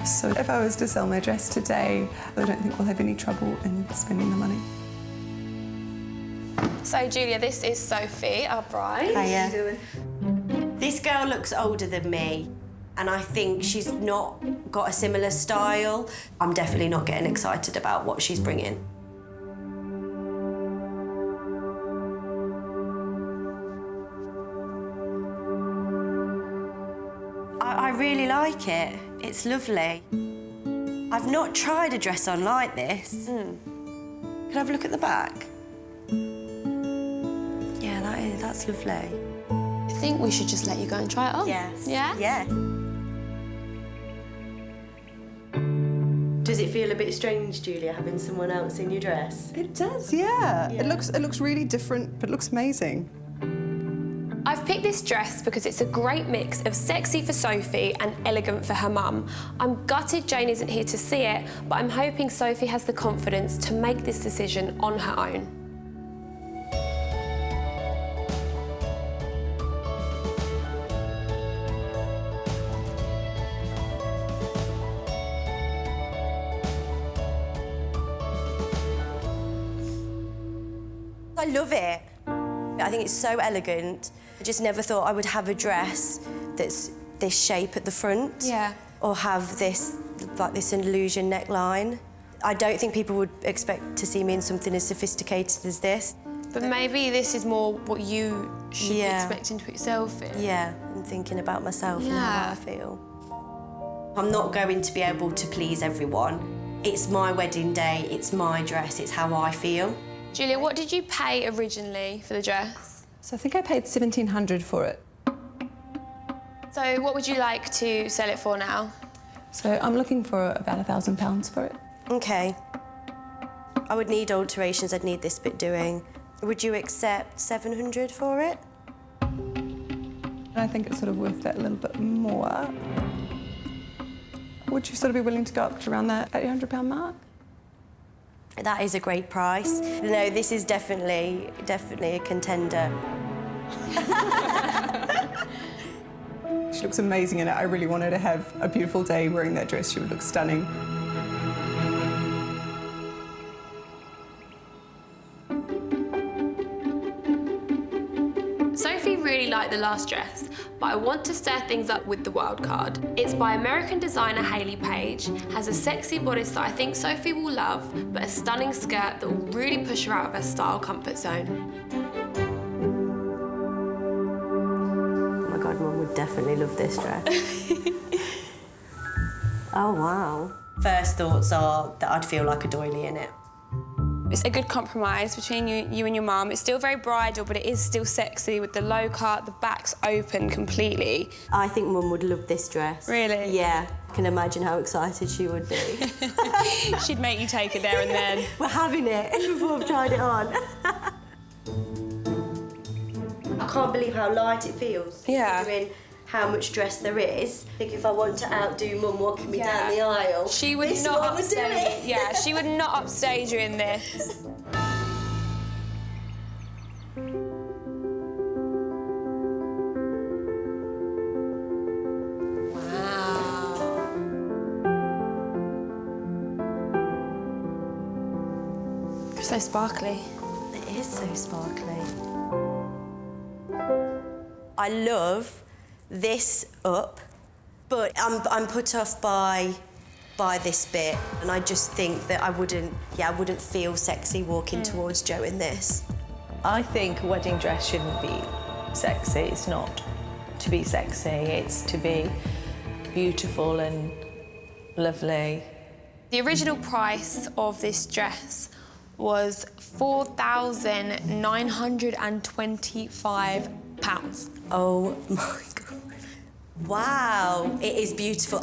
So if I was to sell my dress today, I don't think we'll have any trouble in spending the money. So Julia, this is Sophie, our bride. Hiya. This girl looks older than me, and I think she's not got a similar style. I'm definitely not getting excited about what she's bringing. I really like it. It's lovely. I've not tried a dress on like this. Can I have a look at the back? Yeah, that's lovely. I think we should just let you go and try it on. Yes. Yeah? Yes. Does it feel a bit strange, Julia, having someone else in your dress? It does, yeah. It looks really different, but it looks amazing. I've picked this dress because it's a great mix of sexy for Sophie and elegant for her mum. I'm gutted Jane isn't here to see it, but I'm hoping Sophie has the confidence to make this decision on her own. I love it. I think it's so elegant. I just never thought I would have a dress that's this shape at the front. Yeah. Or have this, like this illusion neckline. I don't think people would expect to see me in something as sophisticated as this. But maybe this is more what you should be expecting to put yourself in. Yeah, and thinking about myself and Yeah. how I feel. I'm not going to be able to please everyone. It's my wedding day, it's my dress, it's how I feel. Julia, what did you pay originally for the dress? So I think I paid $1,700 for it. So what would you like to sell it for now? So I'm looking for about £1,000 for it. Okay. I would need alterations, I'd need this bit doing. Would you accept $700 for it? I think it's sort of worth that little bit more. Would you sort of be willing to go up to around that £800 mark? That is a great price. No, this is definitely a contender. She looks amazing in it. I really want her to have a beautiful day wearing that dress. She would look stunning. Sophie really liked the last dress, but I want to stir things up with the wild card. It's by American designer Hayley Page, has a sexy bodice that I think Sophie will love, but a stunning skirt that will really push her out of her style comfort zone. Oh my God, Mum would definitely love this dress. Oh, wow. First thoughts are that I'd feel like a doily in it. It's a good compromise between you and your mum. It's still very bridal, but it is still sexy with the low cut, the back's open completely. I think Mum would love this dress. Really? Yeah. I can imagine how excited she would be. She'd make you take it there and then. We're having it before I've tried it on. I can't believe how light it feels. Yeah. Considering how much dress there is. I think if I want to outdo Mum walking me down the aisle, she would this not one would do upstage. it. Yeah, she would not upstage you in this. Wow. So sparkly. It is so sparkly. I love this up, but I'm put off by this bit, and I just think that I wouldn't feel sexy walking towards Joe in this. I think a wedding dress shouldn't be sexy. It's not to be sexy, it's to be beautiful and lovely. The original price of this dress was £4,925. Oh my God. Wow, it is beautiful.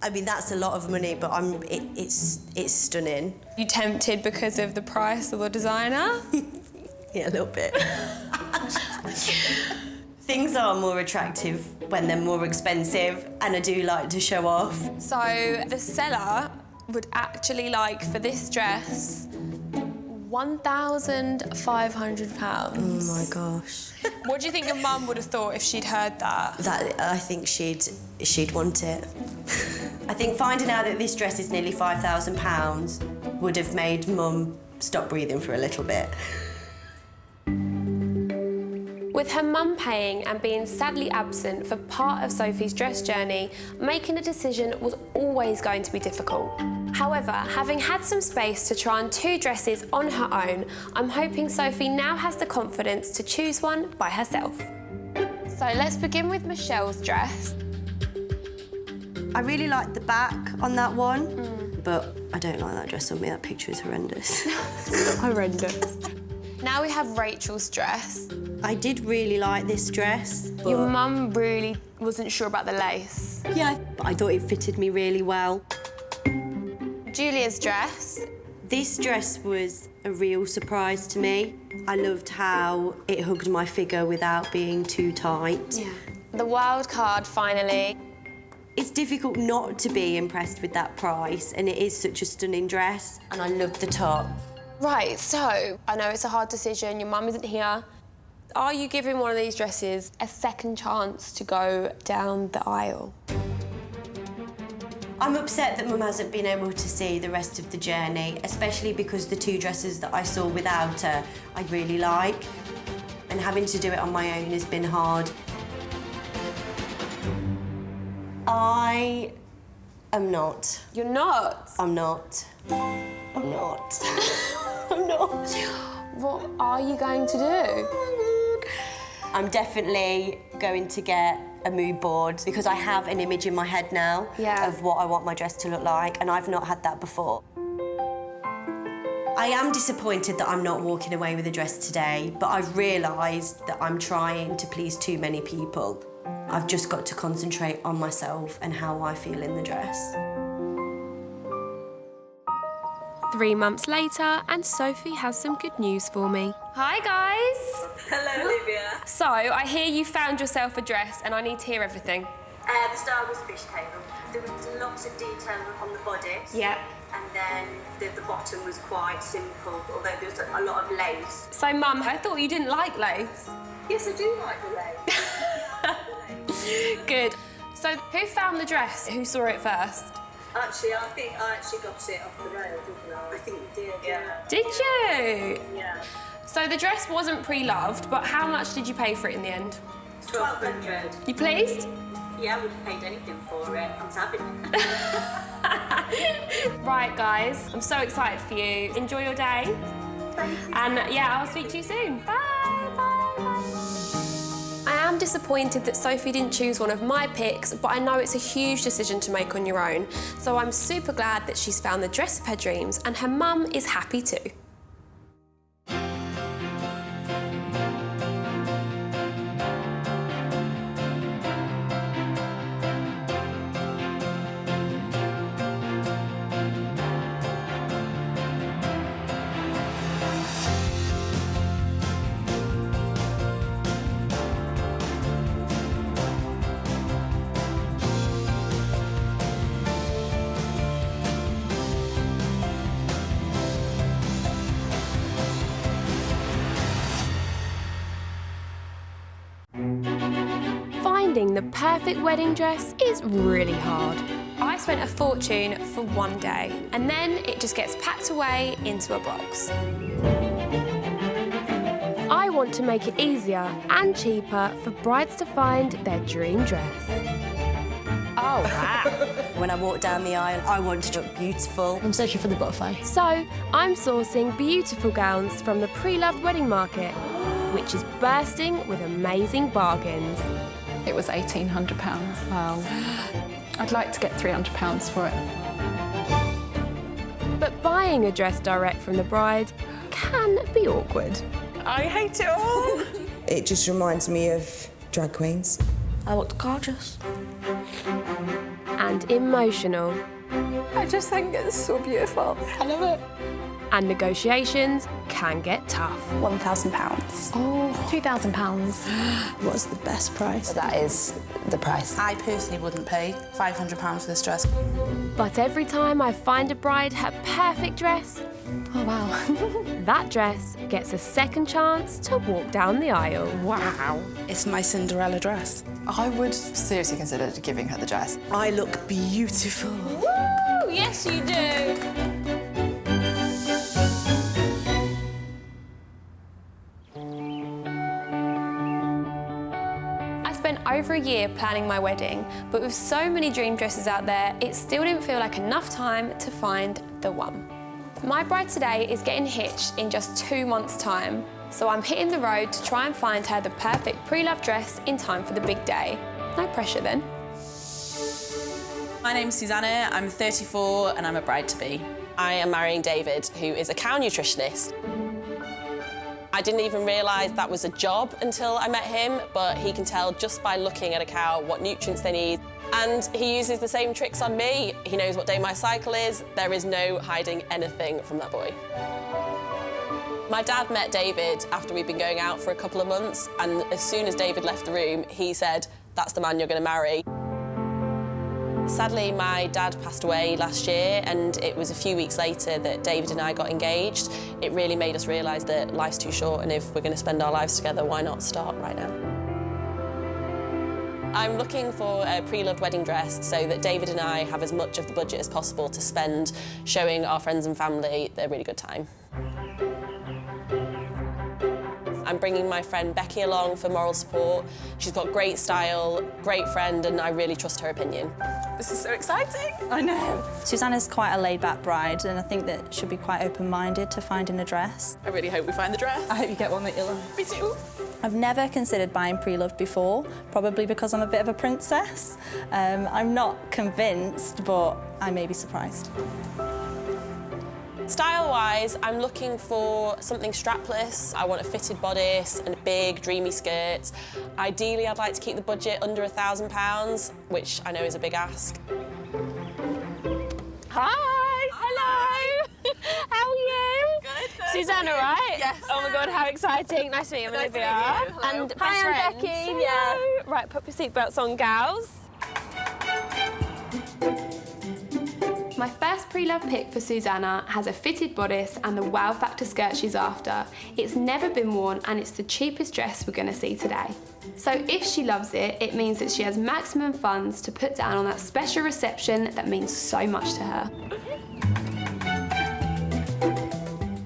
I mean, that's a lot of money, but it's stunning. You tempted because of the price of the designer? Yeah, a little bit. Things are more attractive when they're more expensive, and I do like to show off. So the seller would actually like, for this dress, £1,500. Oh my gosh. What do you think your mum would have thought if she'd heard that? I think she'd want it. I think finding out that this dress is nearly £5,000 would have made Mum stop breathing for a little bit. With her mum paying and being sadly absent for part of Sophie's dress journey, making a decision was always going to be difficult. However, having had some space to try on 2 dresses on her own, I'm hoping Sophie now has the confidence to choose one by herself. So let's begin with Michelle's dress. I really like the back on that one, but I don't like that dress on me. That picture is horrendous. Horrendous. Now we have Rachel's dress. I did really like this dress. Your mum really wasn't sure about the lace. Yeah, but I thought it fitted me really well. Julia's dress. This dress was a real surprise to me. I loved how it hugged my figure without being too tight. Yeah. The wild card, finally. It's difficult not to be impressed with that price, and it is such a stunning dress, and I loved the top. Right, so I know it's a hard decision, your mum isn't here. Are you giving one of these dresses a second chance to go down the aisle? I'm upset that Mum hasn't been able to see the rest of the journey, especially because the 2 dresses that I saw without her I really like, and having to do it on my own has been hard. I am not. You're not? I'm not. I'm not. I'm not. What are you going to do? I'm definitely going to get a mood board because I have an image in my head now of what I want my dress to look like, and I've not had that before. I am disappointed that I'm not walking away with a dress today, but I've realised that I'm trying to please too many people. I've just got to concentrate on myself and how I feel in the dress. 3 months later, and Sophie has some good news for me. Hi, guys. Hello, Olivia. So, I hear you found yourself a dress and I need to hear everything. The style was fishtail. There was lots of detail on the bodice. Yeah. And then the bottom was quite simple, although there was a lot of lace. So, Mum, I thought you didn't like lace. Yes, I do like the lace. Good. So, who found the dress? Who saw it first? Actually, I think I actually got it off the rail, didn't I? I think you did, yeah. Did you? Yeah. So the dress wasn't pre-loved, but how much did you pay for it in the end? $1,200. You pleased? Yeah, I would have paid anything for it. I'm having it. Right, guys, I'm so excited for you. Enjoy your day. Thank you. And yeah, I'll speak to you soon. Bye, bye, bye. I am disappointed that Sophie didn't choose one of my picks, but I know it's a huge decision to make on your own. So I'm super glad that she's found the dress of her dreams, and her mum is happy too. Finding the perfect wedding dress is really hard. I spent a fortune for one day, and then it just gets packed away into a box. I want to make it easier and cheaper for brides to find their dream dress. Oh, wow. When I walk down the aisle, I want to look beautiful. I'm searching for the butterfly. So, I'm sourcing beautiful gowns from the pre-loved wedding market, which is bursting with amazing bargains. It was £1,800. Wow. I'd like to get £300 for it. But buying a dress direct from the bride can be awkward. I hate it all. It just reminds me of drag queens. I looked gorgeous. And emotional. I just think it's so beautiful. I love it. And negotiations can get tough. £1,000. Oh, £2,000. What's the best price? That is the price. I personally wouldn't pay £500 for this dress. But every time I find a bride her perfect dress, oh wow, that dress gets a second chance to walk down the aisle. Wow. It's my Cinderella dress. I would seriously consider giving her the dress. I look beautiful. Woo! Yes, you do. Over a year planning my wedding, but with so many dream dresses out there, it still didn't feel like enough time to find the one. My bride today is getting hitched in just 2 months' time, so I'm hitting the road to try and find her the perfect pre-loved dress in time for the big day. No pressure then. My name's Susanna, I'm 34 and I'm a bride-to-be. I am marrying David, who is a cow nutritionist. I didn't even realise that was a job until I met him, but he can tell just by looking at a cow what nutrients they need. And he uses the same tricks on me. He knows what day my cycle is. There is no hiding anything from that boy. My dad met David after we'd been going out for a couple of months, and as soon as David left the room, he said, "That's the man you're going to marry." Sadly, my dad passed away last year, and it was a few weeks later that David and I got engaged. It really made us realise that life's too short, and if we're going to spend our lives together, why not start right now? I'm looking for a pre-loved wedding dress so that David and I have as much of the budget as possible to spend showing our friends and family a really good time. I'm bringing my friend Becky along for moral support. She's got great style, great friend, and I really trust her opinion. This is so exciting. I know. Susanna's quite a laid-back bride, and I think that she'll be quite open-minded to finding a dress. I really hope we find the dress. I hope you get one that you love. Me too. I've never considered buying pre-loved before, probably because I'm a bit of a princess. I'm not convinced, but I may be surprised. Style-wise, I'm looking for something strapless. I want a fitted bodice and a big, dreamy skirt. Ideally, I'd like to keep the budget under £1,000, which I know is a big ask. Hi! Hello! How are you? Good. Susanna, right? Yes. Oh my God, how exciting. Nice to meet you, I'm Nice to Olivia. meet you. Hello. And Hi, I'm best Becky, friends. yeah. Hello. Right, put your seatbelts on, gals. My first pre-love pick for Susanna has a fitted bodice and the wow factor skirt she's after. It's never been worn and it's the cheapest dress we're going to see today. So if she loves it, it means that she has maximum funds to put down on that special reception that means so much to her.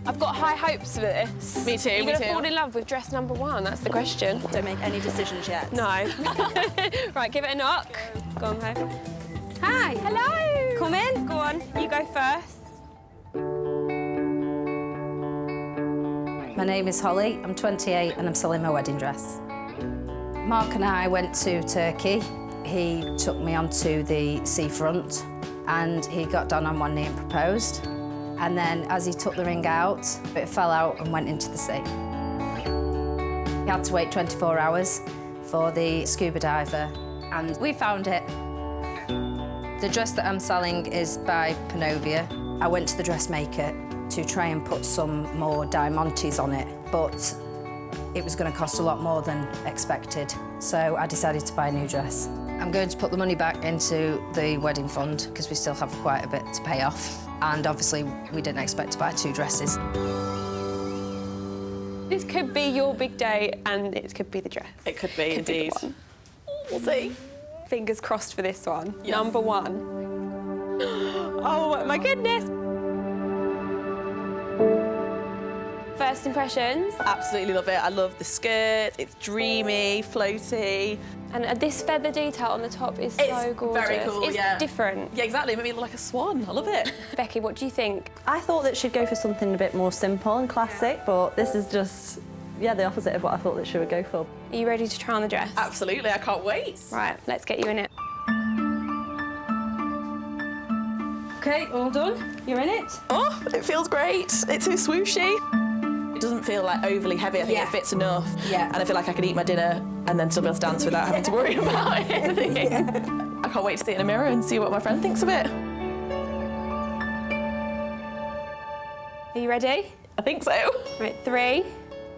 I've got high hopes for this. Me too, You're me going to too. fall in love with dress number 1, that's the question. Don't make any decisions yet. No. Right, give it a knock. Go on, Ho. Hi. Hello. Come in. Go on, you go first. My name is Holly, I'm 28 and I'm selling my wedding dress. Mark and I went to Turkey. He took me onto the seafront and he got down on one knee and proposed. And then as he took the ring out, it fell out and went into the sea. He had to wait 24 hours for the scuba diver and we found it. The dress that I'm selling is by Panovia. I went to the dressmaker to try and put some more diamantes on it, but it was going to cost a lot more than expected, so I decided to buy a new dress. I'm going to put the money back into the wedding fund because we still have quite a bit to pay off, and obviously we didn't expect to buy 2 dresses. This could be your big day and it could be the dress. It could be, indeed. We'll see. Fingers crossed for this one. Yes. Number 1. Oh my goodness. First impressions? Absolutely love it. I love the skirt. It's dreamy, floaty. And this feather detail on the top is so gorgeous. Very cool, it's yeah. different. Yeah, exactly. It made me look like a swan. I love it. Becky, what do you think? I thought that she'd go for something a bit more simple and classic, but this is just yeah, the opposite of what I thought that she would go for. Are you ready to try on the dress? Absolutely, I can't wait. Right, let's get you in it. Okay, all done. You're in it. Oh, it feels great. It's so swooshy. It doesn't feel like overly heavy. I think it fits enough. Yeah. And I feel like I could eat my dinner and then still be able to dance without having to worry about anything. I can't wait to see it in a mirror and see what my friend thinks of it. Are you ready? I think so. Right, 3,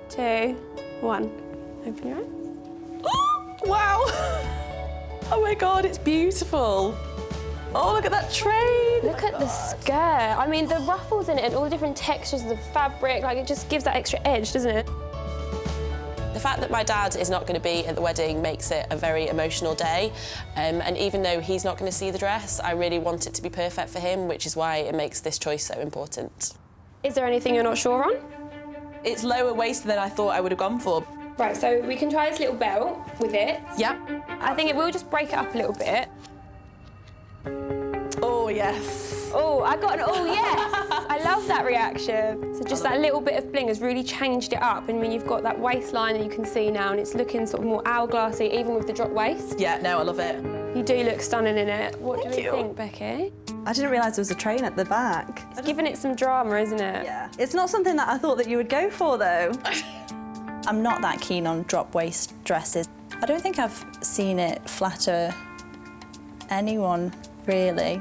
2, 1. Open your eyes. Oh, wow. Oh my God, it's beautiful. Oh, look at that train. Look at the skirt. I mean, the ruffles in it and all the different textures of the fabric, like it just gives that extra edge, doesn't it? The fact that my dad is not going to be at the wedding makes it a very emotional day. And even though he's not going to see the dress, I really want it to be perfect for him, which is why it makes this choice so important. Is there anything you're not sure on? It's lower waist than I thought I would have gone for. Right, so we can try this little belt with it. Yep. I think it will just break it up a little bit. Oh, yes. Oh, I got an oh, yes. I love that reaction. So just that little bit of bling has really changed it up. And when you've got that waistline that you can see now and it's looking sort of more hourglassy, even with the drop waist. Yeah, no, I love it. You do look stunning in it. What do you think, Becky? I didn't realise there was a train at the back. It's giving it some drama, isn't it? Yeah. It's not something that I thought that you would go for, though. I'm not that keen on drop waist dresses. I don't think I've seen it flatter anyone, really.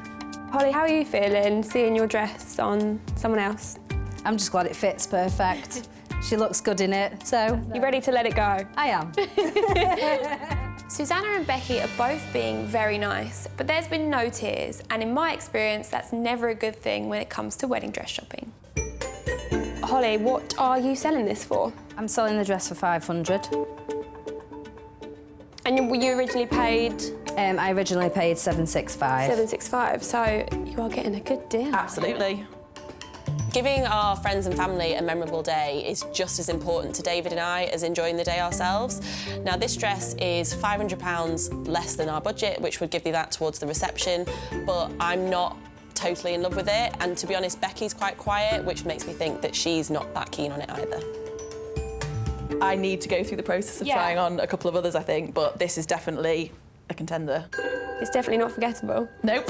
Holly, how are you feeling seeing your dress on someone else? I'm just glad it fits perfect. She looks good in it, so... You ready to let it go? I am. Susanna and Becky are both being very nice, but there's been no tears, and in my experience, that's never a good thing when it comes to wedding dress shopping. Holly, what are you selling this for? I'm selling the dress for 500. And you originally paid? I originally paid 765. 765, so you are getting a good deal. Absolutely. Giving our friends and family a memorable day is just as important to David and I as enjoying the day ourselves. Now, this dress is £500 less than our budget, which would give you that towards the reception, but I'm not totally in love with it, and to be honest, Becky's quite quiet, which makes me think that she's not that keen on it either. I need to go through the process of trying on a couple of others, I think, but this is definitely a contender. It's definitely not forgettable. Nope.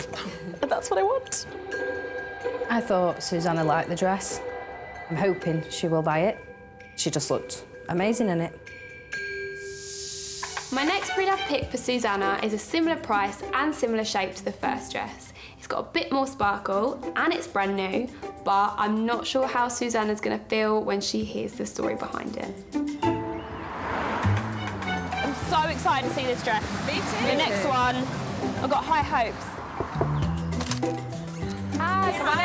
That's what I want. I thought Susanna liked the dress. I'm hoping she will buy it. She just looked amazing in it. My next pre-love pick for Susanna is a similar price and similar shape to the first dress. It's got a bit more sparkle and it's brand new, but I'm not sure how Susanna's gonna feel when she hears the story behind it. I'm so excited to see this dress. Me too. The next one, I've got high hopes. Hi, come on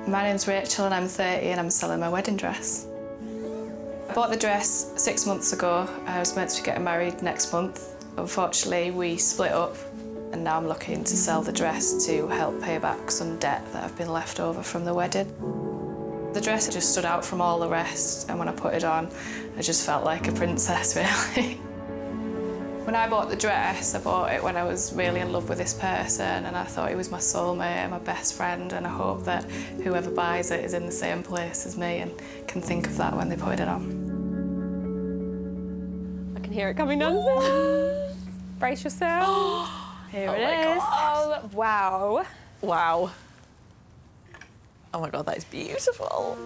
in. My name's Rachel and I'm 30 and I'm selling my wedding dress. I bought the dress 6 months ago. I was meant to be getting married next month. Unfortunately, we split up and now I'm looking to sell the dress to help pay back some debt that have been left over from the wedding. The dress just stood out from all the rest, and when I put it on, I just felt like a princess, really. When I bought the dress, I bought it when I was really in love with this person, and I thought he was my soulmate and my best friend, and I hope that whoever buys it is in the same place as me and can think of that when they put it on. I can hear it coming down the stairs. Brace yourself. Here it is. Oh, wow. Wow. Oh my God, that is beautiful.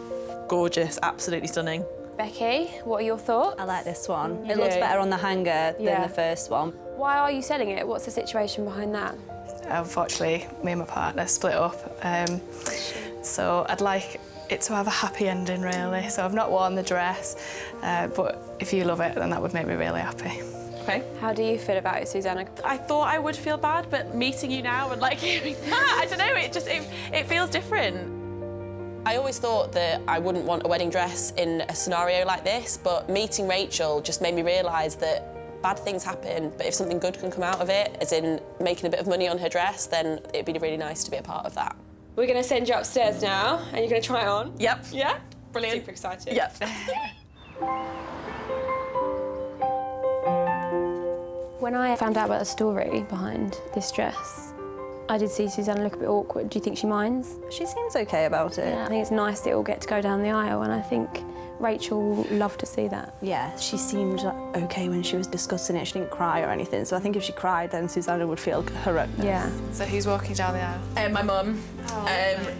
Gorgeous, absolutely stunning. Becky, what are your thoughts? I like this one. You It looks do? better on the hanger than the first one. Why are you selling it? What's the situation behind that? Unfortunately, me and my partner split up, so I'd like it to have a happy ending, really. So I've not worn the dress, but if you love it, then that would make me really happy. Okay. How do you feel about it, Susanna? I thought I would feel bad, but meeting you now and like hearing that, I don't know, it feels different. I always thought that I wouldn't want a wedding dress in a scenario like this, but meeting Rachel just made me realise that bad things happen, but if something good can come out of it, as in making a bit of money on her dress, then it'd be really nice to be a part of that. We're going to send you upstairs now, and you're going to try it on. Yep. Yeah? Brilliant. Super excited. Yep. When I found out about the story behind this dress, I did see Susanna look a bit awkward. Do you think she minds? She seems okay about it. Yeah, I think it's nice they all get to go down the aisle, and I think Rachel will love to see that. Yeah, she seemed okay when she was discussing it. She didn't cry or anything, so I think if she cried, then Susanna would feel horrendous. Yeah. So who's walking down the aisle? My mum.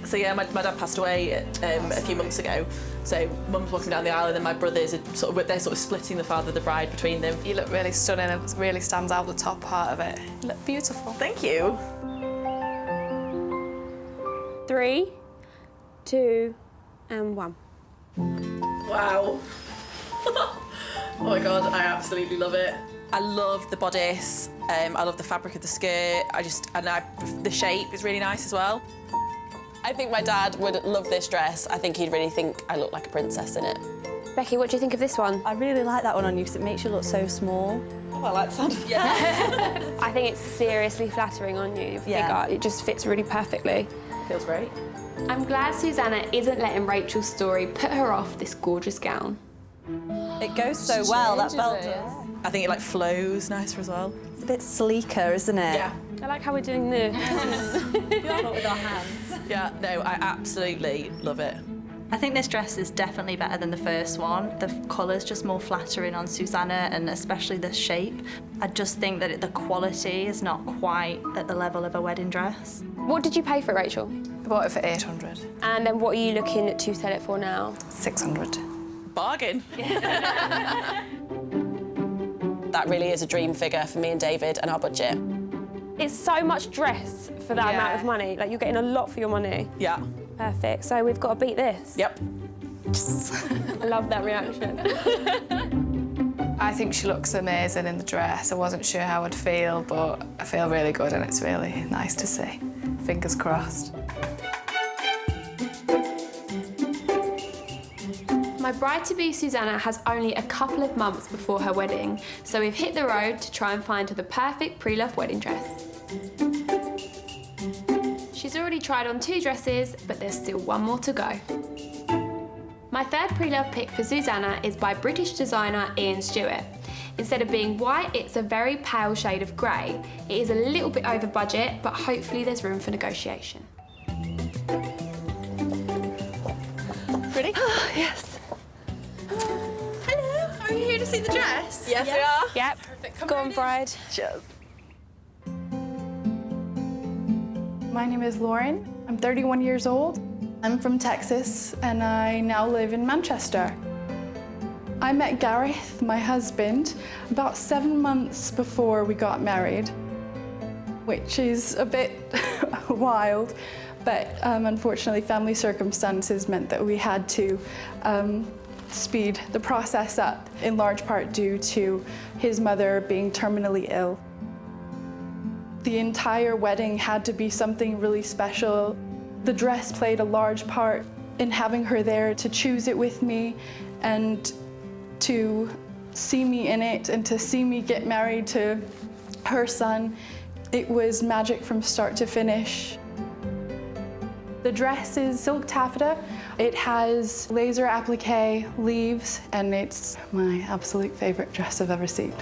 So yeah, my dad passed away a few months ago. So mum's walking down the aisle, and then my brothers are they're sort of splitting the father of the bride between them. You look really stunning. It really stands out the top part of it. You look beautiful. Thank you. 3, 2, and 1. Wow. Oh my God, I absolutely love it. I love the bodice. I love the fabric of the skirt. The shape is really nice as well. I think my dad would love this dress. I think he'd really think I look like a princess in it. Becky, what do you think of this one? I really like that one on you because it makes you look so small. Oh, I like the sound of it. Yeah. I think it's seriously flattering on you, your figure. It just fits really perfectly. Feels great. I'm glad Susanna isn't letting Rachel's story put her off this gorgeous gown. It goes so well, that belt does. I think it flows nicer as well. It's a bit sleeker, isn't it? Yeah. I like how we're doing this. Not with our hands. Yeah, no, I absolutely love it. I think this dress is definitely better than the first one. The colour's just more flattering on Susanna, and especially the shape. I just think that the quality is not quite at the level of a wedding dress. What did you pay for it, Rachel? I bought it for 800. And then what are you looking to sell it for now? 600. Bargain. That really is a dream figure for me and David and our budget. It's so much dress for that amount of money. Like, you're getting a lot for your money. Yeah. Perfect. So we've got to beat this. Yep. I love that reaction. I think she looks amazing in the dress. I wasn't sure how I'd feel, but I feel really good, and it's really nice to see. Fingers crossed. My bride-to-be Susanna has only a couple of months before her wedding, so we've hit the road to try and find her the perfect pre-loved wedding dress. She's already tried on 2 dresses, but there's still one more to go. My third pre-love pick for Susanna is by British designer Ian Stewart. Instead of being white, it's a very pale shade of grey. It is a little bit over budget, but hopefully there's room for negotiation. Ready? Yes. Hello, are you here to see the dress? Yes, we are. Yep. Perfect. Go on, bride. Cheers. My name is Lauren. I'm 31 years old. I'm from Texas, and I now live in Manchester. I met Gareth, my husband, about 7 months before we got married, which is a bit wild, but unfortunately family circumstances meant that we had to speed the process up, in large part due to his mother being terminally ill. The entire wedding had to be something really special. The dress played a large part in having her there to choose it with me and to see me in it and to see me get married to her son. It was magic from start to finish. The dress is silk taffeta. It has laser applique leaves, and it's my absolute favorite dress I've ever seen.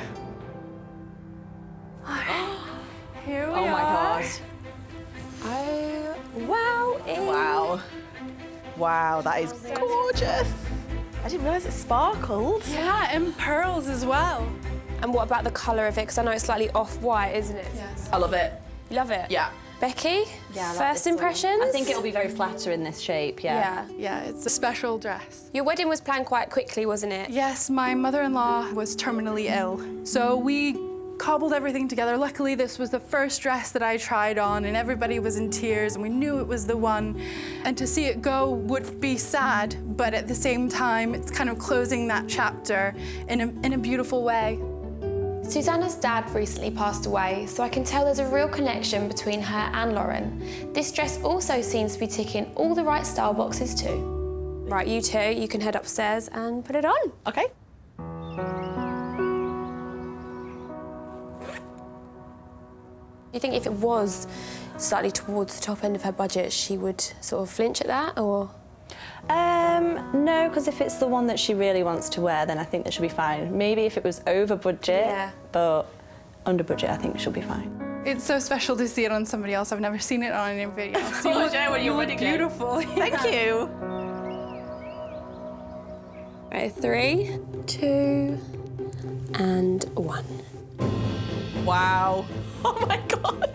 Here we are. Oh my God. Oh, wow. Wow. Wow, that is gorgeous. I didn't realise it sparkled. Yeah, and pearls as well. And what about the colour of it? Because I know it's slightly off-white, isn't it? Yes. I love it. You love it? Yeah. Becky? Yeah, I like first this one. impressions? I think it'll be very flattering, this shape, Yeah, it's a special dress. Your wedding was planned quite quickly, wasn't it? Yes, my mother-in-law was terminally ill, so we cobbled everything together. Luckily, this was the first dress that I tried on, and everybody was in tears, and we knew it was the one. And to see it go would be sad, but at the same time, it's kind of closing that chapter in a beautiful way. Susanna's dad recently passed away, so I can tell there's a real connection between her and Lauren. This dress also seems to be ticking all the right style boxes too. Right, you two, you can head upstairs and put it on. Okay. Do you think if it was slightly towards the top end of her budget, she would sort of flinch at that, or? No, because if it's the one that she really wants to wear, then I think that she'll be fine. Maybe if it was over budget, but under budget, I think she'll be fine. It's so special to see it on somebody else. I've never seen it on anybody else. You look beautiful. Thank you. Right, 3, 2, and 1. Wow. Oh my God.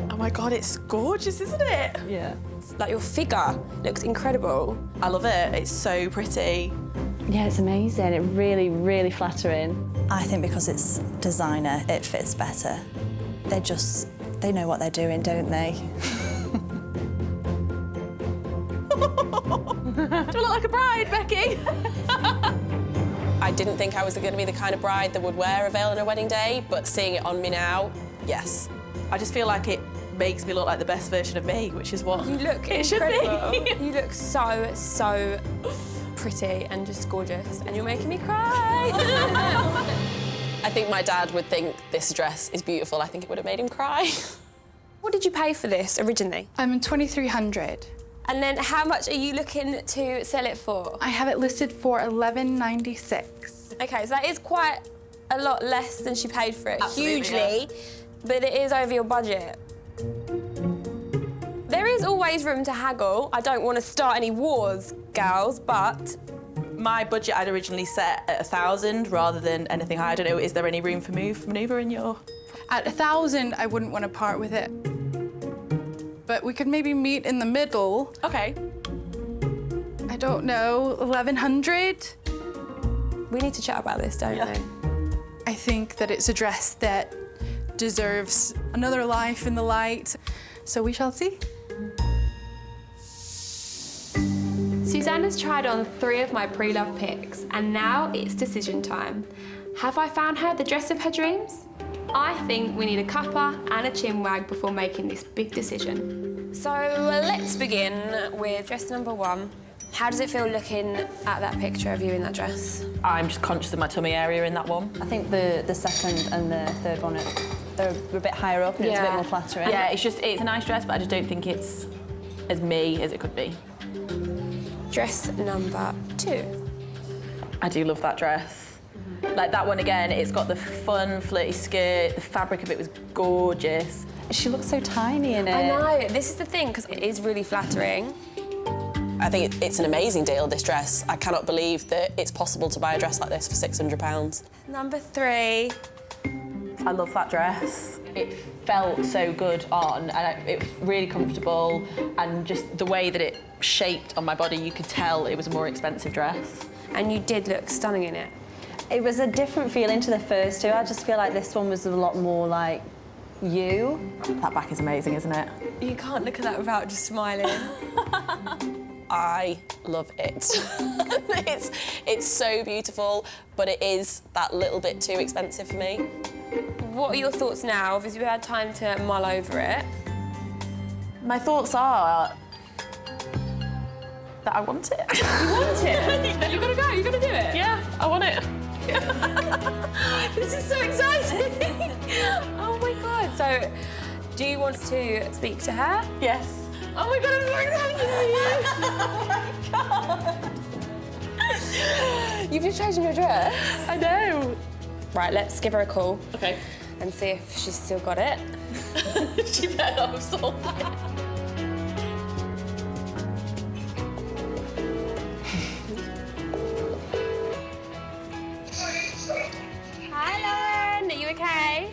Oh my God, it's gorgeous, isn't it? Yeah. Like, your figure looks incredible. I love it. It's so pretty. Yeah, it's amazing. It really, really flattering. I think because it's designer, it fits better. They know what they're doing, don't they? Do I look like a bride, Becky? I didn't think I was going to be the kind of bride that would wear a veil on her wedding day, but seeing it on me now, yes. I just feel like it makes me look like the best version of me, which is what You look it should incredible. be. You look so pretty and just gorgeous, and you're making me cry. I think my dad would think this dress is beautiful. I think it would have made him cry. What did you pay for this originally? I'm $2,300. And then how much are you looking to sell it for? I have it listed for $11.96. Okay, so that is quite a lot less than she paid for it. Absolutely, hugely, but it is over your budget. There is always room to haggle. I don't want to start any wars, gals, but my budget I'd originally set at 1,000 rather than anything higher. I don't know, is there any room for manoeuvre in your... At 1,000, I wouldn't want to part with it. But we could maybe meet in the middle. Okay. I don't know, 1,100? We need to chat about this, don't we? I think that it's a dress that deserves another life in the light. So we shall see. Susanna's tried on 3 of my pre-love picks, and now it's decision time. Have I found her the dress of her dreams? I think we need a cuppa and a chin wag before making this big decision. So let's begin with dress number 1. How does it feel looking at that picture of you in that dress? I'm just conscious of my tummy area in that one. I think the second and the third one, they're a bit higher up and it's a bit more flattering. Yeah, it's a nice dress, but I just don't think it's as me as it could be. Dress number 2. I do love that dress. Like that one again, it's got the fun, flirty skirt, the fabric of it was gorgeous. She looks so tiny in it. I know, this is the thing, because it is really flattering. I think it's an amazing deal, this dress. I cannot believe that it's possible to buy a dress like this for £600. Number 3. I love that dress. It felt so good on, and it was really comfortable, and just the way that it shaped on my body, you could tell it was a more expensive dress. And you did look stunning in it. It was a different feeling to the first two. I just feel like this one was a lot more like you. That back is amazing, isn't it? You can't look at that without just smiling. I love it. it's so beautiful, but it is that little bit too expensive for me. What are your thoughts now? Obviously, we had time to mull over it. My thoughts are that I want it. You want it? You gotta go, you gotta do it. Yeah, I want it. This is so exciting. Oh my God. So, do you want to speak to her? Yes. Oh my God, I'm so excited. Oh my God. You've just chosen your dress. I know. Right, let's give her a call. Okay. And see if she's still got it. She better not have sold it. Hi, Lauren. Are you okay?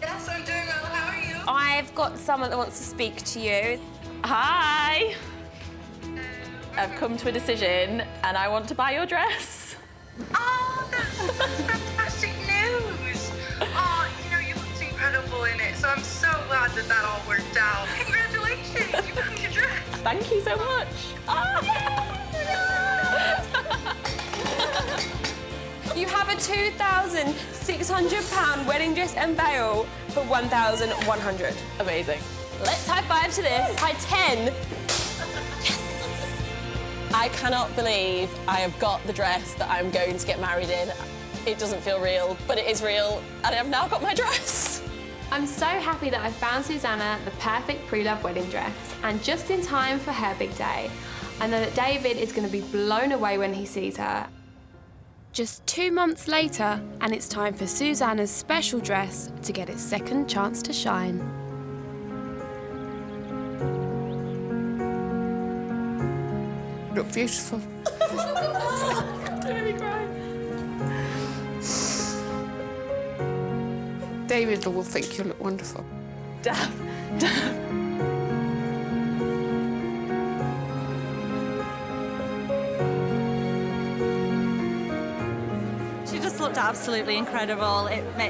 Yes, I'm doing well. How are you? I've got someone that wants to speak to you. Hi. I've come to a decision and I want to buy your dress. Oh, that's fantastic news. Oh, you looked incredible in it, so I'm so glad that all worked out. Congratulations, you found your dress. Thank you so much. You have a £2,600 wedding dress and veil for £1,100. Amazing. Let's high five to this. High 10. I cannot believe I have got the dress that I'm going to get married in. It doesn't feel real, but it is real, and I have now got my dress. I'm so happy that I found Susanna the perfect pre-love wedding dress, and just in time for her big day. I know that David is going to be blown away when he sees her. Just 2 months later, and it's time for Susanna's special dress to get its second chance to shine. Look beautiful. Don't make me cry. David will think you look wonderful. Dab. She just looked absolutely incredible.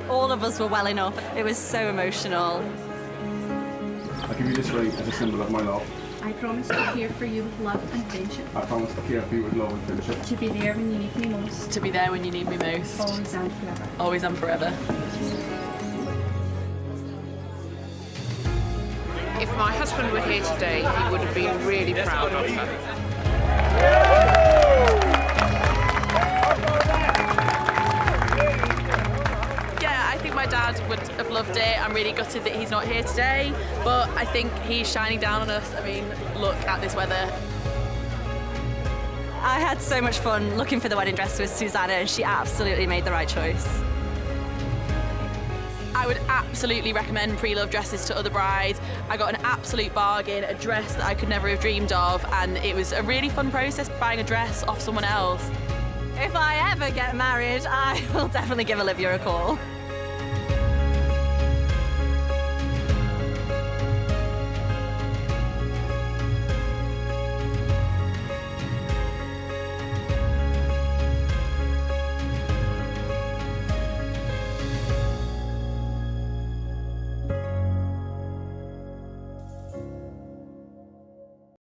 All of us were welling up. It was so emotional. I give you this ring as a symbol of my love. I promise to care for you with love and friendship. I promise to care for you with love and friendship. To be there when you need me most. To be there when you need me most. Always and forever. Always and forever. If my husband were here today, he would have been really proud of her. Yeah, I think my dad would have loved it. I'm really gutted that he's not here today, but I think he's shining down on us. I mean, look at this weather. I had so much fun looking for the wedding dress with Susanna, and she absolutely made the right choice. I would absolutely recommend pre-loved dresses to other brides. I got an absolute bargain, a dress that I could never have dreamed of, and it was a really fun process buying a dress off someone else. If I ever get married, I will definitely give Olivia a call.